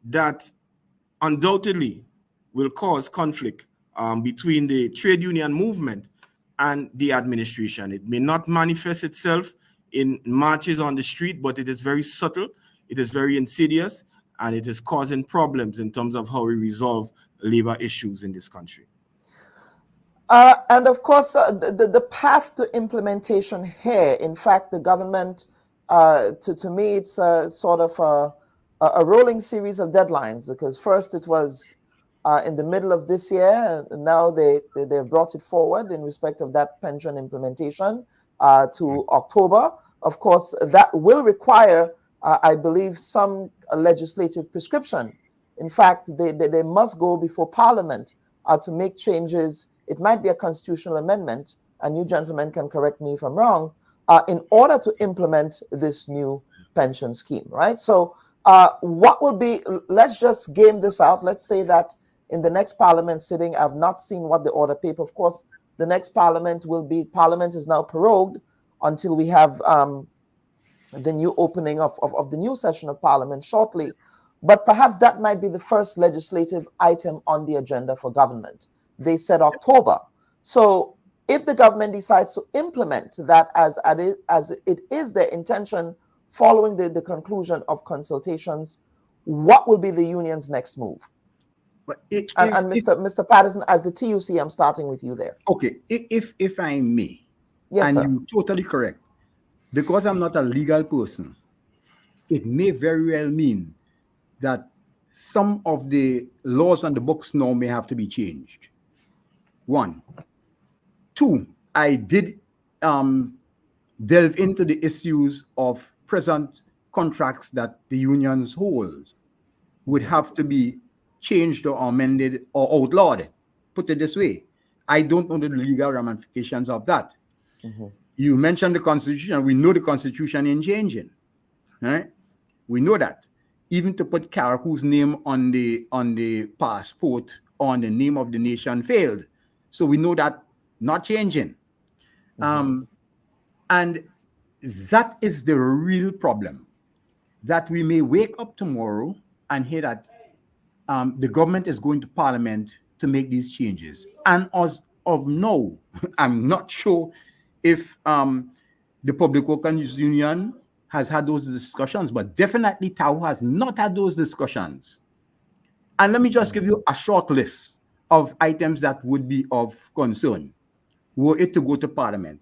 that undoubtedly will cause conflict between the trade union movement and the administration. It may not manifest itself in marches on the street, but it is very subtle, it is very insidious, and it is causing problems in terms of how we resolve labor issues in this country. And of course, the path to implementation here, in fact, the government, to me, it's sort of a rolling series of deadlines, because first it was in the middle of this year, and now they've brought it forward in respect of that pension implementation to October. Of course, that will require, I believe, some legislative prescription. In fact, they must go before Parliament to make changes. It might be a constitutional amendment, and you gentlemen can correct me if I'm wrong, in order to implement this new pension scheme, right? So what will be, let's just game this out. Let's say that in the next Parliament sitting, I've not seen what the order paper, of course, the next Parliament Parliament is now prorogued until we have the new opening of the new session of Parliament shortly. But perhaps that might be the first legislative item on the agenda for government. They said October. So if the government decides to implement that as it is their intention following the conclusion of consultations, what will be the union's next move? But Mr. Patterson, as the TUC, I'm starting with you there. Okay, if I may, yes, sir. You're totally correct. Because I'm not a legal person, it may very well mean that some of the laws on the books now may have to be changed. 1. 2, I did delve into the issues of present contracts that the unions hold would have to be changed or amended or outlawed. Put it this way, I don't know the legal ramifications of that. Mm-hmm. You mentioned the Constitution. We know the Constitution ain't changing, right? We know that. Even to put Karaku's name on the passport on the name of the nation failed. So we know that not changing. Mm-hmm. And that is the real problem, that we may wake up tomorrow and hear that the government is going to Parliament to make these changes. And as of now, I'm not sure if the Public Workers Union has had those discussions, but definitely Tao has not had those discussions. And let me just give you a short list of items that would be of concern were it to go to Parliament.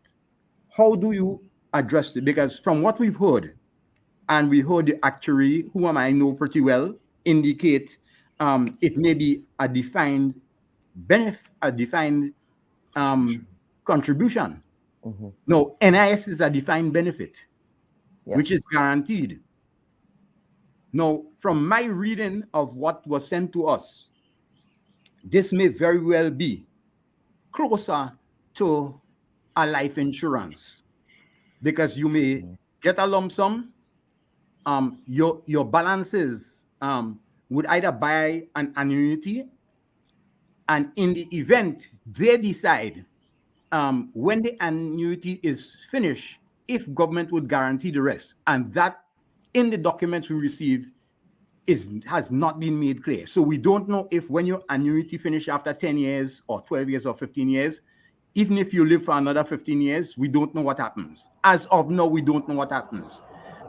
How do you address it? Because from what we've heard, and we heard the actuary, whom I know pretty well, indicate it may be a defined benefit, a defined contribution. No, NIS is a defined benefit, which is guaranteed. Now, from my reading of what was sent to us, this may very well be closer to a life insurance, because you may get a lump sum. Your balances would either buy an annuity, and in the event they decide when the annuity is finished, if government would guarantee the rest, and that in the documents we receive has not been made clear. So we don't know if when your annuity finish after 10 years or 12 years or 15 years, even if you live for another 15 years, we don't know what happens. As of now, we don't know what happens.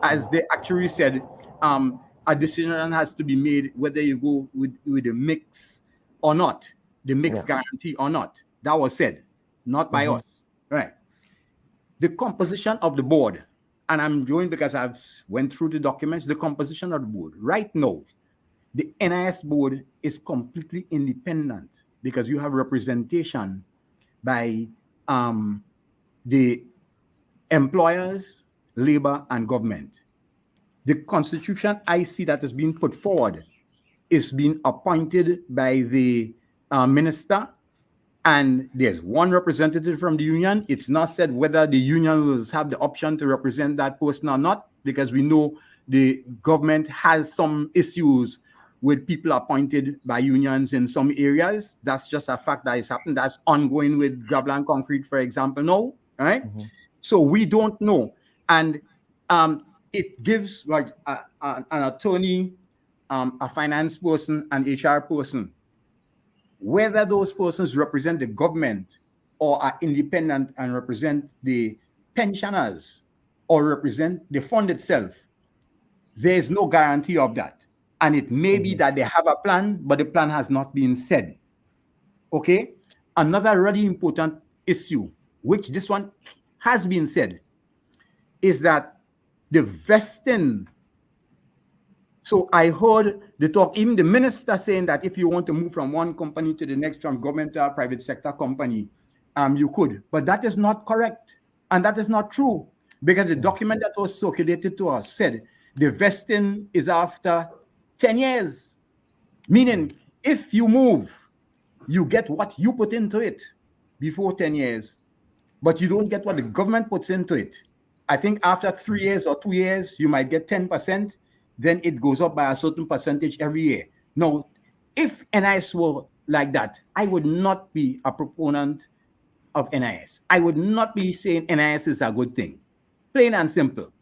As the actuary said, a decision has to be made whether you go with the mix or not, the mix guarantee or not. That was said, not by us, right? The composition of the board, and I'm doing because I've went through the documents, the composition of the board. Right now, the NIS board is completely independent because you have representation by the employers, labor, and government. The constitution I see that is being put forward is being appointed by the minister, and there's one representative from the union. It's not said whether the union will have the option to represent that person or not, because we know the government has some issues with people appointed by unions in some areas. That's just a fact that is happening. That's ongoing with gravel and concrete, for example, now, right? So we don't know. And it gives like an attorney, a finance person, an HR person, whether those persons represent the government or are independent and represent the pensioners or represent the fund itself, there is no guarantee of that. And it may be that they have a plan, but the plan has not been said. Okay? Another really important issue, which this one has been said, is that the vesting. So I heard the talk, even the minister saying that if you want to move from one company to the next, from government to a private sector company, you could. But that is not correct. And that is not true, because the document that was circulated to us said the vesting is after 10 years. Meaning, if you move, you get what you put into it before 10 years, but you don't get what the government puts into it. I think after 3 years or 2 years, you might get 10%. Then it goes up by a certain percentage every year. Now, if NIS were like that, I would not be a proponent of NIS. I would not be saying NIS is a good thing, plain and simple,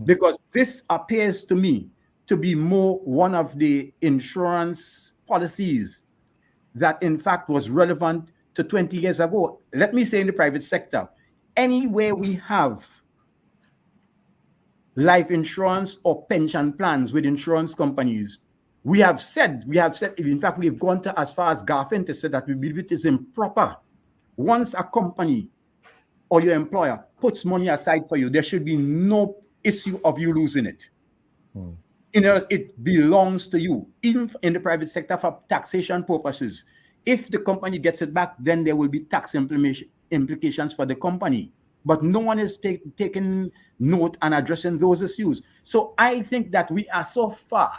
because this appears to me to be more one of the insurance policies that in fact was relevant to 20 years ago. Let me say in the private sector, anywhere we have life insurance or pension plans with insurance companies, we have said, in fact, we've gone to as far as Garfin to say that we believe it is improper. Once a company or your employer puts money aside for you, there should be no issue of you losing it. You know, it belongs to you, even in the private sector for taxation purposes. If the company gets it back, then there will be tax implications for the company. But no one is taking note and addressing those issues. So I think that we are so far.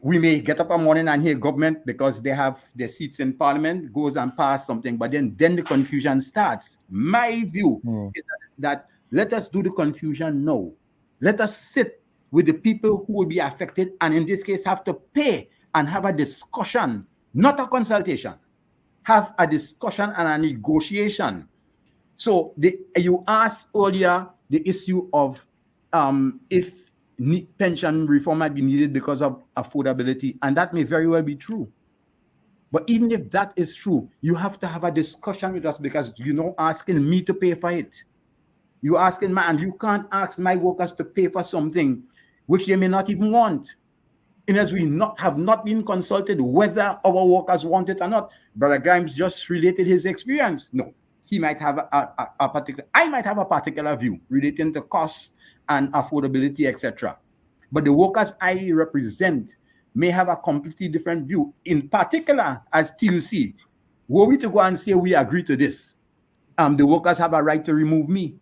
We may get up one morning and hear government, because they have their seats in parliament, goes and pass something, but then the confusion starts. My view is that let us do the confusion now. Let us sit with the people who will be affected, and in this case have to pay, and have a discussion, not a consultation. Have a discussion and a negotiation. So you asked earlier the issue of if pension reform might be needed because of affordability, and that may very well be true. But even if that is true, you have to have a discussion with us, because you're not asking me to pay for it. You're asking, man, you can't ask my workers to pay for something which they may not even want. And as we have not been consulted whether our workers want it or not. Brother Grimes just related his experience. No, he might have a particular, I might have a particular view relating to cost and affordability, etc. But the workers I represent may have a completely different view. In particular, as TUC, were we to go and say we agree to this, the workers have a right to remove me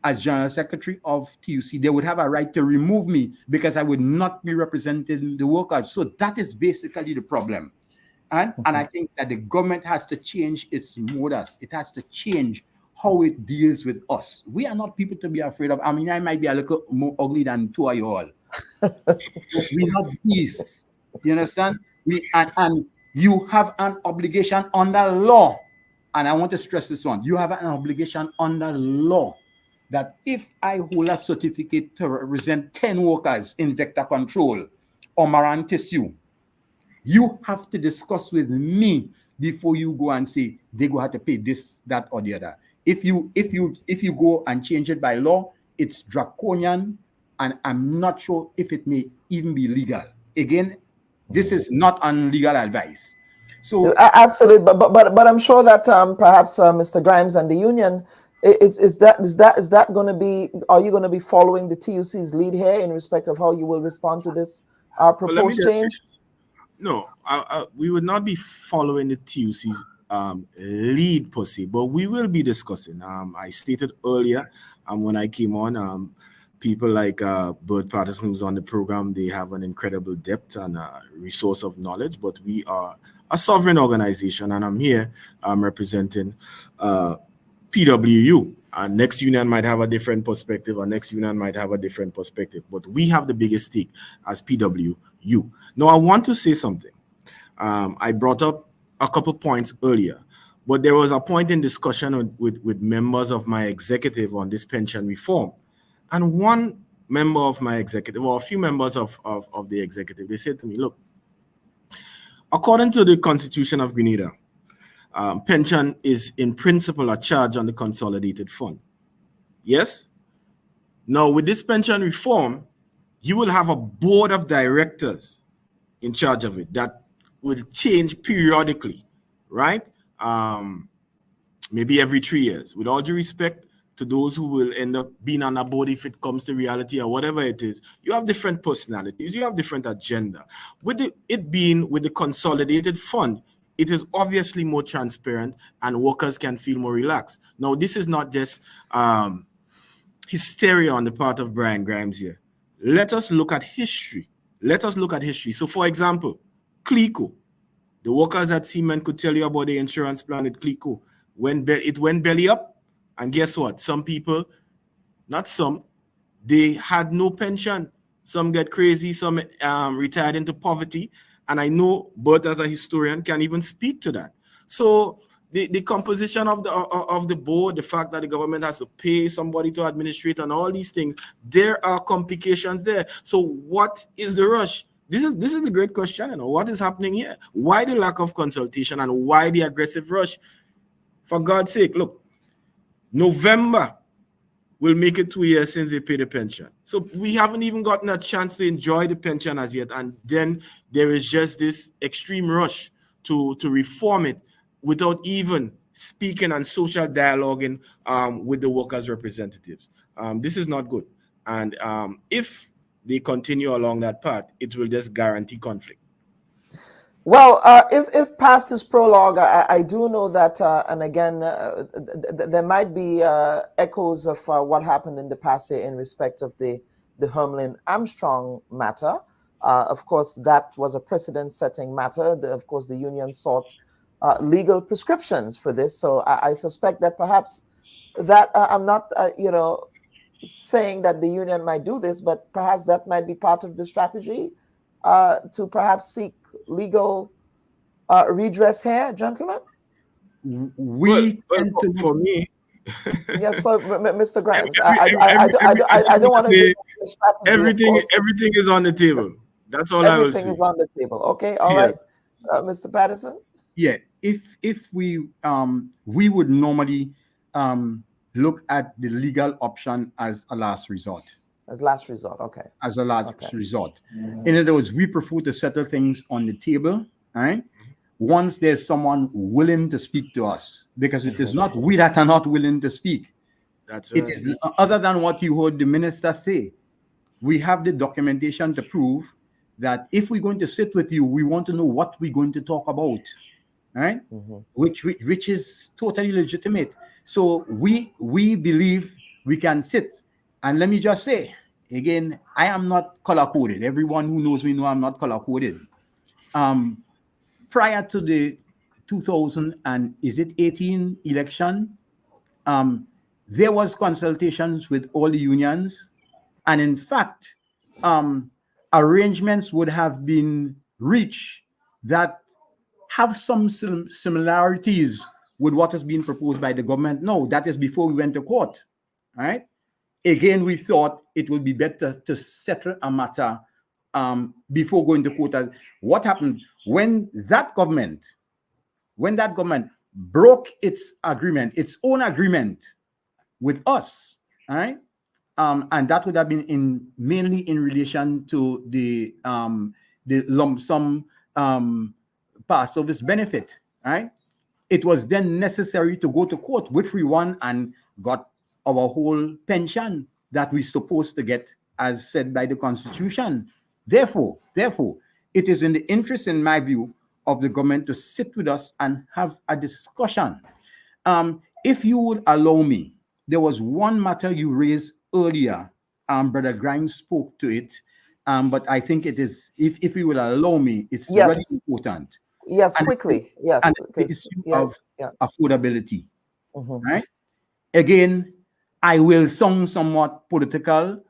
as General Secretary of TUC. They would have a right to remove me because I would not be representing the workers. So that is basically the problem. And I think that the government has to change its modus. It has to change how it deals with us. We are not people to be afraid of. I mean, I might be a little more ugly than two of you all. We're not beasts. You understand? And you have an obligation under law. And I want to stress this one. You have an obligation under law that if I hold a certificate to represent 10 workers in vector control or marine tissue, you have to discuss with me before you go and say they go have to pay this, that, or the other. If you go and change it by law, it's draconian, and I'm not sure if it may even be legal. Again, this is not on legal advice. So absolutely, but I'm sure that perhaps Mr. Grimes and the union is that going to be? Are you going to be following the TUC's lead here in respect of how you will respond to this proposed change? No, we would not be following the TUC's lead per se, but we will be discussing. I stated earlier when I came on, people like Bert Patterson, who's on the program, they have an incredible depth and resource of knowledge, but we are a sovereign organization, and I'm here representing PWU. Next union might have a different perspective, or next union might have a different perspective, but we have the biggest stake as PWU. Now, I want to say something. I brought up a couple points earlier, but there was a point in discussion with members of my executive on this pension reform. And one member of my executive, or a few members of the executive, they said to me, look, according to the Constitution of Grenada, pension is in principle a charge on the consolidated fund. Yes? Now, with this pension reform, you will have a board of directors in charge of it that will change periodically, right? Maybe every 3 years. With all due respect to those who will end up being on a board if it comes to reality or whatever it is, you have different personalities, you have different agenda. With it being with the consolidated fund, it is obviously more transparent and workers can feel more relaxed. Now, this is not just hysteria on the part of Brian Grimes here. Let us look at history. So, for example, CLECO. The workers at Siemens could tell you about the insurance plan at CLECO. It went belly up, and guess what? Some people, not some, they had no pension. Some get crazy, some retired into poverty. And I know Bert, as a historian, can even speak to that. So the composition of the board, the fact that the government has to pay somebody to administrate and all these things, there are complications there. So what is the rush? This is the great question. You know, what is happening here? Why the lack of consultation and why the aggressive rush? For God's sake, look, November will make it 2 years since they paid the pension. So we haven't even gotten a chance to enjoy the pension as yet. And then there is just this extreme rush to reform it without even speaking and social dialoguing with the workers' representatives. This is not good. And if they continue along that path, it will just guarantee conflict. Well, if past this prologue, I do know that, and again, there might be echoes of what happened in the past year in respect of the Hermelin Armstrong matter. Of course, that was a precedent-setting matter. Of course, the union sought legal prescriptions for this. So I suspect that perhaps that I'm not, saying that the union might do this, but perhaps that might be part of the strategy to perhaps seek legal redress here, gentlemen? For me, yes, for Mr. Grimes, I don't want to. Everything is on the table. That's all I will say. Everything is on the table. Okay, all right, Mr. Patterson. Yeah, if we would normally look at the legal option as a last resort. As last resort, okay. As a last resort. In other words, we prefer to settle things on the table, right? Once there's someone willing to speak to us, because it is not we that are not willing to speak. That's it is other than what you heard the minister say. We have the documentation to prove that if we're going to sit with you, we want to know what we're going to talk about, right? Which is totally legitimate. So we believe we can sit. And let me just say, again, I am not color-coded. Everyone who knows me know I'm not color-coded. Prior to the 2018 election, there was consultations with all the unions. And in fact, arrangements would have been reached that have some similarities with what has been proposed by the government. No, that is before we went to court, right? Again, we thought it would be better to settle a matter before going to court. What happened when that government broke its agreement, its own agreement with us, right? And that would have been mainly in relation to the lump sum past service benefit, right? It was then necessary to go to court, which we won and got our whole pension that we're supposed to get, as said by the Constitution. Therefore, it is in the interest, in my view, of the government to sit with us and have a discussion. If you would allow me, there was one matter you raised earlier. Brother Grimes spoke to it, but I think it is, if you will allow me, it's very important. Yes, and quickly. Yes. And it's the issue of affordability, right? Again, I will sound somewhat political,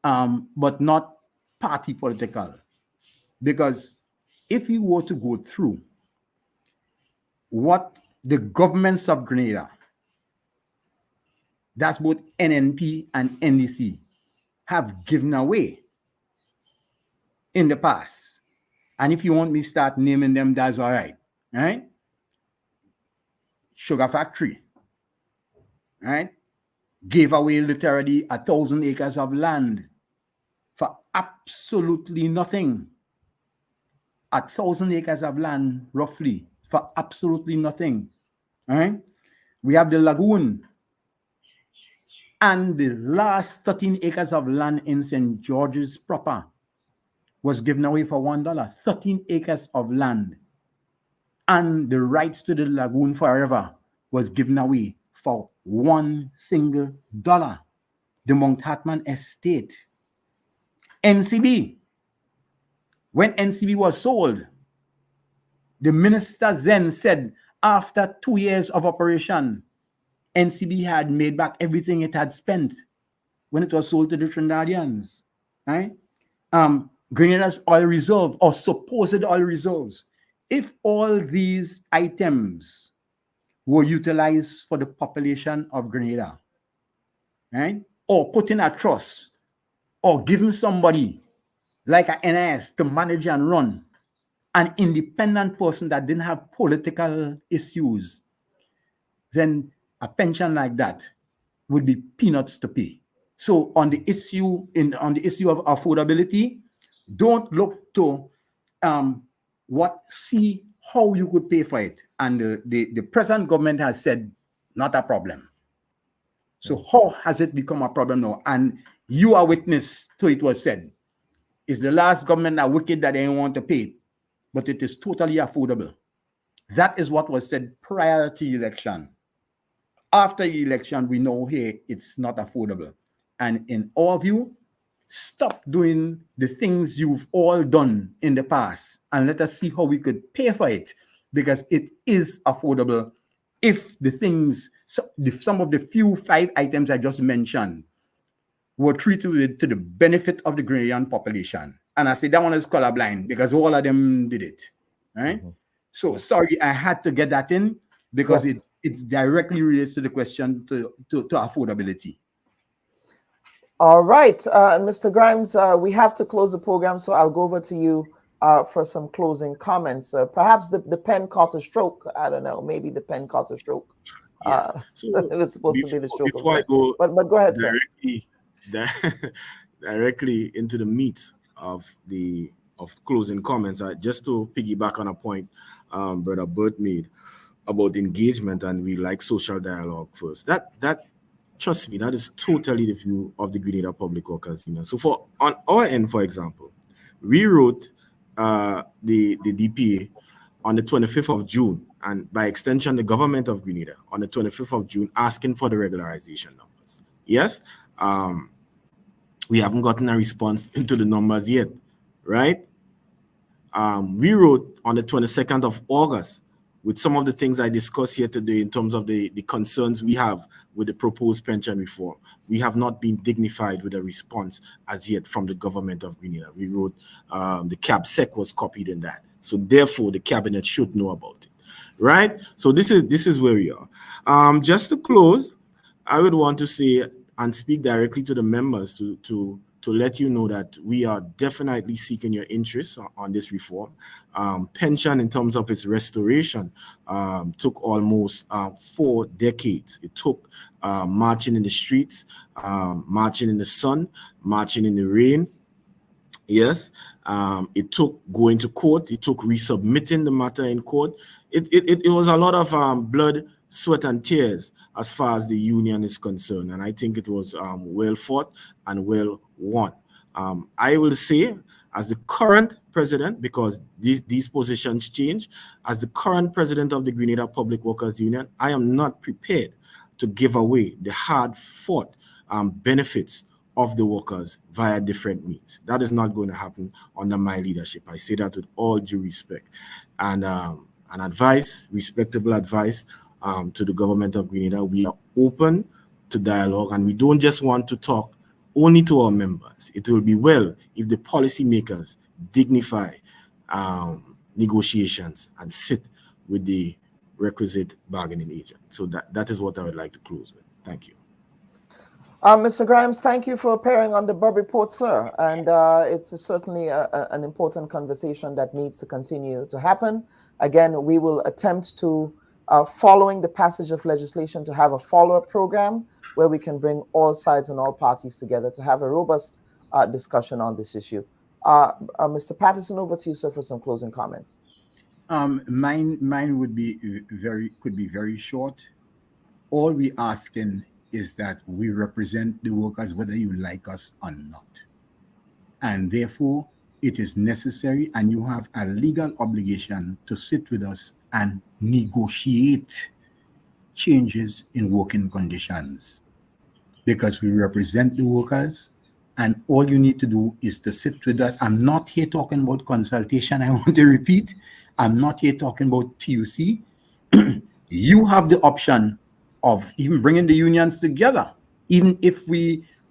but not party political. Because if you were to go through what the governments of Grenada, that's both NNP and NDC, have given away in the past, and if you want me to start naming them, that's all right, right? Sugar factory, right? Gave away literally 1,000 acres of land for absolutely nothing. 1,000 acres of land, roughly, for absolutely nothing, right? We have the lagoon, and the last 13 acres of land in St. George's proper was given away for $1. 13 acres of land. And the rights to the lagoon forever was given away for $1 single. The Mount Hartman estate. NCB. When NCB was sold, the minister then said, after 2 years of operation, NCB had made back everything it had spent when it was sold to the Trinidadians, right? Grenada's oil reserve, or supposed oil reserves, if all these items were utilized for the population of Grenada, right? Or put in a trust, or given somebody like an NIS to manage and run, an independent person that didn't have political issues, then a pension like that would be peanuts to pay. So on the issue of affordability, don't look to see how you could pay for it. And the present government has said, not a problem. So how has it become a problem now? And you are witness to it was said. Is the last government that wicked that they didn't want to pay it? But it is totally affordable. That is what was said prior to the election. After the election, we know here it's not affordable. And in our view, stop doing the things you've all done in the past and let us see how we could pay for it, because it is affordable if the things, some of the few 5 items I just mentioned were treated to the benefit of the Grenadian population. And I say that one is colorblind because all of them did it, right? So sorry, I had to get that in because it directly relates to the question to affordability. All right, Mr. Grimes, we have to close the program, so I'll go over to you for some closing comments. Perhaps the pen caught a stroke. I don't know, maybe the pen caught a stroke. So it was supposed to be the stroke of before I gold. go, But go ahead, sir. Directly into the meat of closing comments, just to piggyback on a point Brother Burt made about engagement, and we like social dialogue first. That trust me, that is totally the view of the Grenada Public Workers Union. So on our end, for example, we wrote the DPA on the 25th of June, and by extension, the Government of Grenada on the 25th of June, asking for the regularization numbers. Yes, we haven't gotten a response into the numbers yet, right? We wrote on the 22nd of August with some of the things I discussed here today in terms of the concerns we have with the proposed pension reform. We have not been dignified with a response as yet from the Government of Grenada. We wrote, the CABSEC was copied in that. So therefore, the cabinet should know about it, right? So this is where we are. Just to close, I would want to say and speak directly to the members to let you know that we are definitely seeking your interest on this reform. Pension, in terms of its restoration, took almost 4 decades. It took marching in the streets, marching in the sun, marching in the rain. Yes, it took going to court. It took resubmitting the matter in court. It was a lot of blood, sweat, and tears as far as the union is concerned. And I think it was well fought and well won. I will say, as the current president, because these positions change, as the current president of the Grenada Public Workers Union, I am not prepared to give away the hard-fought benefits of the workers via different means. That is not going to happen under my leadership. I say that with all due respect. And advice, respectable advice to the Government of Grenada, we are open to dialogue, and we don't just want to talk only to our members. It will be well if the policymakers dignify negotiations and sit with the requisite bargaining agent. So that is what I would like to close with. Thank you. Mr. Grimes, thank you for appearing on the Bubb Report, sir. And it's certainly an important conversation that needs to continue to happen. Again, we will attempt to, following the passage of legislation, to have a follow-up program where we can bring all sides and all parties together to have a robust discussion on this issue. Mr. Patterson, over to you, sir, for some closing comments. Mine would be could be very short. All we asking is that we represent the workers whether you like us or not. And therefore, it is necessary, and you have a legal obligation to sit with us and negotiate changes in working conditions, because we represent the workers, and all you need to do is to sit with us. I'm not here talking about consultation. I want to repeat, I'm not here talking about TUC. You have the option of even bringing the unions together, even if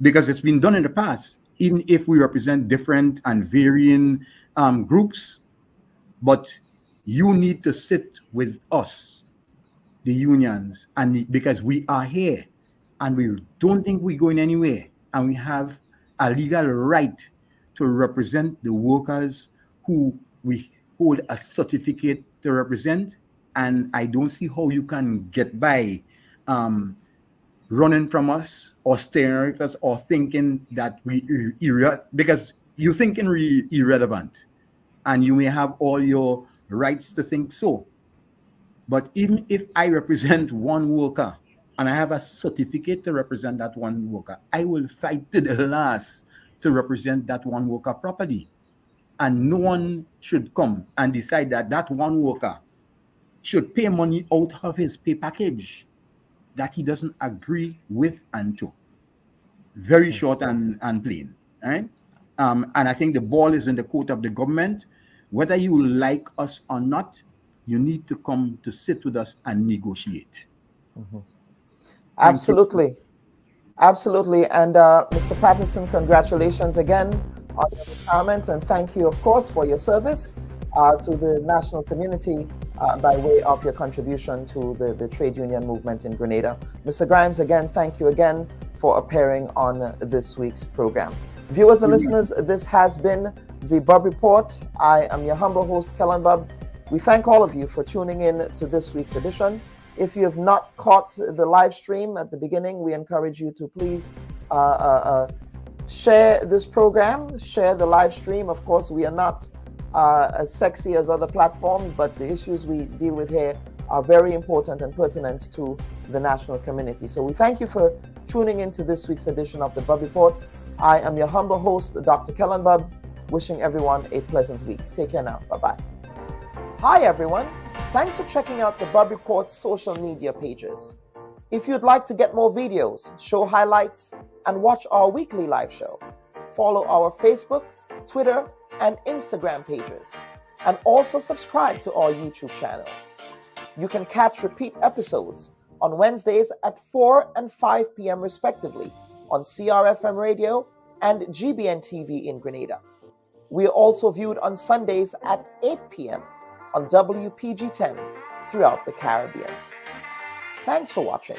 because it's been done in the past, even if we represent different and varying groups, but you need to sit with us, the unions, and because we are here and we don't think we're going anywhere, and we have a legal right to represent the workers who we hold a certificate to represent. And I don't see how you can get by running from us or staying with us or thinking that because you're thinking irrelevant, and you may have all your rights to think so. But even if I represent one worker and I have a certificate to represent that one worker, I will fight to the last to represent that one worker properly. And no one should come and decide that that one worker should pay money out of his pay package that he doesn't agree with and to. Very short and plain, right? And I think the ball is in the court of the government. Whether you like us or not, you need to come to sit with us and negotiate. Mm-hmm. Absolutely. Absolutely. And Mr. Patterson, congratulations again on your retirement, and thank you, of course, for your service to the national community by way of your contribution to the trade union movement in Grenada. Mr. Grimes, again, thank you again for appearing on this week's program. Viewers and listeners, this has been the Bubb Report. I am your humble host, Kellan Bubb. We thank all of you for tuning in to this week's edition. If you have not caught the live stream at the beginning, we encourage you to please share this program, share the live stream. Of course, we are not as sexy as other platforms, but the issues we deal with here are very important and pertinent to the national community. So we thank you for tuning into this week's edition of the Bubb Report. I am your humble host, Dr. Kellan Bubb, wishing everyone a pleasant week. Take care now. Bye-bye. Hi, everyone. Thanks for checking out the Bubb Report's social media pages. If you'd like to get more videos, show highlights, and watch our weekly live show, follow our Facebook, Twitter, and Instagram pages, and also subscribe to our YouTube channel. You can catch repeat episodes on Wednesdays at 4 and 5 p.m. respectively on CRFM Radio and GBN TV in Grenada. We are also viewed on Sundays at 8 p.m. on WPG 10 throughout the Caribbean. Thanks for watching.